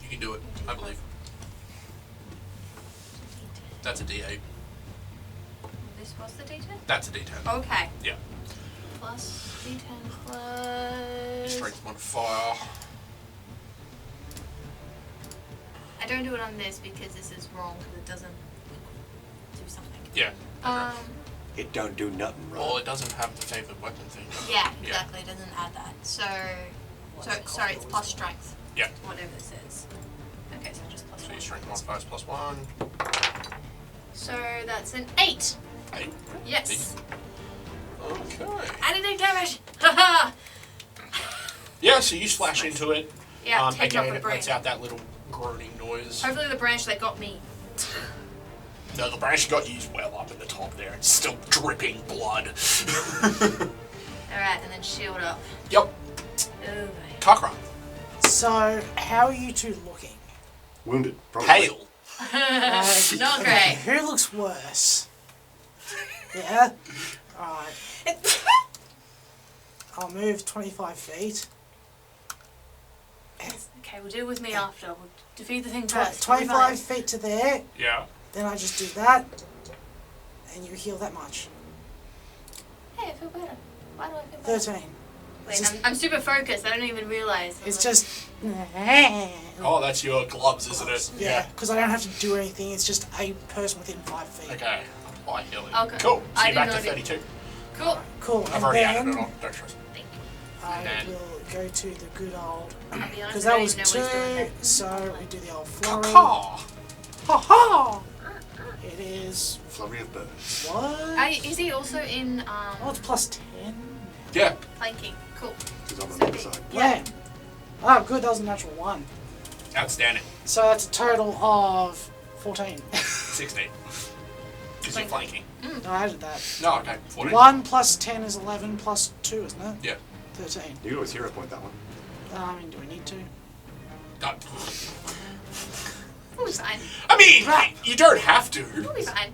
You can do it, I believe. That's a D8. This was the D10? That's a D10. Okay. Yeah. Plus D10 plus... Strength modifier. I don't do it on this because this is wrong because it doesn't do something. Yeah. It don't do nothing, right? Well, it doesn't have the favored weapon thing. Yeah, exactly. It doesn't add that. So sorry, it's plus strength. Yeah. Whatever this is. Okay, so just plus So 1. your strength modifier is plus 1. So that's an 8. 8. Yes. Okay. And it did damage. Haha. Yeah, so you slash into it. Yeah, take off again, the it lets branch. out that little groaning noise. Hopefully the branch that got me. No, the branch got used well up at the top there. It's still dripping blood. Alright, and then shield up. Yep. Oh, Kak'Kra'Ran. So, how are you two looking? Wounded, probably. Pale. Not great. Who looks worse? Yeah? Alright. I'll move 25 feet. Okay, we'll deal with me after. We'll defeat the thing first. 25 feet to there. Yeah. Then I just do that. And you heal that much. Hey, I feel better. Why do I feel better? 13. Wait, I'm super focused. I don't even realize. It's like, just... Oh, that's your gloves, isn't it? Yeah, because I don't have to do anything. It's just a person within 5 feet. Okay. Apply healing. Okay. Cool. So I you're back to didn't know 32. Cool. Cool. I've And already added then it on. Don't trust me. Thank you. I And then- will go to the good old... I'll be honest, Because I that don't was even know what he's doing 2, there. so we do the old flurry. Caw. Ha ha! It is... Flurry of birds. What? Is he also in Oh, it's plus 10. Yeah. flanking? Cool. He's on the So other big. side. Yeah. Oh, good, that was a natural 1. Outstanding. So that's a total of 14. 16. Because you're flanking. No, I added that. No, okay. 14. 1 plus 10 is 11 plus 2, isn't it? Yeah. 13. You always hero point that one. I mean, do we need to? No. We'll be fine. I mean, you don't have to. We'll be fine.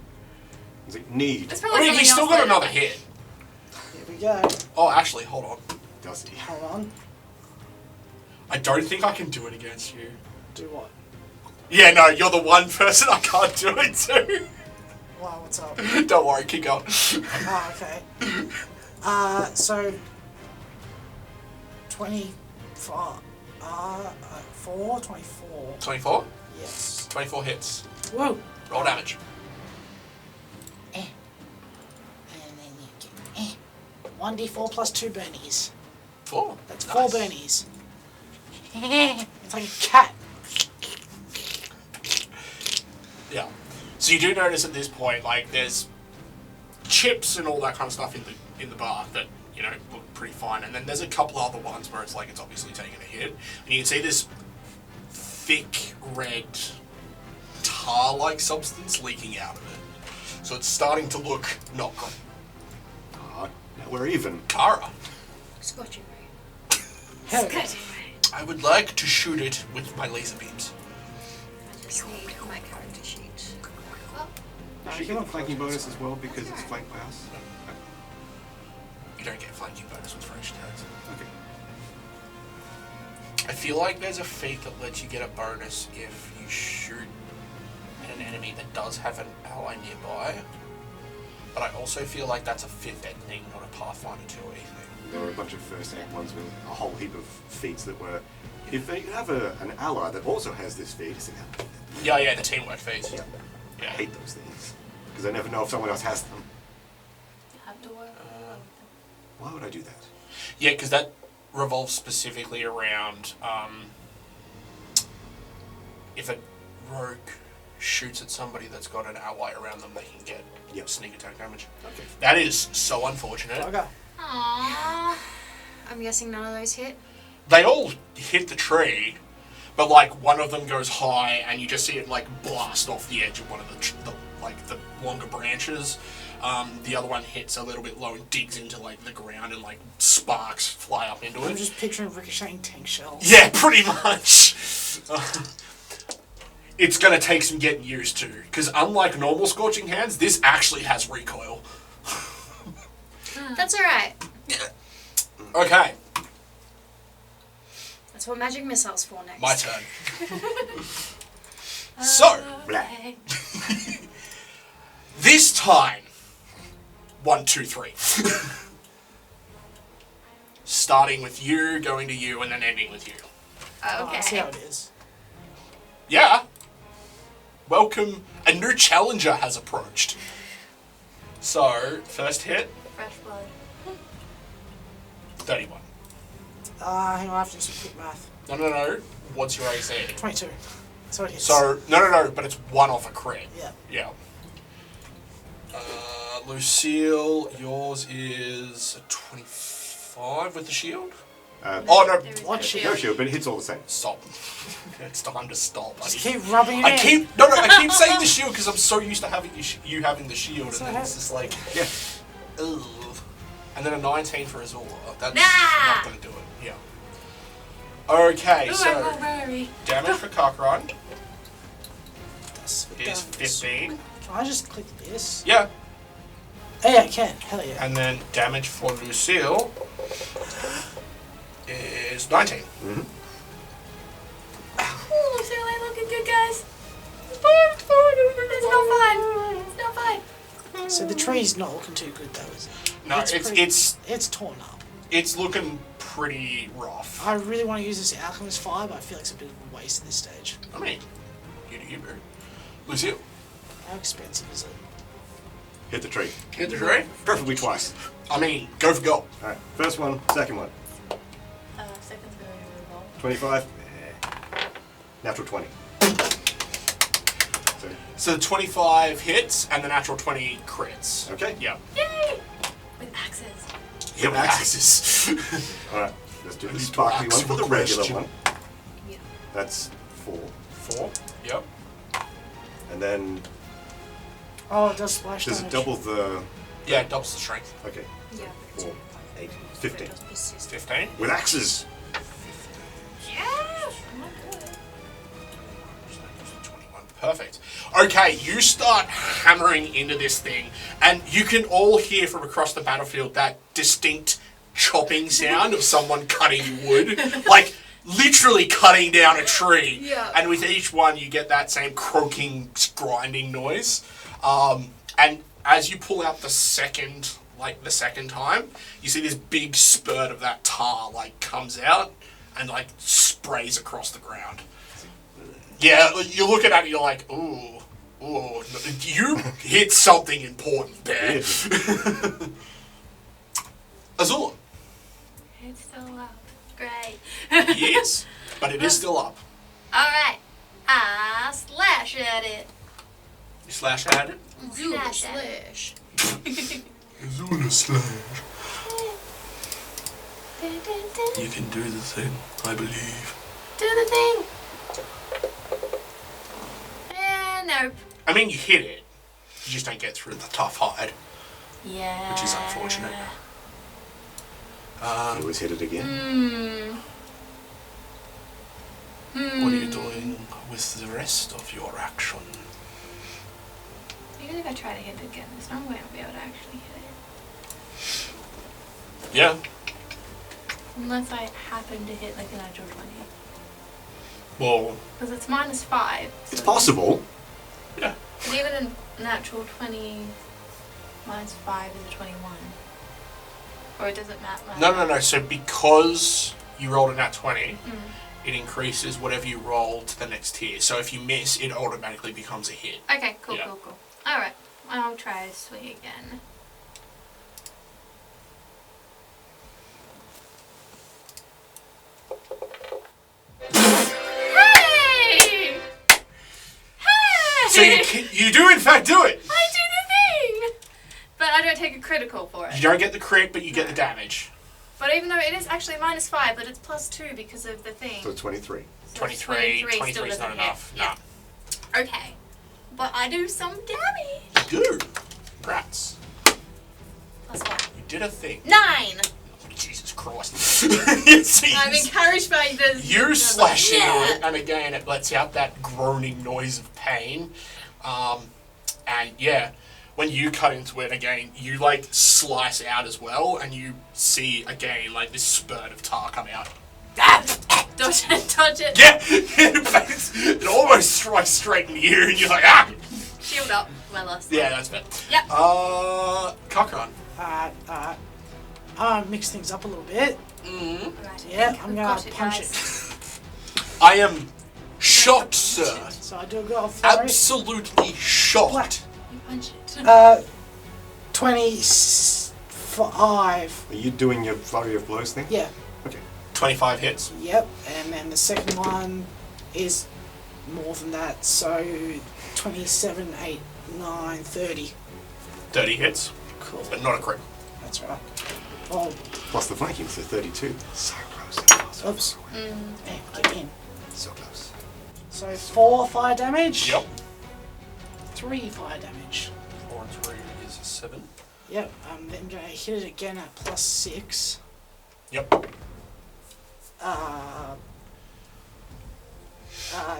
He's like, need. It's I probably mean, something he's still else got later. another hit. Here we go. Oh, actually, hold on. Does he? Hold on. I don't think I can do it against you. Do what? Yeah, no, you're the one person I can't do it to. Wow, what's up? Don't worry, keep going. Oh, okay. So 24. 24. 24? Yes. 24 hits. Whoa. Roll damage. And then you get 1d4 plus 2 burnies. 4. That's Nice. 4 burnies. It's like a cat. Yeah. So you do notice at this point, like, there's chips and all that kind of stuff in the bath that, you know, look pretty fine. And then there's a couple other ones where it's like it's obviously taken a hit. And you can see this thick red tar-like substance leaking out of it. So it's starting to look not good. Ah, now we're even. Kara, Scorching ray. Hell, Scorching ray. I would like to shoot it with my laser beams. I just need my character sheet. Well, Does she get a flanking bonus as well because it's flanked by us? You don't get flanking bonus with fresh attacks. Okay. I feel like there's a feat that lets you get a bonus if you shoot at an enemy that does have an ally nearby. But I also feel like that's a 5th ed thing, not a Pathfinder2e thing. There were a bunch of first aid ones with a whole heap of feats that were. If they have an ally that also has this feat, it's like, Yeah, the teamwork feats. yeah. I Yeah. hate those things because I never know if someone else has them. you have to work. Why would I do that? Yeah, because that revolves specifically around if a rogue shoots at somebody that's got an ally around them, they can get sneak attack damage. Okay. That is so unfortunate. Okay. Aww. I'm guessing none of those hit. They all hit the tree, but like one of them goes high, and you just see it like blast off the edge of one of the longer branches. The other one hits a little bit low and digs into like the ground, and like sparks fly up into I'm it. just picturing ricocheting tank shells. Yeah, pretty much. It's gonna take some getting used to, because unlike normal scorching hands, this actually has recoil. That's alright. Okay, That's what magic missiles for next. my turn. So, Okay. this time, 1, 2, 3. Starting with you, going to you, and then ending with you. Oh, I see how Okay. it is. Yeah. Welcome. A new challenger has approached. So, first hit, Fresh blood. 31. Hang on, I have to do some quick math. No. What's your AC? 22. So it hits. So, no, but it's 1 off a crit. Yeah. Yeah. Lucile, yours is a 25 with the shield? Uh, Oh, no. There is What no shield? no shield, but it hits all the same. Stop. It's time to stop. Just keep rubbing it I in. keep saying the shield because I'm so used to having you having the shield, So and then it's just like, Yeah. ugh. And then a 19 for Azula. That's Nah! not going to do it. Yeah. Okay, Ooh, I'm so all worried. damage for Kak'Kra'Ran That's what is does. 15. Can I just click this? Yeah. Oh, yeah, I can. Hell yeah. And then damage for Lucile is 19. Mm-hmm. Ooh, Lucile ain't looking good, guys. It's not fine. It's not fine. So the tree's not looking too good, though, is it? No, pretty- it's It's torn up. looking pretty rough. I really want to use this Alchemist Fire, but I feel like it's a bit of a waste at this stage. I mean, you do you, bro. Lucile, How expensive is it? Hit the tree. hit the tree. Preferably twice. I mean, go for gold. Alright, first one, second one. Second's going to revolve. 25. Natural 20. So the 25 hits and the natural 20 crits. Okay. Yeah. Yay! With axes. Hit with axes. Alright, let's do I the need to sparkly ask one for you the a regular question. one. Yeah. That's 4. 4. Yep. And then Oh, it does splash does it damage. double the. Yeah, it doubles the strength. Okay, Yeah. 4, 8, 15. 15. With axes! Yes! Oh my god. 21. Perfect. Okay, you start hammering into this thing, and you can all hear from across the battlefield that distinct chopping sound of someone cutting wood. Like, literally cutting down a tree. Yeah. And with each one, you get that same croaking, grinding noise. And as you pull out the second time, you see this big spurt of that tar, like, comes out and, like, sprays across the ground. Yeah, you're looking at it, you're like, ooh, you hit something important there. Azula. It's still up. Great. Yes, but it is still up. Alright. I slash at it. You slash at it. Slash at it. Azula slash. You can do the thing, I believe. Do the thing. Nope. I mean, you hit it. You just don't get through the tough hide, Yeah. which is unfortunate. You always hit it again. What are you doing with the rest of your action? Even if I try to hit it again, there's no way I'll be able to actually hit it. Yeah. Unless I happen to hit like a natural 20. Well, Because it's -5. It's so- possible. yeah. But even a natural 20 -5 is a 21. Or it doesn't matter. No. So because you rolled a nat 20, it increases whatever you roll to the next tier. So if you miss, it automatically becomes a hit. Okay, cool. Yeah. Alright, I'll try to swing again. Hey! Hey! So you do in fact do it. I do the thing! But I don't take a critical for it. You don't get the crit, but you get the damage. But even though it is actually -5, but it's +2 because of the thing. So 23. So 23. 23 23 still is not doesn't enough. hit. No. Okay. But I do some damage. Good. Congrats. Plus 1. You did a thing. 9! Jesus Christ. You see, I'm encouraged by the... you slash into Yeah. it, and again, it lets out that groaning noise of pain. And yeah, when you cut into it again, you like slice out as well, and you see again like this spurt of tar come out. Dodge it, dodge it. Yeah, it almost strikes straight in you, and you're like, ah! Shield up. My last Yeah, that's better. Yep. Kak'Kra'Ran. Mix things up a little bit. Right, Yeah, I think I'm we've gonna got punch guys. I am shocked, sir. So I do a good old flurry. Absolutely shocked. You punch it. 25. Are you doing your flurry of blows thing? Yeah. Okay. 25 hits. Yep. And then the second one is more than that. So 27, 8, 9, 30. 30 hits, Cool. but not a crit. That's right. Oh, Plus the flanking, so 32. So close. oops. Hey, get in. So close. So 4 fire damage. Yep. 3 fire damage. 4 and 3 is 7. Yep. I'm then going to hit it again at plus 6. Yep. I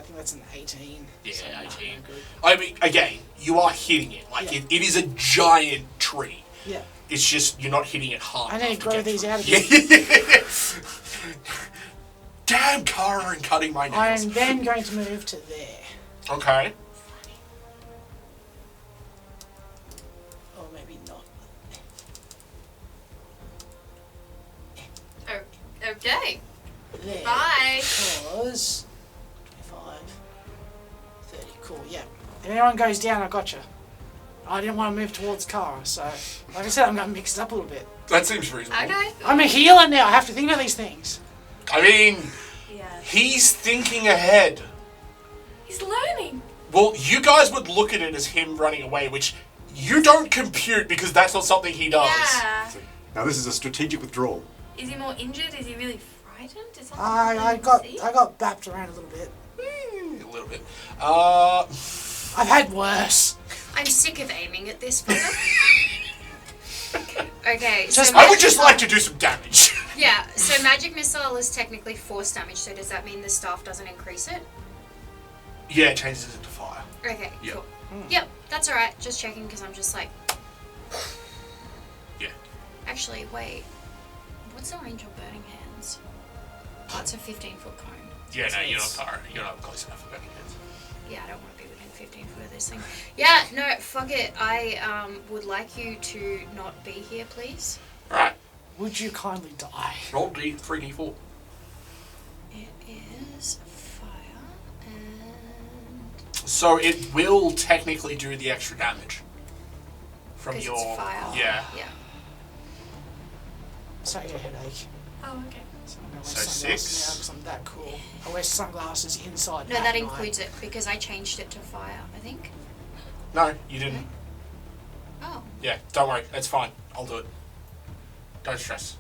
think that's an 18. Yeah, So, 18. good. I mean, again, you are hitting it. Like, Yeah. it is a giant tree. Yeah. It's just, you're not hitting it hard. I need to enough grow get these through. out of Yeah. here. Damn, Kara and cutting my nails. I'm then going to move to there. Okay. Or maybe not. Okay. There. Bye. Because 25, 30. Cool, yeah. If anyone goes down, I gotcha. I didn't want to move towards Kara, so like I said, I'm going to mix it up a little bit. That seems reasonable. Okay. I'm a healer now. I have to think about these things. I mean, Yeah. he's thinking ahead. He's learning. Well, you guys would look at it as him running away, which you don't compute because that's not something he does. Yeah. Now this is a strategic withdrawal. Is he more injured? Is he really frightened? Is that I got bapped around a little bit. A little bit. I've had worse. I'm sick of aiming at this fucker. Okay, Just- so I would just like to do some damage. yeah, so magic missile is technically force damage, so does that mean the staff doesn't increase it? Yeah, it changes it to fire. Okay, Yep. cool. Yep, that's alright, just checking because I'm just like... Yeah. Actually, wait. What's the range of burning hands? Oh, it's a 15-foot cone. Yeah, So no, you're not it's- far. You're not close enough for burning hands. Yeah, I don't want to be within 15 foot of this thing. Yeah, no, fuck it. I would like you to not be here, please. Alright, Would you kindly die? roll D3D4. It is fire and... So it will technically do the extra damage. From 'Cause your... it's fire. Yeah. Yeah. Sorry, I get a headache. Oh, okay. So I'm going to So wear sunglasses 6. now because I'm that cool. I wear sunglasses inside. No, at that night. includes it because I changed it to fire, I think. No, you didn't. Oh. Yeah, don't worry. It's fine. I'll do it. Don't stress.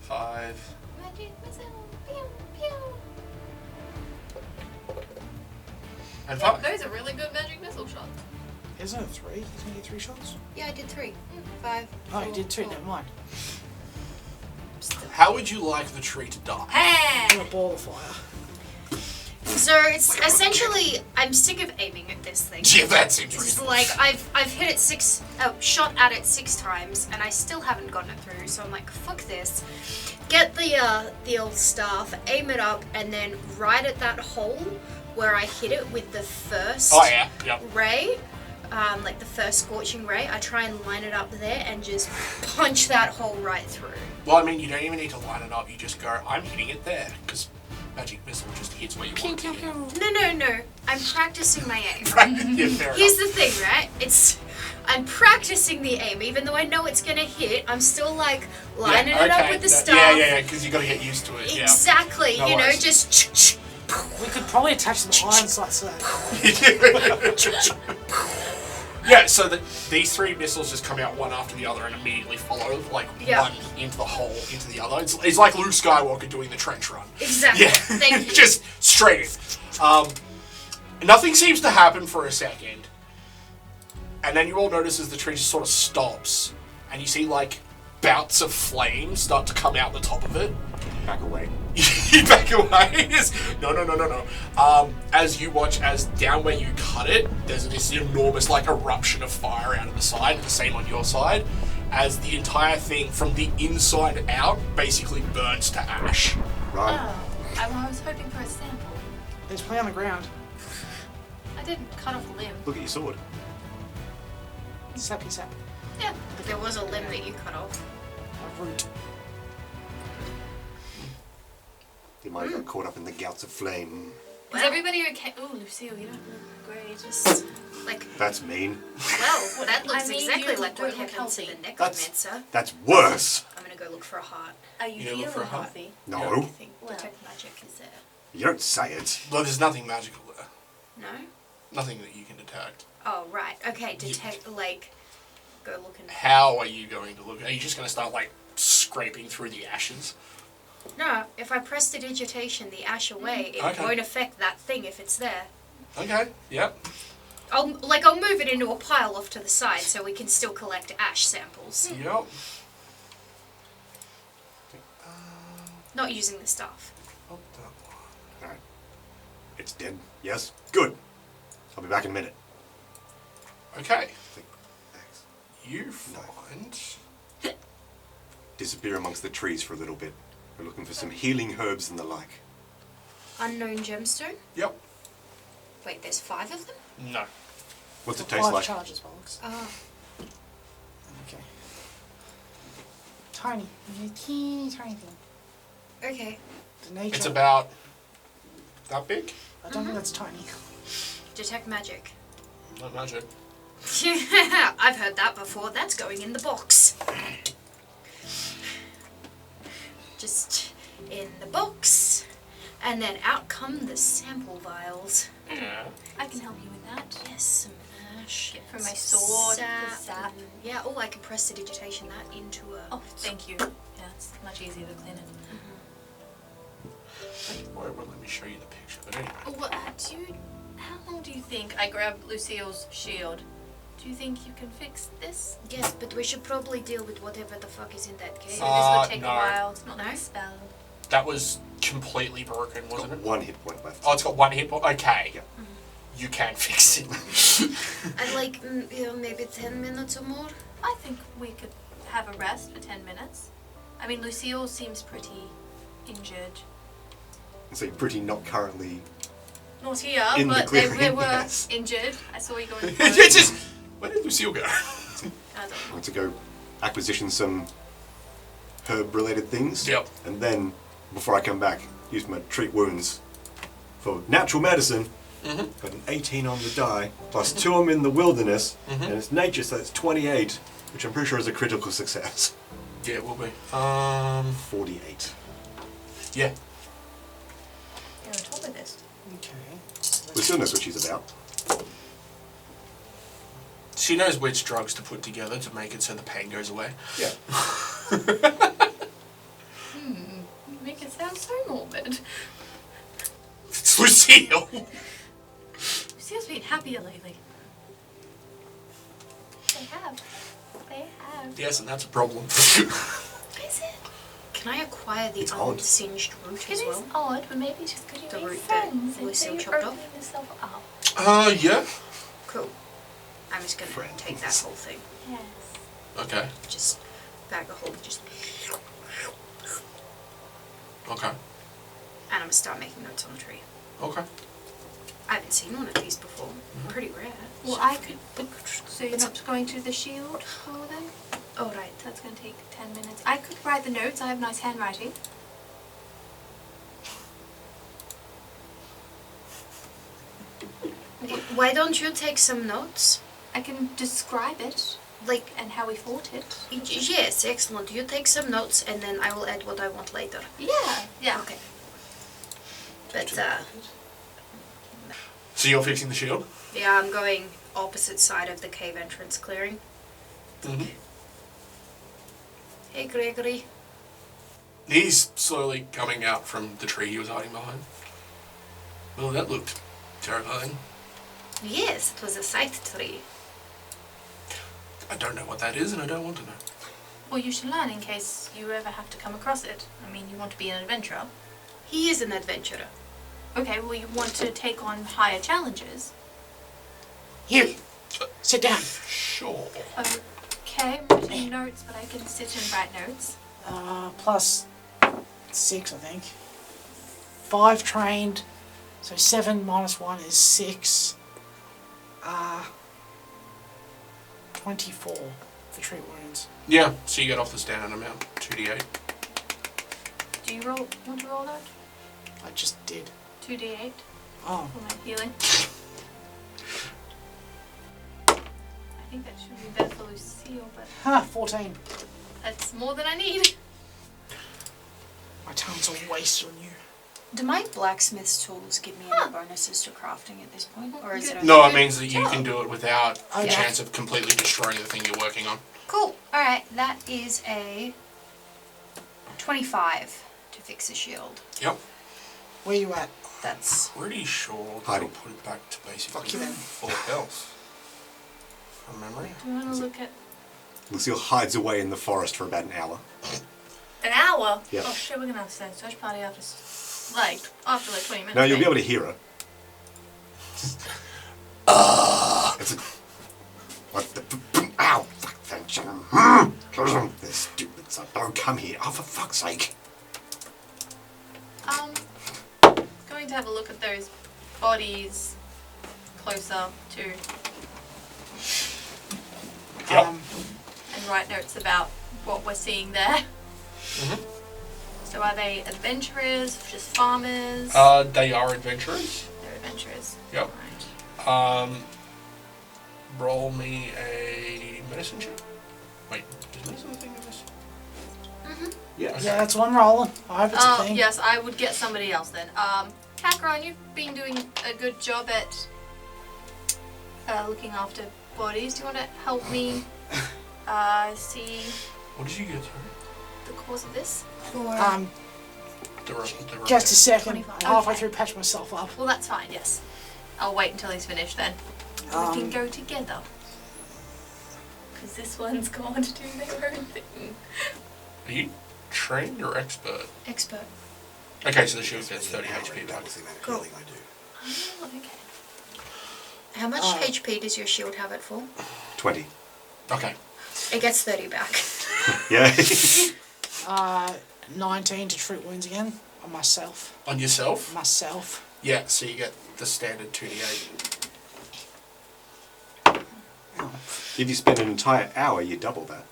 5. Magic missile. Pew, pew. And 5. Those are really good magic missile shots. Isn't it 3? Isn't he 3 shots? Yeah, I did 3. 5. Oh, you did 2. Never mind. How would you like the tree to die? I'm a ball of fire. So it's essentially, I'm sick of aiming at this thing. Yeah, that seems It's reasonable. like I've hit it shot at it 6 times, and I still haven't gotten it through. So I'm like, fuck this. Get the old staff, aim it up, and then right at that hole where I hit it with the first Oh, yeah. Yep. ray, like the first scorching ray, I try and line it up there and just punch that hole right through. Well, I mean, you don't even need to line it up. You just go, I'm hitting it there. Because magic missile just hits where you want it to hit. No. I'm practicing my aim. Yeah, fair Here's enough. the thing, right? I'm practicing the aim, even though I know it's gonna hit. I'm still like lining it up with the staff. Yeah, because you got to get used to it. Exactly. No you know, worries. just. We could probably attach some iron sights to that. Yeah, so these 3 missiles just come out one after the other and immediately follow, like, one into the hole, into the other. It's like Luke Skywalker doing the trench run. Exactly. Yeah. Thank you. Just straight in. Nothing seems to happen for a second. And then you all notice as the tree just sort of stops, and you see, like, bouts of flame start to come out the top of it. Back away. You back away. No. As you watch, as down where you cut it, there's this enormous, like, eruption of fire out of the side, the same on your side, as the entire thing from the inside out basically burns to ash. Run. Oh, I was hoping for a sample. There's play on the ground. I didn't cut off a limb. Look at your sword. Sappy sap. Yeah, but there was a limb that you cut off. A root. You might have got caught up in the gouts of flame. Is everybody okay? Oh, Lucile, you don't look great. Just Like, That's mean. well, that looks I mean, exactly you like what don't look happened to healthy. the That's necromancer. that's worse. I'm gonna go look for a heart. are you You look feeling for a heart? healthy? No, I think detect magic is there. you don't say it. Well, there's nothing magical there. No? Nothing that you can detect. Oh, right. Okay, detect, like, go look and... How are you going to look? Are you just going to start, like, scraping through the ashes? No, if I press the digitation, the ash away, it Okay. won't affect that thing if it's there. Okay, yep. I'll move it into a pile off to the side so we can still collect ash samples. Yep. Not using the staff. Oh, that one. Alright. It's dead. Yes? Good. I'll be back in a minute. Okay. Thanks. You find... Disappear amongst the trees for a little bit. We're looking for some healing herbs and the like. Unknown gemstone? Yep. Wait, there's 5 of them? No. What's it 5 taste like? charges, Bollocks. Oh. Okay. Tiny. Teeny tiny thing. Okay. The nature. It's about... that big? I don't think that's tiny. Detect magic. Not magic. I've heard that before. That's going in the box. Just in the box. And then out come the sample vials. Yeah. I can help you with that. Yes, some ash. Get from my sword, the sap. sap. Yeah, oh, I can press the digitation that into a... Oh, thank you. Yeah, it's much easier to clean it. Well, let me show you the picture. But anyway. What? How long do you think? I grabbed Lucile's shield. Do you think you can fix this? Yes, but we should probably deal with whatever the fuck is in that cave. So this would take no. a while. It's not No? like a spell. That was completely broken, It's wasn't got it? 1 hit point left. Oh, it's got 1 hit point? Okay. Yeah. You can fix it. I'd like, maybe 10 minutes or more. I think we could have a rest for 10 minutes. I mean, Lucile seems pretty injured. So you're pretty not currently... Not here, In the but they clearing, were yes. injured. I saw you going through. It's just... Where did Lucile go? I don't I'm know. going to go acquisition some herb-related things. Yep. And then, before I come back, use my treat wounds for natural medicine. Got an 18 on the die, plus 2 I'm in the wilderness, and it's nature, so it's 28, which I'm pretty sure is a critical success. Yeah, it will be. 48. Yeah. You're on top of this. Okay. Lucile knows what she's about. She knows which drugs to put together to make it so the pain goes away. Yeah. You make it sound so morbid. It's Lucile! Lucile's been happier lately. They have. They have. Yes, and that's a problem. Is it? Can I acquire the It's odd. unsinged root It as is well? odd, but maybe it's just because The you're root that friends and Lucile so you're chopped opening off? yourself up. Yeah. Cool. I'm just gonna Friends. take that whole thing. Yes. Okay. Just bag a hole, just... Okay. And I'm gonna start making notes on the tree. Okay. I haven't seen one of these before. Pretty rare. Well, I could book. So you're not going through the shield hole then? Oh, right. That's going to take 10 minutes. I could write the notes. I have nice handwriting. Why don't you take some notes? I can describe it Like, and how we fought it. yes, excellent. You take some notes and then I will add what I want later. Yeah. Yeah. Okay. But, So you're fixing the shield? Yeah, I'm going opposite side of the cave entrance clearing. Mm-hmm. Hey, Gregory. He's slowly coming out from the tree he was hiding behind. Well, that looked terrifying. Yes, it was a Scythe tree. I don't know what that is, and I don't want to know. Well, you should learn in case you ever have to come across it. I mean, you want to be an adventurer. He is an adventurer. Okay, well, you want to take on higher challenges. You! Sit down. Sure. Okay, I'm writing notes, but I can sit and write notes. Plus 6, I think. 5 trained, so 7 minus 1 is 6. 24 for treat wounds. Yeah, so you get off the standard amount, 2d8. Do you want to roll that? I just did. 2d8 Oh, for my healing. I think that should be better for Lucile, but 14. that's more than I need. My talents are wasted on you. Do my blacksmith's tools give me any bonuses to crafting at this point? Or is it No, it means that you can do it without the Okay. chance of completely destroying the thing you're working on. Cool. Alright, that is a 25 to fix a shield. Yep. Where you at? That's Pretty sure Hiding. that'll put it back to basically Fuck you, man. full health. From memory. Do you want to look at Lucile hides away in the forest for about an hour. an hour? Yeah. Oh shit, we're gonna have to start a search party after like 20 minutes. No, you'll be right? able to hear her. It's a, what the? Ow! Fuck, thank you. This stupid son. Don't come here. Oh, for fuck's sake. Going to have a look at those bodies closer to Yep. and write notes about what we're seeing there. Mhm. So are they adventurers, just farmers? They are adventurers. They're adventurers. Yep. Right. Roll me a medicine check. Wait, does medicine thing of this? Yes. Yeah, that's one rolling. I hope it's a thing. Yes, I would get somebody else then. Kak'Kra'Ran, you've been doing a good job at looking after bodies. Do you want to help me see What did you get through? the cause of this? Just a second. 25. I'm halfway Okay. through patch myself up. Well, that's fine, yes. I'll wait until he's finished then. We can go together. Because this one's gone to do their own thing. Are you trained or expert? expert. Okay, so the shield gets 30 HP back. Cool. Oh, okay. How much HP does your shield have it for? 20. Okay. It gets 30 back. Yeah. 19 to treat wounds again on myself. On yourself? Myself. Yeah, so you get the standard 2d8. Oh. If you spend an entire hour, you double that.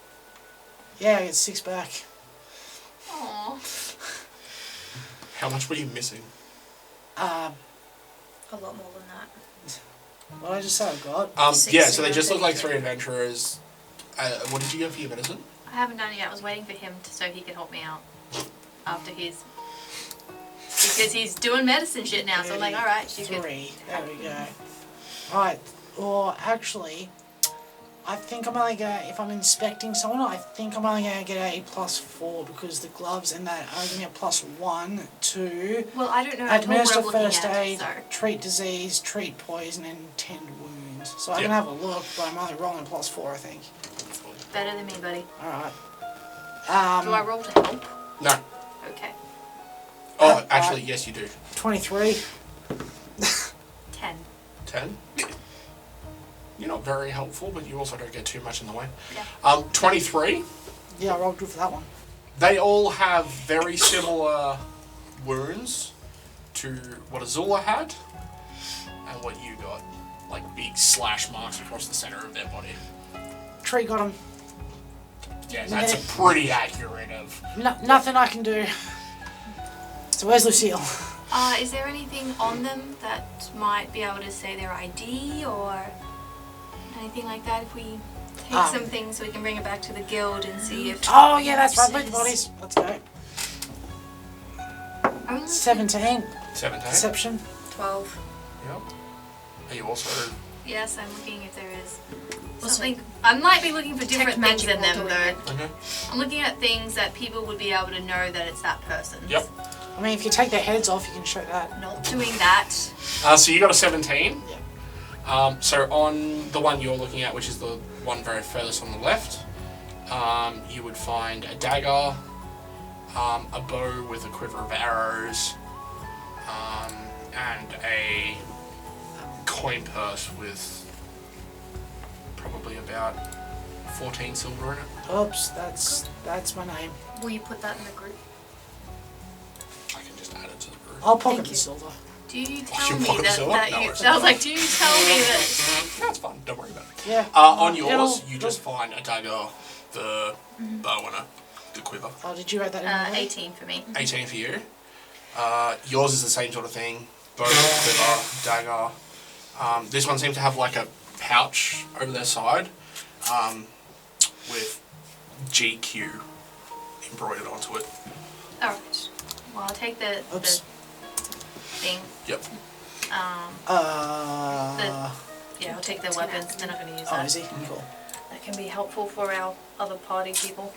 Yeah, I get 6 back. Aww. How much were you missing? A lot more than that. What did I just say I got? Yeah, so they 16 just look like 33. 3 adventurers. What did you get for your medicine? I haven't done it yet. I was waiting for him so he could help me out after his... Because he's doing medicine shit now, so I'm like, alright, you could... 3. There we go. Right. Or actually, I think I'm only gonna, if I'm inspecting someone, I think I'm only gonna get a +4 because the gloves and that are giving me a +1 to Well, I don't know administer what we're looking first at, aid, so... treat disease, treat poison, and tend wounds. So I Yeah. can have a look, but I'm only rolling a +4, I think. Better than me, buddy. Alright. Do I roll to help? No. Okay. Oh, actually, yes, you do. 23. 10. 10? You're not very helpful, but you also don't get too much in the way. Yeah. 23. Yeah, I rolled good for that one. They all have very similar wounds to what Azula had and what you got. Like big slash marks across the center of their body. Tree got him. Yeah, that's a pretty accurate of... Nothing I can do. So where's Lucile? Is there anything on them that might be able to say their ID or anything like that? If we take some things, we can bring it back to the guild and see if... Oh yeah, that's right, both bodies. Let's go. Only 17. 17? Perception. 12. Yep. Are you also... Yes, I'm looking if there is something. I might be looking for different things in them, though. Okay. I'm looking at things that people would be able to know that it's that person's. Yep. I mean, if you take their heads off, you can show that. Not doing that. So you got a 17. Yeah. So on the one you're looking at, which is the one very furthest on the left, you would find a dagger, a bow with a quiver of arrows, and a coin purse with probably about 14 silver in it. Oops, that's my name. Will you put that in the group? I can just add it to the group. I'll pocket Thank the you. silver. Do you tell you me pocket that, silver? that No you... worries. I was like, do you tell me that... That's fine, don't worry about it. Yeah. On yours, It'll- you just find a dagger, the bow and the quiver. Oh, did you write that in? already? 18 for me. 18 for you. Yours is the same sort of thing. Bow, quiver, dagger. This one seems to have like a pouch over their side with GQ embroidered onto it. Alright. Well, I'll take the Oops. thing. Yep. Yeah, I'll take their weapons. They're not going to use Oh, that. is he? Cool. That can be helpful for our other party people.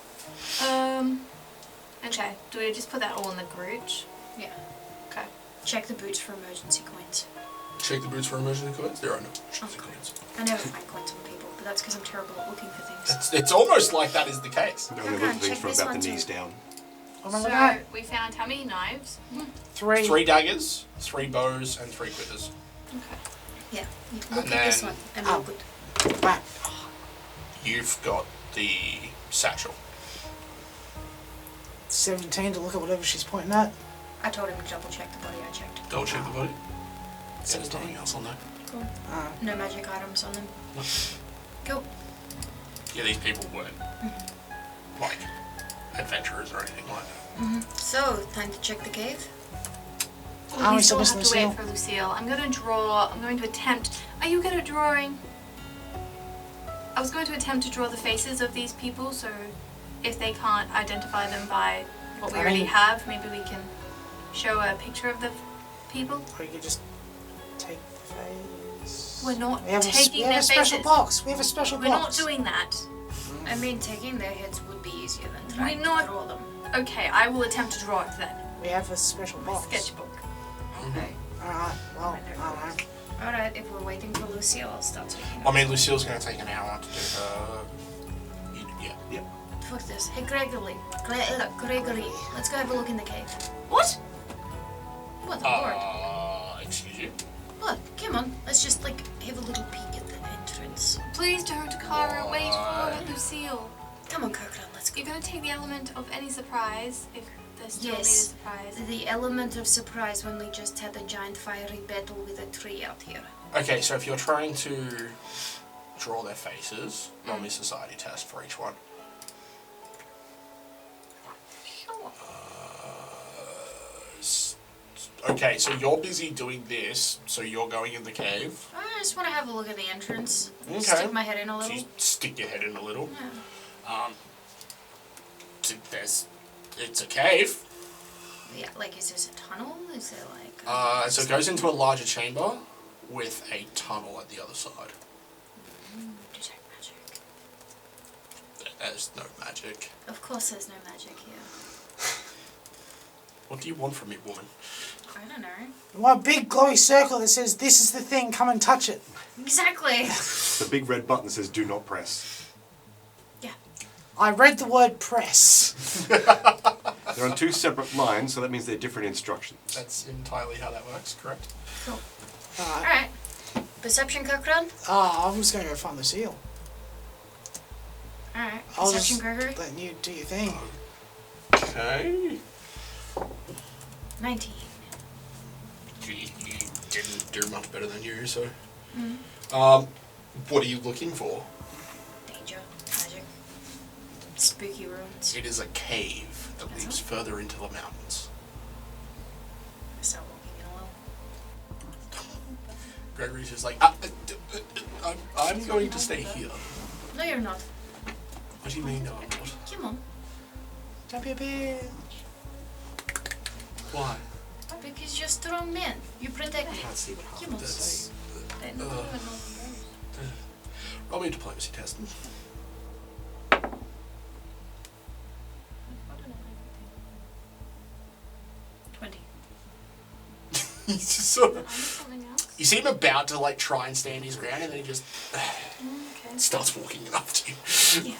Okay. Do we just put that all in the grooge? Yeah. Okay. Check the boots for emergency coins. Check the boots for emergency coins. There are no emergency coins. I never find coins on people, but that's because I'm terrible at looking for things. It's almost like that is the case. They only look at things from about the knees down. Oh my So god. we found how many knives? 3. 3 daggers, 3 bows, and 3 quivers. Okay. Yeah. You And look at this then- one and we'll put. Back. You've got the satchel. 17 to look at whatever she's pointing at. I told him to double check the body. I checked. Double check the body. Yeah, there's nothing else on there. Cool. No magic items on them. Cool. Yeah, these people weren't like adventurers or anything like that. So, time to check the cave. Oh, we we still still have miss to wait Lucile. for Lucille. I'm going to attempt... Are you good at drawing? I was going to attempt to draw the faces of these people, so if they can't identify them by what we already have, maybe we can show a picture of the people. Or you could just take the face. We're not We have taking we have their a special faces. box. We have a special We're not box. doing that. I mean, taking their heads would be easier than trying We're not- to draw them. Okay, I will attempt to draw it then. We have a special box. Sketchbook. Okay. Alright, well, alright. Alright, if we're waiting for Lucille, I'll start taking I mean, Lucille's going to take an hour to do her. Yeah. Fuck this. Hey, Gregory. Gregory. Let's go have a look in the cave. What? What the lord? Excuse you. Look, come on. Let's just, like, have a little peek at the entrance. Please don't, Kara. Wait for Lucille. Come on, Kak'Kra'Ran, let's go. You're going to take the element of any surprise if there's still Yes. need a surprise. The element of surprise when we just had a giant fiery battle with a tree out here. Okay, so if you're trying to draw their faces, roll me a society test for each one. Okay, so you're busy doing this, so you're going in the cave. I just want to have a look at the entrance. Okay. Stick my head in a So little. you stick your head in a little. Yeah. It's a cave. Yeah, like, is this a tunnel? Is there, like... So it goes into a larger chamber with a tunnel at the other side. Detect magic. There's no magic. Of course there's no magic here. What do you want from me, woman? I don't know. One big glowy circle that says, "This is the thing, come and touch it." Exactly. The big red button says "Do not press." Yeah. I read the word press. They're on 2 separate lines, so that means they're different instructions. That's entirely how that works, correct? Cool. Alright. Alright. Perception, Kak'Kra'Ran? I'm just gonna go find Lucille. Alright. I'll Perception, just Gregory? let you do your thing. Okay. 19. You didn't do much better than you, so. What are you looking for? Danger. Magic. Spooky ruins. It is a cave that leads further into the mountains. I start walking in a little. Gregory's just like, I'm going to stay here. No, you're not. What do you mean, no, I'm not? Come on. Don't be a bitch. Why? Because you're a strong man. You protect me. Can't see what Come on. that's. Then you would know those. Roll me a diplomacy test. I don't know. 20. He's just sort of, Something else? you see him about to like try and stand his ground, and then he just Okay. starts walking up to you. Yeah.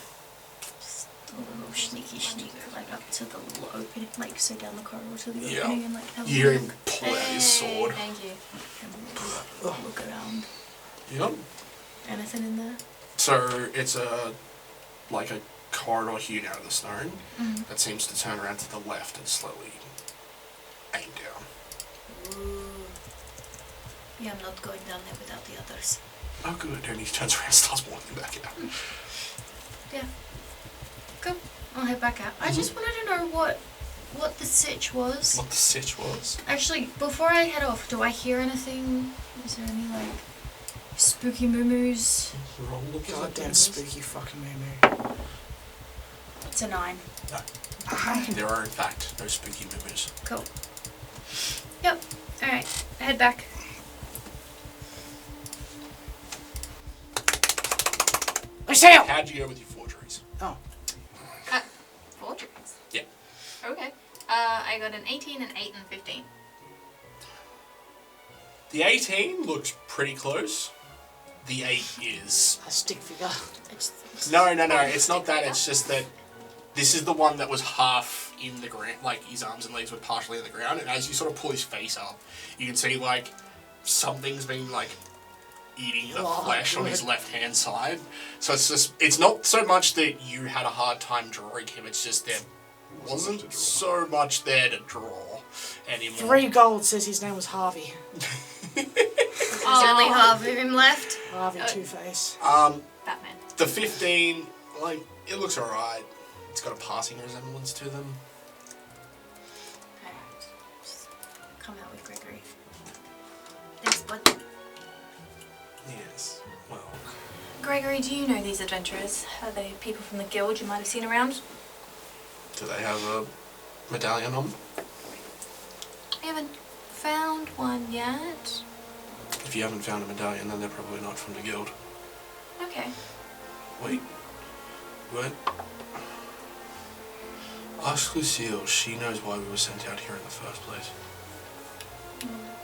Just a little sneaky sneak like up to the little opening, like so down the corridor to the Yeah. opening and like have a You hear him look. pull out his sword. Thank you. And look around. Yep. Anything in there? So it's a corridor hewn out of the stone that seems to turn around to the left and slowly aim down. Ooh. Yeah, I'm not going down there without the others. Oh, good. And he turns around and starts walking back out. Yeah. Cool. I'll head back out. I just wanted to know what the sitch was. What the sitch was. Actually, before I head off, do I hear anything? Is there any like spooky moo-moos? Roll the Goddamn spooky fucking moo. It's a 9. No. There are in fact no spooky movements. Cool. Yep. Alright. Head back. Lucile! How'd you go with your forgeries? Oh. Forgeries? Yeah. Okay. I got an 18, an 8, and 15. The 18 looks pretty close. The 8 is... A stick figure. No, it's not that. It's just that this is the one that was half in the ground, like his arms and legs were partially in the ground, and as you sort of pull his face up, you can see like something's been like eating the flesh on his left-hand side. So it's not so much that you had a hard time drawing him, it's just there wasn't so much there to draw anymore. 3 gold says his name was Harvey. There's only half of him left. Harvey Two-Face. Batman. The 15, like, it looks alright. It's got a passing resemblance to them. Alright. Just come out with Gregory. Thanks, bud. Yes, well... Gregory, do you know these adventurers? Are they people from the guild you might have seen around? Do they have a medallion on them? I haven't found one yet. If you haven't found a medallion, then they're probably not from the guild. Okay. Wait. What? Ask Lucile. She knows why we were sent out here in the first place.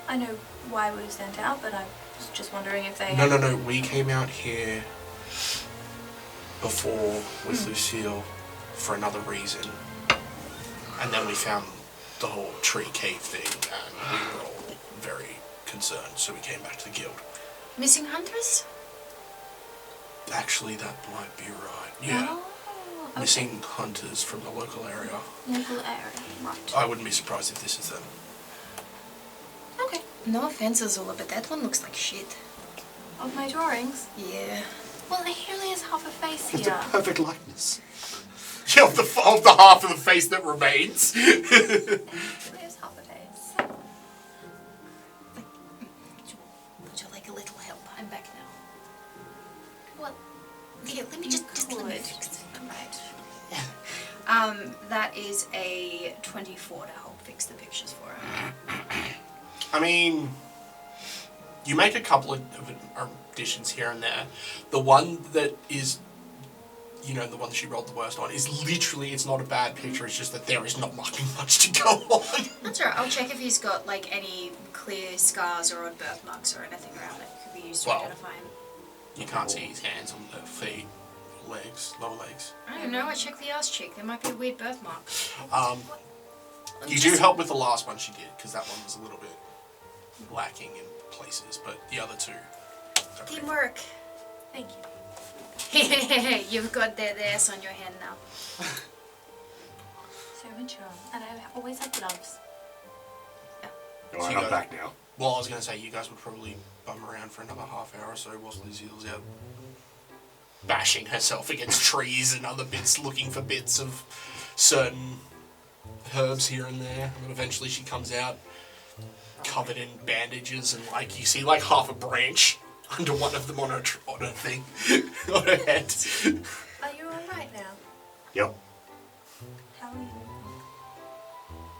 I know why we were sent out, but I was just wondering if they... No. We came out here before with Lucile for another reason. And then we found the whole tree cave thing, and we were all very concerned, so we came back to the guild. Missing hunters? Actually, that might be right. Yeah. Oh, okay. Missing hunters from the local area. Local area, right. I wouldn't be surprised if this is them. Okay. No offense, Azula, but that one looks like shit. Of my drawings? Yeah. Well, he only has half a face It's here. a perfect likeness. Yeah, of the half of the face that remains. He only has half a face. Would you like a little help? I'm back now. What? Here, let me just let me fix it. Right. That is a 24 to help fix the pictures for her. I mean, you make a couple of additions here and there. The one that is, the one that she rolled the worst on is literally, it's not a bad picture, it's just that there is not much to go on. That's alright. I'll check if he's got like any clear scars or odd birthmarks or anything around that could be used to identify him. You can't see his hands on the feet, legs, lower legs. I don't know. I checked the ass cheek. There might be a weird birthmark. You do help with the last one she did, because that one was a little bit lacking in places, but the other two... Teamwork. Thank you. You've got the S on your hand now. So mature. And I always had gloves. Alright, I'm back now. Well, I was going to say, you guys would probably bum around for another half hour or so whilst Lucile's out bashing herself against trees and other bits, looking for bits of certain herbs here and there. And then eventually she comes out covered in bandages and, like, you see, like, half a branch under one of them on her thing, on her head. Are you alright now? Yep, How are you?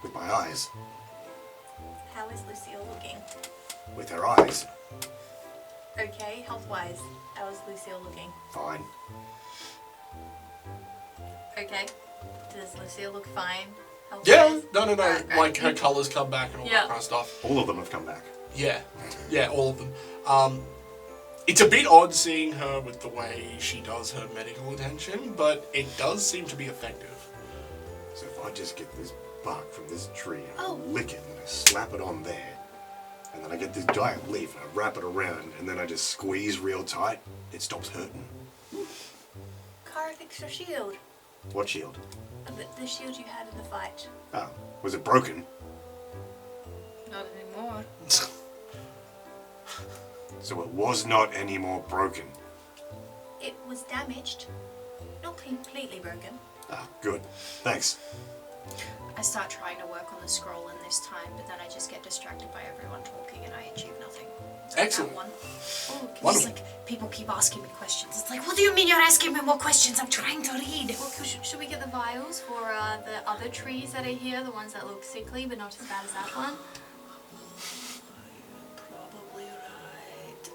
with my eyes. How is Lucile looking? With her eyes. Okay, health-wise, how is Lucile looking? Fine. Okay. Does Lucile look fine? Yeah, Health-wise? no. Right. Like her colours come back and all that kind of stuff. All of them have come back. Yeah, all of them. It's a bit odd seeing her with the way she does her medical attention, but it does seem to be effective. So if I just get this bark from this tree and Oh. I lick it and I slap it on there, and then I get this giant leaf and I wrap it around and then I just squeeze real tight, it stops hurting. Kara, fix your shield. What shield? The shield you had in the fight. Oh, was it broken? Not anymore. So it was not any more broken. It was damaged. Not completely broken. Ah, good. Thanks. I start trying to work on the scroll in this time, but then I just get distracted by everyone talking and I achieve nothing. Excellent. That one. Oh, 'cause Wonderful. it's like people keep asking me questions. It's like, what do you mean you're asking me more questions? I'm trying to read. Well, should we get the vials for the other trees that are here, the ones that look sickly but not as bad as that one? Probably right.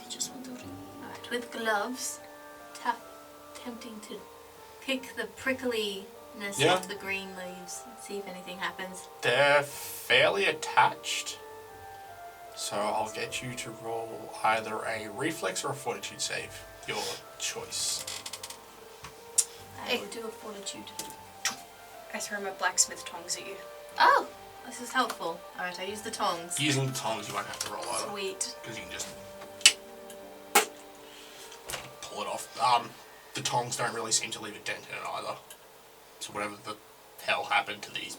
I just want to read. Alright, with gloves, tempting to pick the prickliness Yeah. off the green leaves, see if anything happens. They're fairly attached, so I'll get you to roll either a reflex or a fortitude save. Your choice. I will do a fortitude. I throw my blacksmith tongs at you. Oh, this is helpful. Alright, I use the tongs. Using the tongs, you won't have to roll either. Sweet. Because you can just pull it off. The tongs don't really seem to leave a dent in it either. So whatever the hell happened to these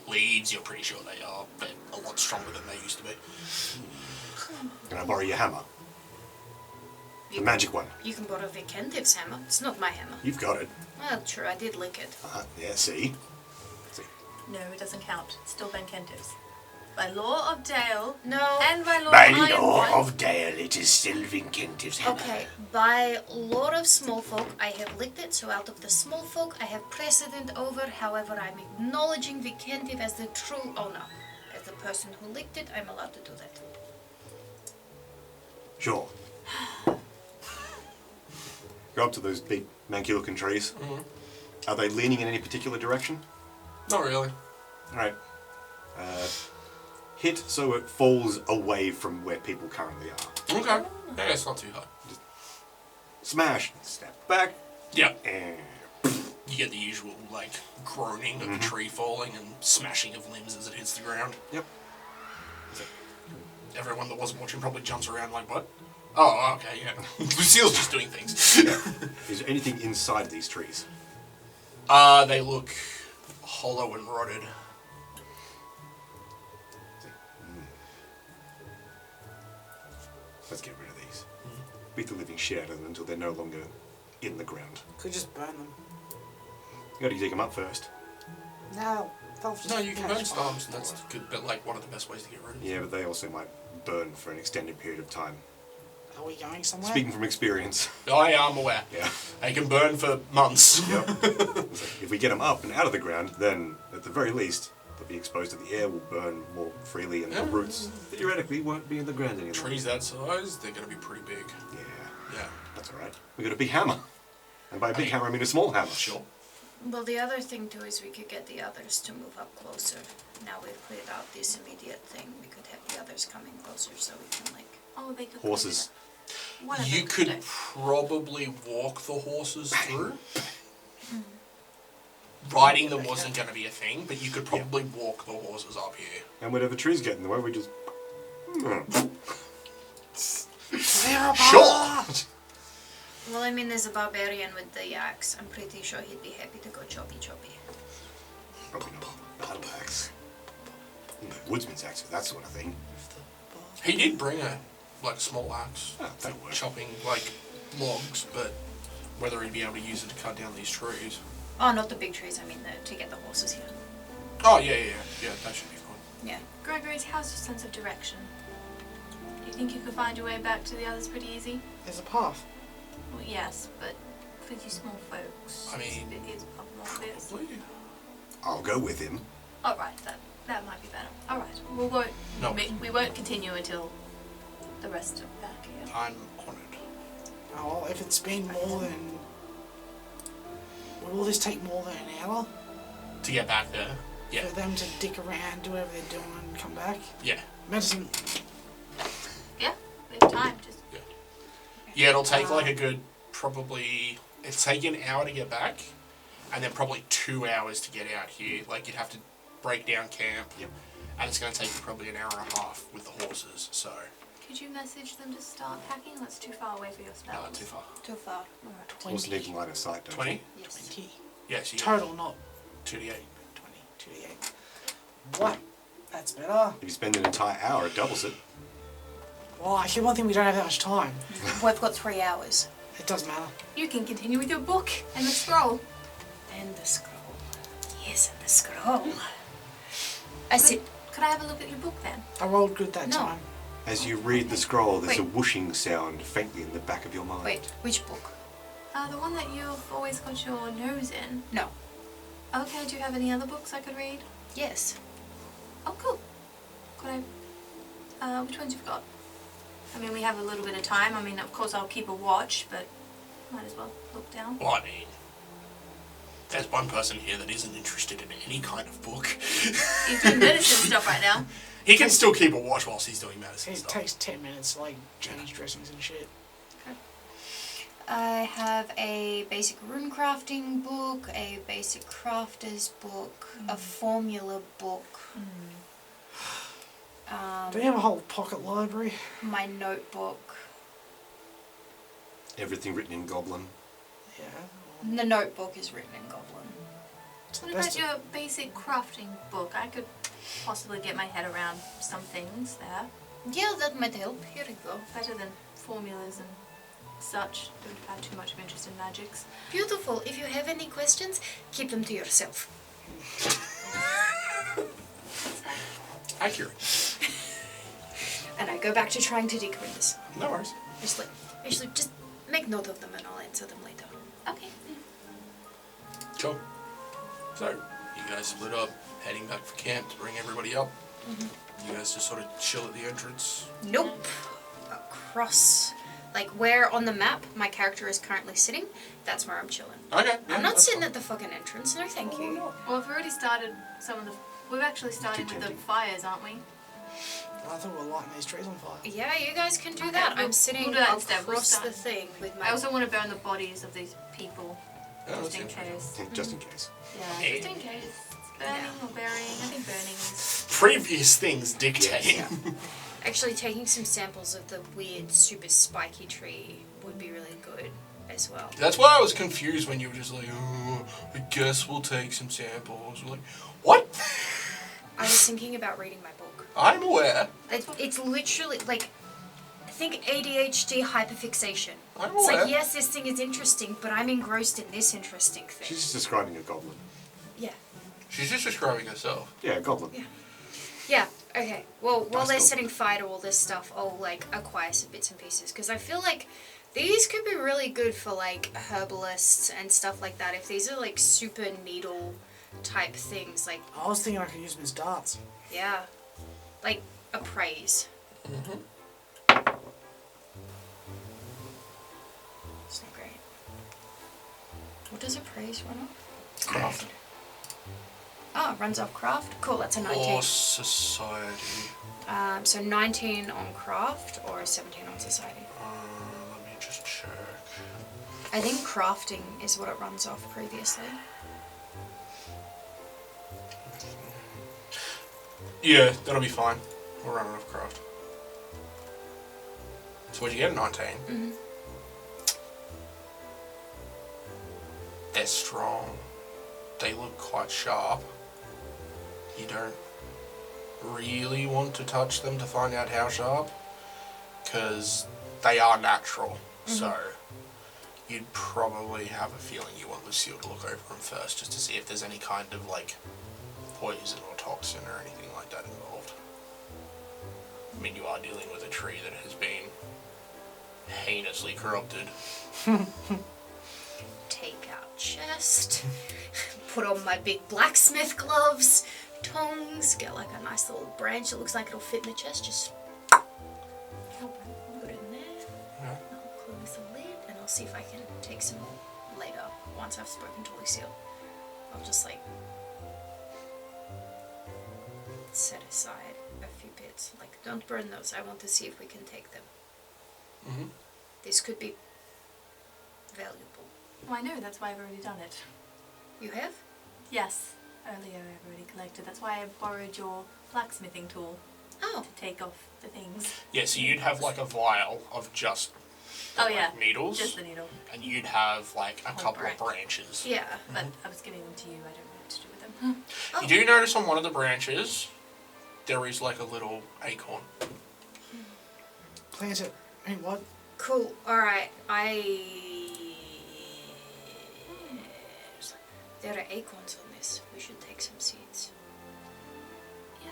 leaves, you're pretty sure they're a lot stronger than they used to be. Can I borrow your hammer? The magic one. You can borrow Vikentiv's hammer. It's not my hammer. You've got it. Well, true, I did lick it. Yeah, see? No, it doesn't count. It's still Vikentiv's. By law of Dale, No. and by law By of law Ironpoint. of Dale, it is still Vikentiv's hammer. Okay, by lore of small folk, I have licked it, so out of the small folk, I have precedent over. However, I'm acknowledging Vikentiv as the true owner. As the person who licked it, I'm allowed to do that. Sure. Go up to those big manky-looking trees. Mm-hmm. Are they leaning in any particular direction? Not really. Alright. Hit so it falls away from where people currently are. Okay. Yeah, it's not too hard. Smash. Step back. Yep. And You get the usual, like, groaning of the tree falling and smashing of limbs as it hits the ground. Yep. Everyone that wasn't watching probably jumps around like, what? Oh, okay, yeah. Lucile's just doing things. Is there anything inside these trees? They look hollow and rotted. Let's get rid of these. Beat the living shit out of them until they're no longer in the ground. Could just burn them. You gotta dig them up first. No, they'll just No, you can catch burn fire. stumps, and that's good, but like one of the best ways to get rid of them. Yeah, but they also might burn for an extended period of time. Are we going somewhere? Speaking from experience. I am aware. Yeah. They can burn for months. Yep. If we get them up and out of the ground, then at the very least, they'll be exposed to the air, will burn more freely, and the roots theoretically won't be in the ground anymore. Trees that size, they're going to be pretty big. Yeah, Yeah. that's alright. We got a big hammer. And by a big hammer, I mean a small hammer. Sure. Well, the other thing too is we could get the others to move up closer. Now we've cleared out this immediate thing. We could have the others coming closer so we can like. Oh, they could. Horses. One of You them could do. probably walk the horses through. Riding them wasn't going to be a thing, but you could probably walk the horses up here. And whatever trees get in the way, we just... Sure! Well, I mean, there's a barbarian with the axe. I'm pretty sure he'd be happy to go choppy choppy. Probably not battle axe. The woodsman's axe for that sort of thing. He did bring a small axe Oh, for that'll work. chopping logs, but whether he'd be able to use it to cut down these trees. Oh, not the big trees. I mean, to get the horses here. Oh yeah, that should be fine. Yeah. Gregory, how's your sense of direction? Do you think you could find your way back to the others pretty easy? There's a path. Well, yes, but for you small folks, I mean, it is up like this. Probably. I'll go with him. All right, that might be better. All right, we won't continue until the rest of back here. I'm honoured. Oh, well, if it's been more than... Would all this take more than an hour? To get back there? Yeah. For them to dick around, do whatever they're doing, and come back? Yeah. Medicine. Yeah, we have time. Just Yeah, it'll take like a good, probably... It's taking an hour to get back, and then probably 2 hours to get out here. Like, you'd have to break down camp. Yep. And it's going to take you probably an hour and a half with the horses, so... could you message them to start packing? That's too far away for your spells. No, too far. Too far. Horse need line of sight, don't 20? Yes. 20. Yes, you Total, not 2d8. 20. 2d8. What? That's better. If you spend an entire hour, it doubles it. Well, actually, one thing we don't have that much time. We've got 3 hours. It doesn't matter. You can continue with your book and the scroll. And the scroll. Yes, and the scroll. I said, Could I have a look at your book then? I rolled good that No. time. As you read the scroll, there's a Wait. whooshing sound faintly in the back of your mind. wait, which book? The one that you've always got your nose in. No. Okay, do you have any other books I could read? Yes. Oh, cool. Could I... which ones you've got? I mean, we have a little bit of time. I mean, of course I'll keep a watch, but might as well look down. Well, I mean... There's one person here that isn't interested in any kind of book. He's doing medicine stuff right now. He can still keep a watch whilst he's doing medicine It stuff. takes 10 minutes to, like, change dressings and shit. I have a basic rune crafting book, a basic crafter's book, a formula book. Do you have a whole pocket library? My notebook. Everything written in Goblin. Yeah. The notebook is written in Goblin. What about your basic crafting book? I could possibly get my head around some things there. Yeah, that might help. Here you go. Better than formulas and such. Don't have too much of interest in magics. Beautiful. If you have any questions, keep them to yourself. Accurate. And I go back to trying to decode this. No worries. Actually, just make note of them and I'll answer them later. Okay. Cool. So, you guys split up, heading back for camp to bring everybody up. You guys just sort of chill at the entrance. Nope. Across, like where on the map my character is currently sitting, that's where I'm chilling. Okay. I'm not sitting at the fucking entrance. No, thank you. Well, we've already started some of the... We've actually started with the fires, aren't we? I thought we were lighting these trees on fire. Yeah, you guys can do that. I'm sitting we'll do that instead. We'll across start. the thing with my... I also want to burn the bodies of these people. Oh, Just in that's case. Just in case. Yeah, just in case. Burning or burying. I think burning is... Previous things dictate. Actually, taking some samples of the weird, super spiky tree would be really good as well. That's why I was confused when you were just like, oh, I guess we'll take some samples. We're like, what? I was thinking about reading my book. I'm aware. It's literally, like, think ADHD hyperfixation. I'm It's aware. like, yes, this thing is interesting, but I'm engrossed in this interesting thing. She's just describing a goblin. Yeah. She's just describing herself. Yeah, a goblin. Yeah, okay. Well, while they're Goblin. setting fire to all this stuff, I'll, like, acquire some bits and pieces. Because I feel like these could be really good for, like, herbalists and stuff like that. If these are, like, super needle type things, like, I was thinking I could use them as darts. yeah. Like, appraise. It's not great. What does appraise run off? Craft. Oh, it runs off craft? Cool, that's a 19. Or society. So 19 on craft or 17 on society? Let me just check. I think crafting is what it runs off previously. Yeah, that'll be fine. We'll run out of craft. So what'd you get? 19? Mm-hmm. They're strong. They look quite sharp. You don't really want to touch them to find out how sharp, because they are natural. So you'd probably have a feeling you want Lucile to look over them first, just to see if there's any kind of like poison or toxin or anything like that involved. I mean, you are dealing with a tree that has been heinously corrupted. Take out chest. Put on my big blacksmith gloves. Tongs. Get like a nice little branch that looks like it'll fit in the chest. Just... I'll see if I can take some later once I've spoken to Lucile. I'll just like set aside a few bits. Like, don't burn those. I want to see if we can take them. Mm-hmm. This could be valuable. Well, I know, that's why I've already done it. You have? Yes, earlier I've already collected. That's why I borrowed your blacksmithing tool Oh. to take off the things. Yeah, so you'd have like a vial of just needles. Just the needle. And you'd have like a couple branch. of branches. Yeah. But I was giving them to you. I don't know what to do with them. Oh. You do notice on one of the branches, there is like a little acorn. Plant it. Wait, what? Cool. Alright. There are acorns on this. We should take some seeds. Yeah.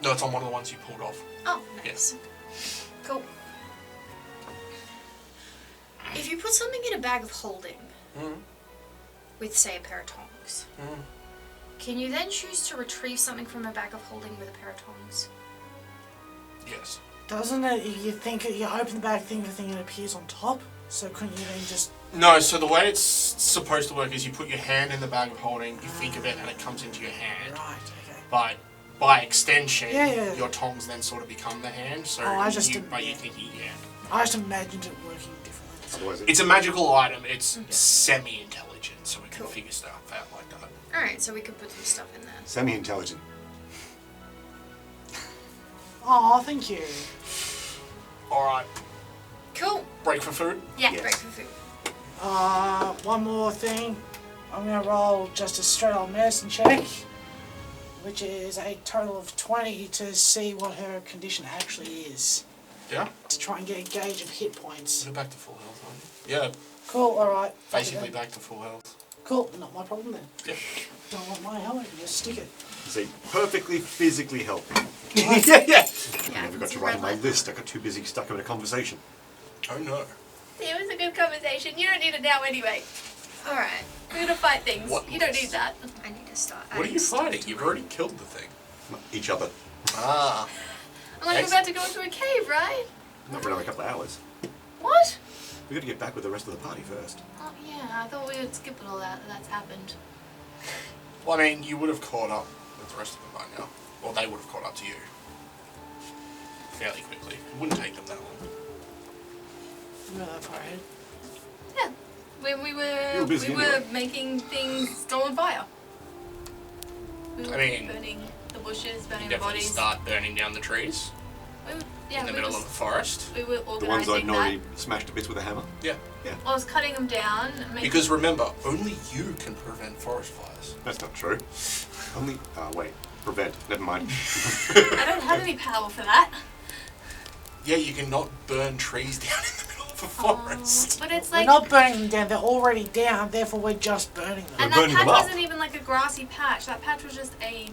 No, it's on one of the ones you pulled off. Oh, nice. Cool. If you put something in a bag of holding, with, say, a pair of tongs, can you then choose to retrieve something from a bag of holding with a pair of tongs? Yes. Doesn't it, you open the bag, think it appears on top? So couldn't you then just... No, so the way it's supposed to work is you put your hand in the bag of holding, you think of it, and it comes into your hand. Right, okay. But by extension, Yeah. your tongs then sort of become the hand. So I just you, didn't- but you're thinking, I just imagined it working differently. Otherwise, it's a magical item. It's semi-intelligent, so we can figure stuff out like that. Alright, so we could put some stuff in there. semi-intelligent. Oh, thank you. All right, Cool. break for food. Yeah, Yes. break for food. One more thing. I'm gonna roll just a straight old medicine check, which is a total of 20 to see what her condition actually is. Yeah. To try and get a gauge of hit points. You're back to full health, aren't you? Yeah, Cool, alright. basically back to full health. Cool, not my problem then. Yeah. Don't want my helmet, just stick it. See, perfectly physically healthy. yeah. Yeah, I never got to write on my list. I got too busy stuck in a conversation. Oh no. It was a good conversation. You don't need it now anyway. Alright. We're gonna fight things. What You don't list? need that. I need to start. What are you fighting? You've already killed the thing. Each other. Ah. I'm like, we're about to go into a cave, right? Not for another couple of hours. What? We got to get back with the rest of the party first. Oh yeah, I thought we would skip all that. That's happened. Well, I mean, you would have caught up with the rest of them by now. Or they would have caught up to you. Fairly quickly. It wouldn't take them that long. Remember that part, right? Yeah. When we You were were busy anyway. making things go on fire. We were I mean, burning the bushes, You burning the definitely bodies. start burning down the trees We were, yeah, in the we middle was, of the forest. We were The ones organising I'd already that. smashed to bits with a hammer. Yeah. I was cutting them down. Because remember, only you can prevent forest fires. That's not true. Only. Wait. Prevent. Never mind. I don't have any power for that. Yeah, you cannot burn trees down in the middle of a forest. But it's We're like, not burning them down, they're already down, therefore we're just burning them. and We're that burning patch them up. wasn't even like a grassy patch. That patch was just a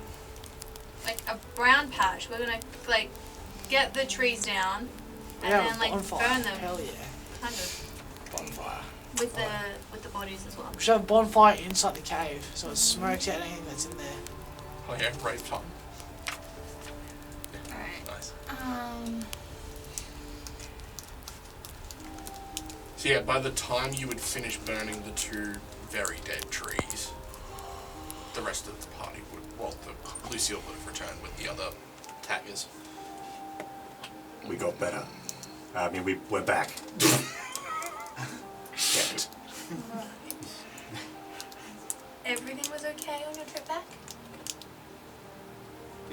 brown patch. We're gonna like get the trees down and Yeah, then like bonfire. burn them, Hell yeah. kind of, Bonfire. with the bodies as well. We should have a bonfire inside the cave, so it smokes out anything that's in there. Oh yeah, rave time. Alright. Nice. So yeah, by the time you would finish burning the two very dead trees, the rest of the party would, well, the Lucile would have returned with the other taggers. We got better. I mean, we're back. Damn it. Everything was okay on your trip back?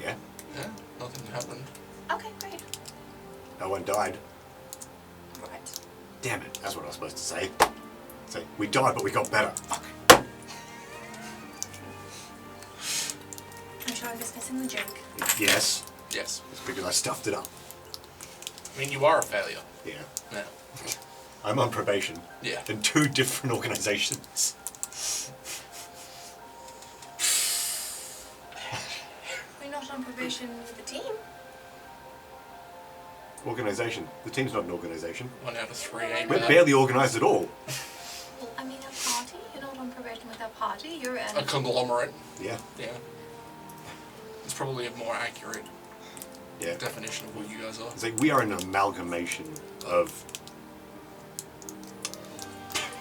Yeah. Yeah, nothing happened. Okay, great. No one died. Right. Damn it. That's what I was supposed to say. Say, we died, but we got better. Fuck. I'm sure I was missing the joke. Yes. Yes. It's because I stuffed it up. I mean, you are a failure. Yeah. Yeah. I'm on probation. Yeah. In 2 different organizations. We're not on probation with the team. Organization. The team's not an organization. 1 out of 3 ain't We're bad. barely organized at all. Well, I mean, our party. You're not on probation with our party. You're A conglomerate. Yeah. Yeah. It's probably a more accurate Yeah. definition of what you guys are. It's like we are an amalgamation of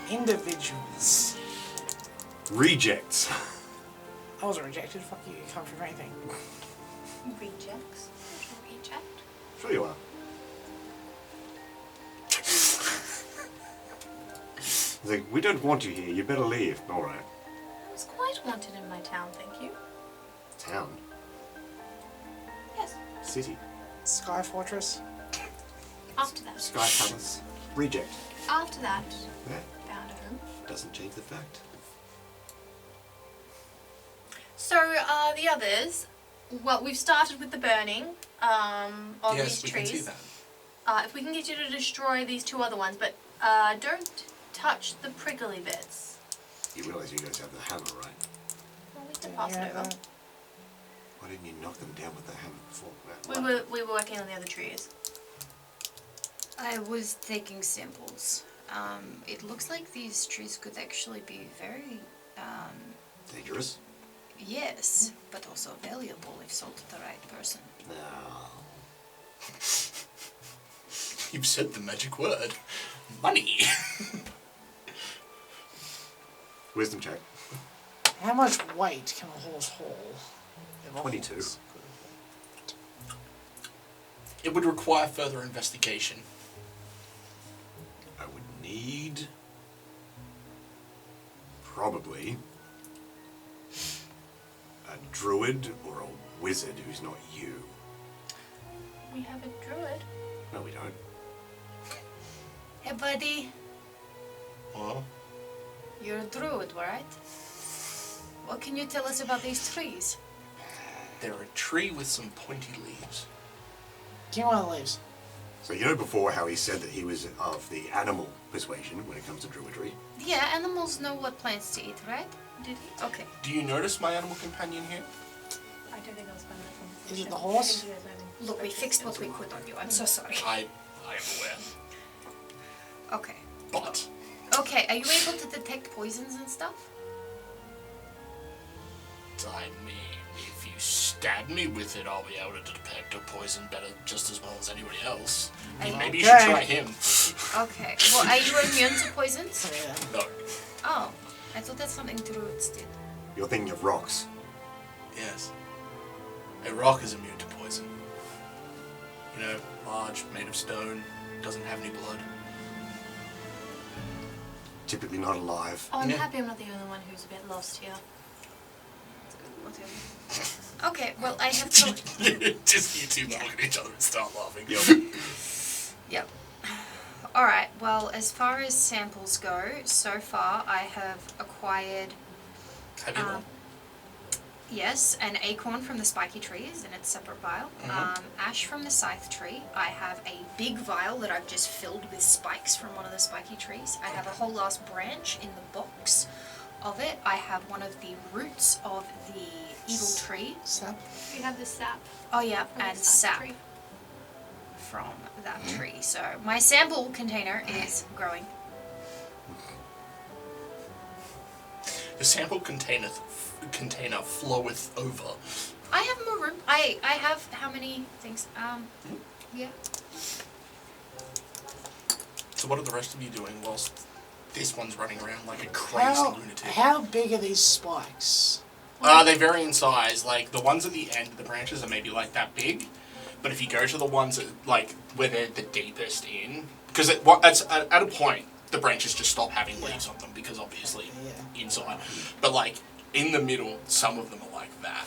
Individuals. rejects. I wasn't rejected. Fuck you. You can't for anything. Rejects. Reject. Sure you are. It's like, we don't want you here. You better leave. All right. I was quite wanted in my town, thank you. Town. Yes. City. Sky Fortress. After that. Sky Palace. Reject. After that, Yeah. found a home. Doesn't change the fact. So, the others, well, we've started with the burning of Yes, these we trees. can see that. If we can get you to destroy these two other ones, but don't touch the prickly bits. You realise you guys have the hammer, right? Well, we can pass it over. Why didn't you knock them down with the hammer before? We were working on the other trees. I was taking samples. It looks like these trees could actually be very, Dangerous? yes, but also valuable if sold to the right person. No. You've said the magic word. Money. Wisdom check. How much weight can a horse haul? 22. It would require further investigation. I would need probably a druid or a wizard who's not you. We have a druid. No, we don't. Hey, buddy, Well, you're a druid, right? What can you tell us about these trees? they're a tree with some pointy leaves. Give me one of the leaves. So you know before how he said that he was of the animal persuasion when it comes to druidry? Yeah, animals know what plants to eat, right? Did he? Okay. Do you notice my animal companion here? I don't think I was found that from Is it the horse? Look, we fixed what we could on you. I'm so sorry. I am aware. Okay. But Okay, are you able to detect poisons and stuff? I mean, if you stab me with it, I'll be able to detect a poison better just as well as anybody else. Maybe you should Okay. try him. Okay. Well, are you immune to poisons? Yeah. No. Oh, I thought that's something druids did. You're thinking of rocks. Yes. A rock is immune to poison. You know, large, made of stone, doesn't have any blood. Typically not alive. Oh, I'm Yeah. happy I'm not the only one who's a bit lost here. Okay, well, I have to... Just you two Yeah. look at each other and start laughing. Yep. Alright, well, as far as samples go, so far I have acquired, Have you not? yes, an acorn from the spiky trees in its separate vial, ash from the scythe tree. I have a big vial that I've just filled with spikes from one of the spiky trees. I have a whole last branch in the box of it. I have one of the roots of the evil tree. Sap. We have the sap. Oh yeah, from the and sap sap tree. from that tree. So my sample container is growing. The sample container floweth over. I have more room. I have how many things? Yeah. So what are the rest of you doing whilst this one's running around like a crazy lunatic? How big are these spikes? They vary in size. Like the ones at the end of the branches are maybe like that big, but if you go to the ones that, like where they're the deepest in, because at a point the branches just stop having leaves on them because obviously inside. But like in the middle, some of them are like that.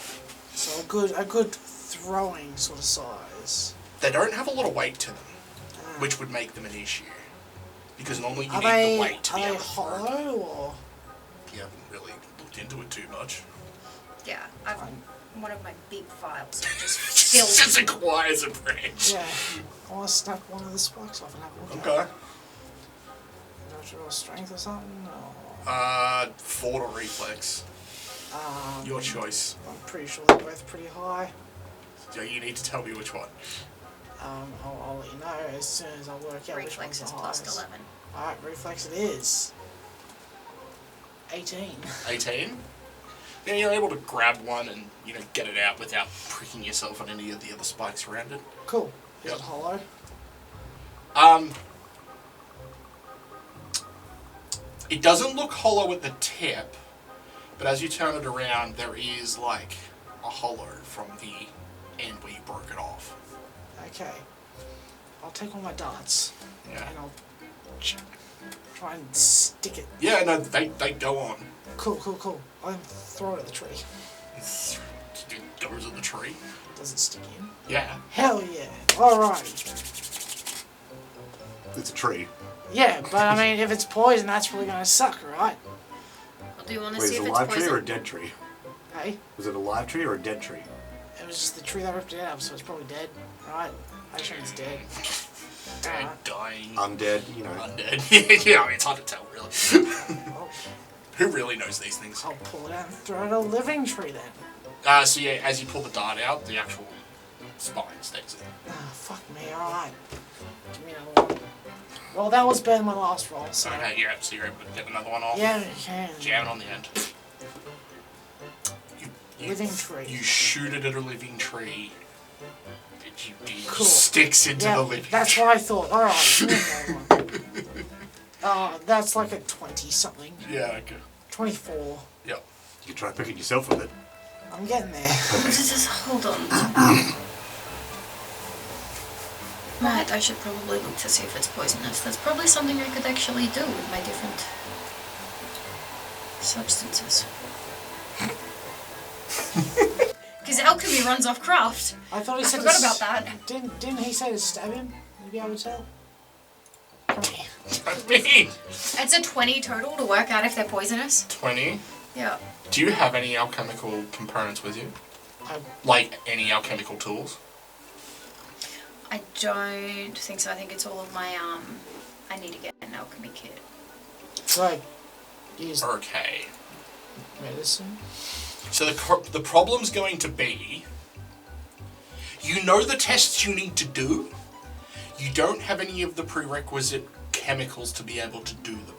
So a good throwing sort of size. They don't have a lot of weight to them, which would make them an issue. Because normally you Are need they the weight to be able to throw. hollow or? You haven't really looked into it too much. Yeah. I've one of my big vials are just Just filled. acquires a branch. Yeah. I want to snap one of the spikes off and have a look Okay. at it. Natural strength or something? Or, Ford or reflex. Your choice. I'm pretty sure they're both pretty high. So you need to tell me which one. I'll let you know as soon as I work out which one's Reflex the is highest. plus 11. Alright, reflex it is. 18. 18. Yeah, you're able to grab one and, get it out without pricking yourself on any of the other spikes around it. Cool. Is Yep. it hollow? It doesn't look hollow at the tip, but as you turn it around, there is like a hollow from the end where you broke it off. Okay. I'll take all my darts. Yeah. And I'll try and stick it. Yeah, no, they go on. Cool. I'll then throw it at the tree. It goes at the tree. Does it stick in? Yeah. Hell yeah. Alright. It's a tree. Yeah, but I mean, if it's poison, that's really going to suck, right? Well, do you want to Wait, see is if it a it's live tree or a poison? dead tree? Hey? Was it a live tree or a dead tree? It was just the tree that ripped it out, so it's probably dead, right? I assume it's dead. Dead, dying. Undead, Undead. Yeah, I mean, it's hard to tell, really. Oh, Who really knows these things? I'll pull it out and throw it at a living tree then. So yeah, as you pull the dart out, the actual spine stays in. Ah, fuck me, alright. Give me another one. Well, that was better than my last roll, so... Okay, yeah, so you're able to get another one off. Yeah, you can. Jam it on the end. Living tree. You shoot it at a living tree. It Cool. sticks into Yeah, the living that's tree. what I thought. Alright, give me another one. That's like a 20-something. Yeah, okay. 24. Yep. You could try picking yourself with it. I'm getting there. Just hold on. Right, I should probably look to see if it's poisonous. That's probably something I could actually do with my different substances. Because alchemy runs off craft. I thought he I said forgot to about that. Didn't he say to stab him? You'd be able to tell? Come here. I mean, It's a 20 total to work out if they're poisonous. 20. Yeah. Do you have any alchemical components with you? Like any alchemical tools? I don't think so. I think it's all of my, I need to get an alchemy kit. So I use Okay. medicine. So the problem's going to be, you know the tests you need to do, you don't have any of the prerequisite chemicals to be able to do them.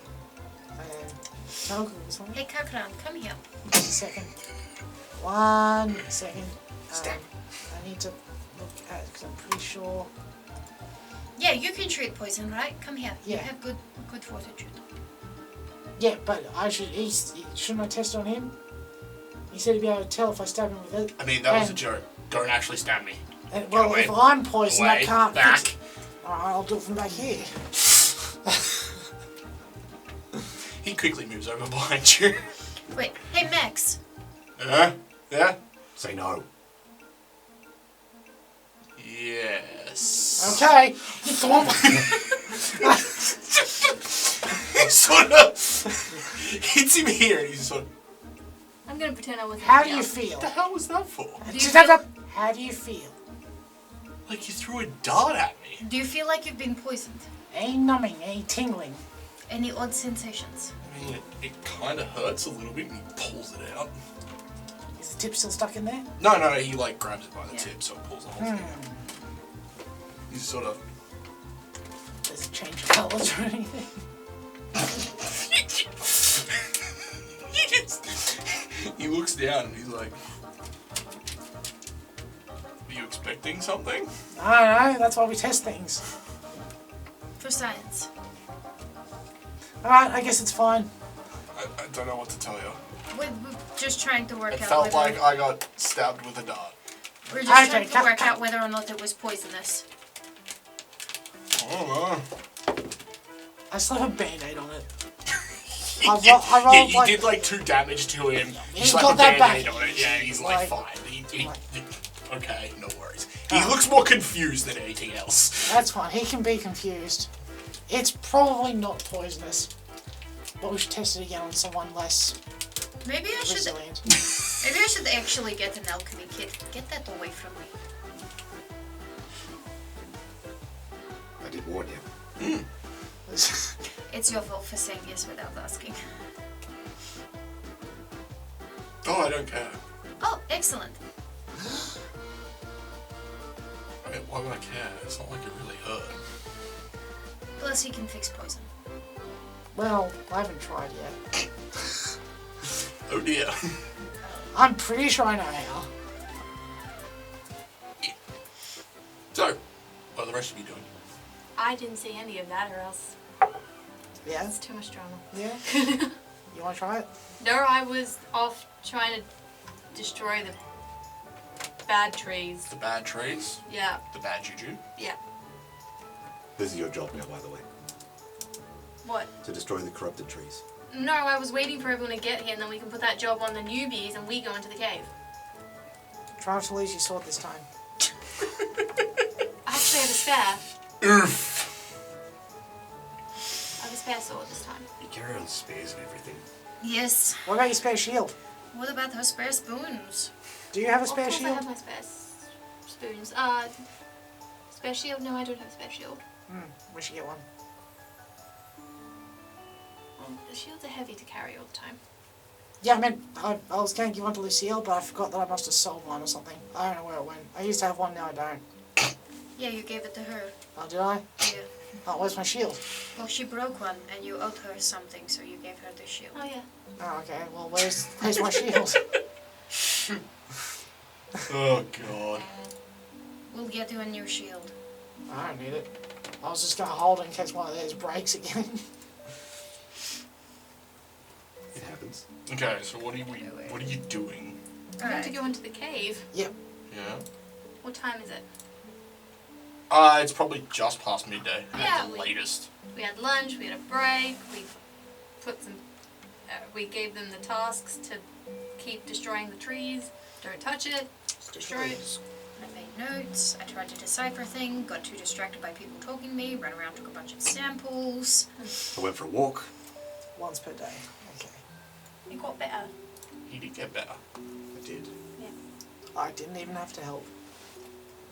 Hey, Kak'Kra'Ran, come here. 1 second. 1 second. Stab. I need to look at it because I'm pretty sure. Yeah, you can treat poison, right? Come here. You Yeah. have good fortitude. Yeah, but shouldn't I test on him? He said he'd be able to tell if I stab him with it. I mean, that was a joke. Don't actually stab me. And, well, away. if I'm poisoned, I Away. can't Back. fix it. Alright, I'll do it from back here. He quickly moves over behind you. Wait, hey, Max. Yeah? Say no. Yes. Okay. Sort of hits him here and he's sort of, I'm gonna pretend I wasn't. How do here. you feel? what the hell was that for? How do you feel? Like you threw a dart at me. Do you feel like you've been poisoned? Any numbing, any tingling? Any odd sensations? I mean, it kind of hurts a little bit and he pulls it out. Is the tip still stuck in there? No, he like grabs it by the Yeah. tip so it pulls the whole thing out. He's sort of... Does it change colours or anything? He looks down and he's like, are you expecting something? I don't know, that's why we test things. For science. Alright, I guess it's fine. I don't know what to tell you. We're just trying to work It out felt whether... like I got stabbed with a dart. We're just Okay, trying to work out whether or not it was poisonous. I don't know. I still have a band-aid on it. Yeah, rolled you did like 2 damage to him. You He's slapped got a that band-aid back. on it. Yeah, he's like Like- fine. Okay, no worries. He looks more confused than anything else. That's fine, he can be confused. It's probably not poisonous. But we should test it again on someone less Maybe I should... resilient. Maybe I should actually get an alchemy kit. Get that away from me. I did warn you. It's your fault for saying yes without asking. Oh, I don't care. Oh, excellent. I mean, why would I care? It's not like it really hurt. Plus, he can fix poison. Well, I haven't tried yet. Oh dear. I'm pretty sure I know how. So, what are the rest of you doing? I didn't see any of that, or else Yeah? it's too much drama. Yeah? You want to try it? No, I was off trying to destroy the bad trees. The bad trees? Yeah, The bad juju? yeah. This is your job now, by the way, What? to destroy the corrupted trees. No, I was waiting for everyone to get here, and then we can put that job on the newbies, and we go into the cave. Try not to lose your sword this time. I actually have a spare. Oof. I have a spare sword this time. You carry on spears and everything. Yes. What about your spare shield? What about her spare spoons? Do you have a Of spare course I shield? have my spare spoons. Spare shield? No, I don't have a spare shield. We should get one. Well, the shields are heavy to carry all the time. Yeah, I meant, I was going to give one to Lucile, but I forgot that I must have sold one or something. I don't know where it went. I used to have one, now I don't. Yeah, you gave it to her. Oh, did I? Yeah. Oh, where's my shield? Well, she broke one, and you owed her something, so you gave her the shield. Oh yeah. Oh, okay. Well, where's my shield? Oh, God. We'll get you a new shield. I don't need it. I was just going to hold it in case one of those breaks again. It happens. Okay, so what are you doing? We have to go into the cave. Yep. Yeah. What time is it? It's probably just past midday Yeah, at the latest. We had lunch, we had a break, we put some... we gave them the tasks to keep destroying the trees. Don't touch it, just destroy it. I made notes, I tried to decipher things, got too distracted by people talking to me, ran around, took a bunch of samples. I went for a walk. Once per day. Okay. It got better. He did get better. I did, Yeah. I didn't even have to help.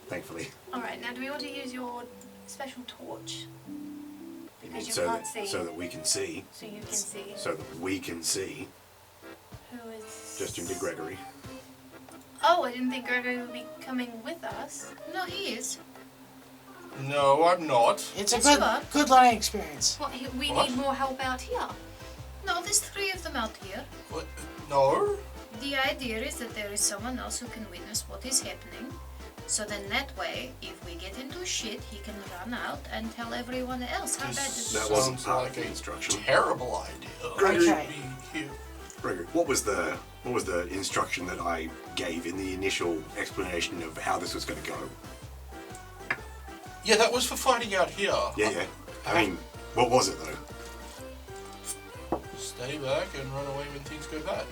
thankfully. Alright, now do we want to use your special torch? Because you so can't that, see. so that we can see. So you can see. So that we can see. Who is... Just into Gregory. Oh, I didn't think Gregory would be coming with us. No, he is. No, I'm not. It's a Yes, you are. good learning experience. What, we What? need more help out here. No, there's 3 of them out here. What? No? The idea is that there is someone else who can witness what is happening. So then that way, if we get into shit, he can run out and tell everyone else. How bad is That Sounds wasn't part like of the a instruction. terrible idea. Gregory. Okay. Be here. Gregory, what was the instruction that I gave in the initial explanation of how this was going to go? Yeah, that was for fighting out here. Yeah. I mean, what was it though? Stay back and run away when things go bad.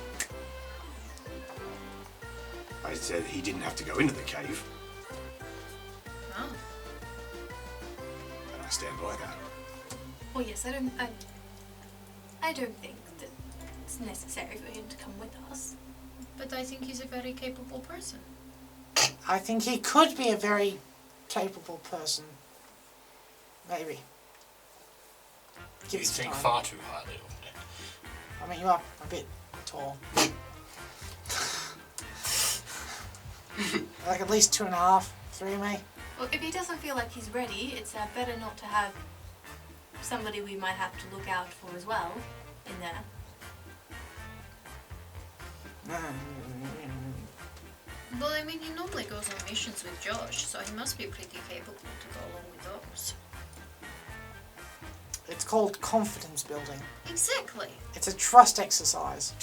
I said he didn't have to go into the cave, Oh. and I stand by that. Well, yes, I don't think that it's necessary for him to come with us. But I think he's a very capable person. I think he could be a very capable person. Maybe. Give You us think time. far too highly of me. I mean, you are a bit tall. Like at least 2.5, 3 maybe. Well, if he doesn't feel like he's ready, it's better not to have somebody we might have to look out for as well in there. Well, I mean, he normally goes on missions with Josh, so he must be pretty capable to go along with those. It's called confidence building. Exactly. It's a trust exercise.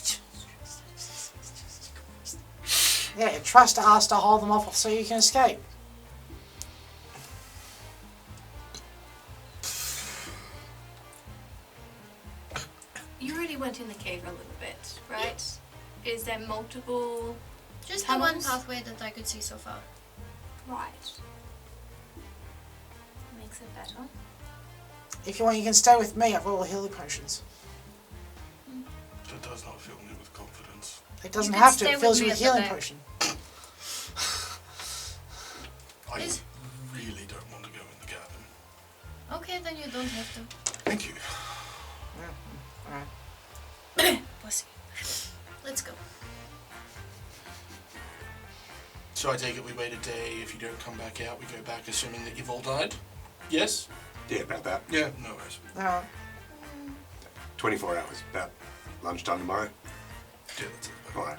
Yeah, you trust us to hold them off so you can escape. You already went in the cave a little bit, right? Is there multiple... Just the one tunnels? pathway that I could see so far. Right. Makes it better. If you want, you can stay with me. I've got all the healing potions. That does not fill me with confidence. It doesn't You can have to. stay It with fills me you with at the healing back. potion. I Is- really don't want to go in the cabin. Okay, then you don't have to. Thank you. Alright. Pussy. Let's go. So I take it we wait a day. If you don't come back out, we go back assuming that you've all died? Yes? Yeah, about that. Yeah, no worries. 24 hours, about lunchtime tomorrow. Yeah, that's it. Alright.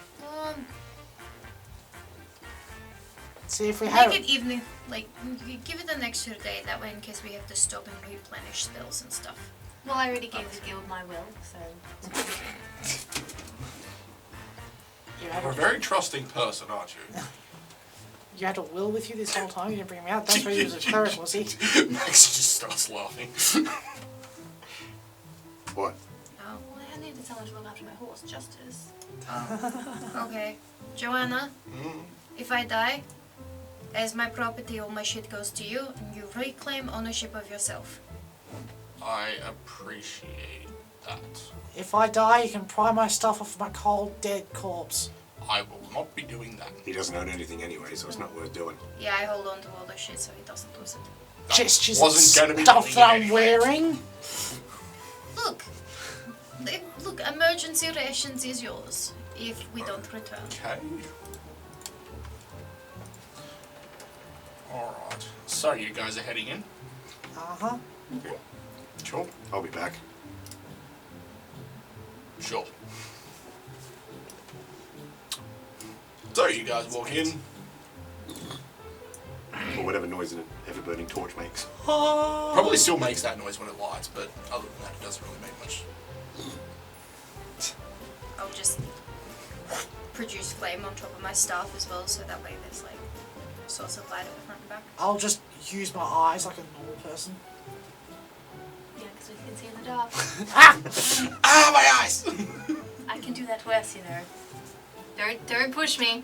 See if we have. Make it evening, like, give it an extra day, that way in case we have to stop and replenish spells and stuff. Well, I already gave the guild my will, so. You're a very trusting person, aren't you? You had a will with you this whole time. You didn't bring him out. That's why he was a cleric, was he? Max just starts laughing. What? Oh, Well, I needed someone to look after my horse, Justice. okay. Johanna, if I die, as my property, all my shit goes to you, and you reclaim ownership of yourself. I appreciate that. If I die, you can pry my stuff off my cold, dead corpse. I will not be doing that. He doesn't own anything anyway, so it's not worth doing. Yeah, I hold on to all the shit so he doesn't lose it. Gestures wasn't gonna be stuff doing that it I'm anyway. wearing. Look, emergency rations is yours if we don't return. Okay. Alright. So you guys are heading in? Uh-huh. Okay. Sure. I'll be back. Sure. So you guys walk in. Or whatever noise an ever-burning torch makes. Probably still makes that noise when it lights, but other than that, it doesn't really make much. I'll just produce flame on top of my staff as well, so that way there's like a source of light at the front and back. I'll just use my eyes like a normal person. Yeah, because we can see in the dark. Ah, my eyes! I can do that worse, you know. Don't push me.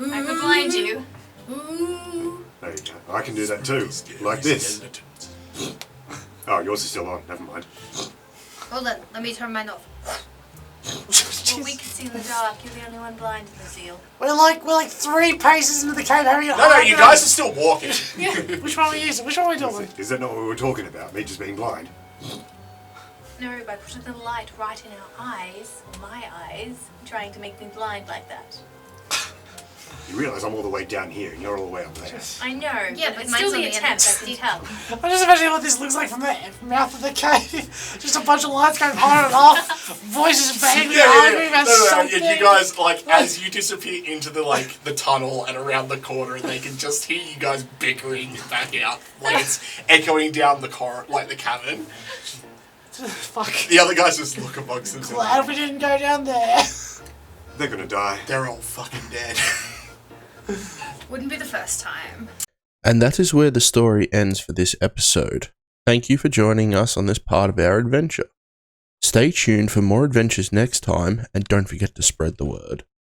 I could blind you. There you go. I can do that too. Like this. Oh, yours is still on. Never mind. Hold on, let me turn mine off. Well, we can see in the dark. You're the only one blind, Lucile. We're like 3 paces into the cave. Having No, you guys are still walking. Which one are we using? Which one are we doing? Is that not what we were talking about? Me just being blind? No, by putting the light right in our eyes, or my eyes, trying to make me blind like that. You realise I'm all the way down here and you're all the way up there. I know, Yeah, but but it's still mine's on the the attempt, I end. can tell. I'm just imagining what this looks like from the mouth of the cave. Just a bunch of lights going on and off. Voices vaguely arguing about something. You guys, like, as you disappear into the tunnel and around the corner, and they can just hear you guys bickering back out. Like, it's echoing down the the cavern. Fuck. The other guys just look amongst themselves. Glad we didn't go down there. They're gonna die. They're all fucking dead. Wouldn't be the first time. And that is where the story ends for this episode. Thank you for joining us on this part of our adventure. Stay tuned for more adventures next time, and don't forget to spread the word.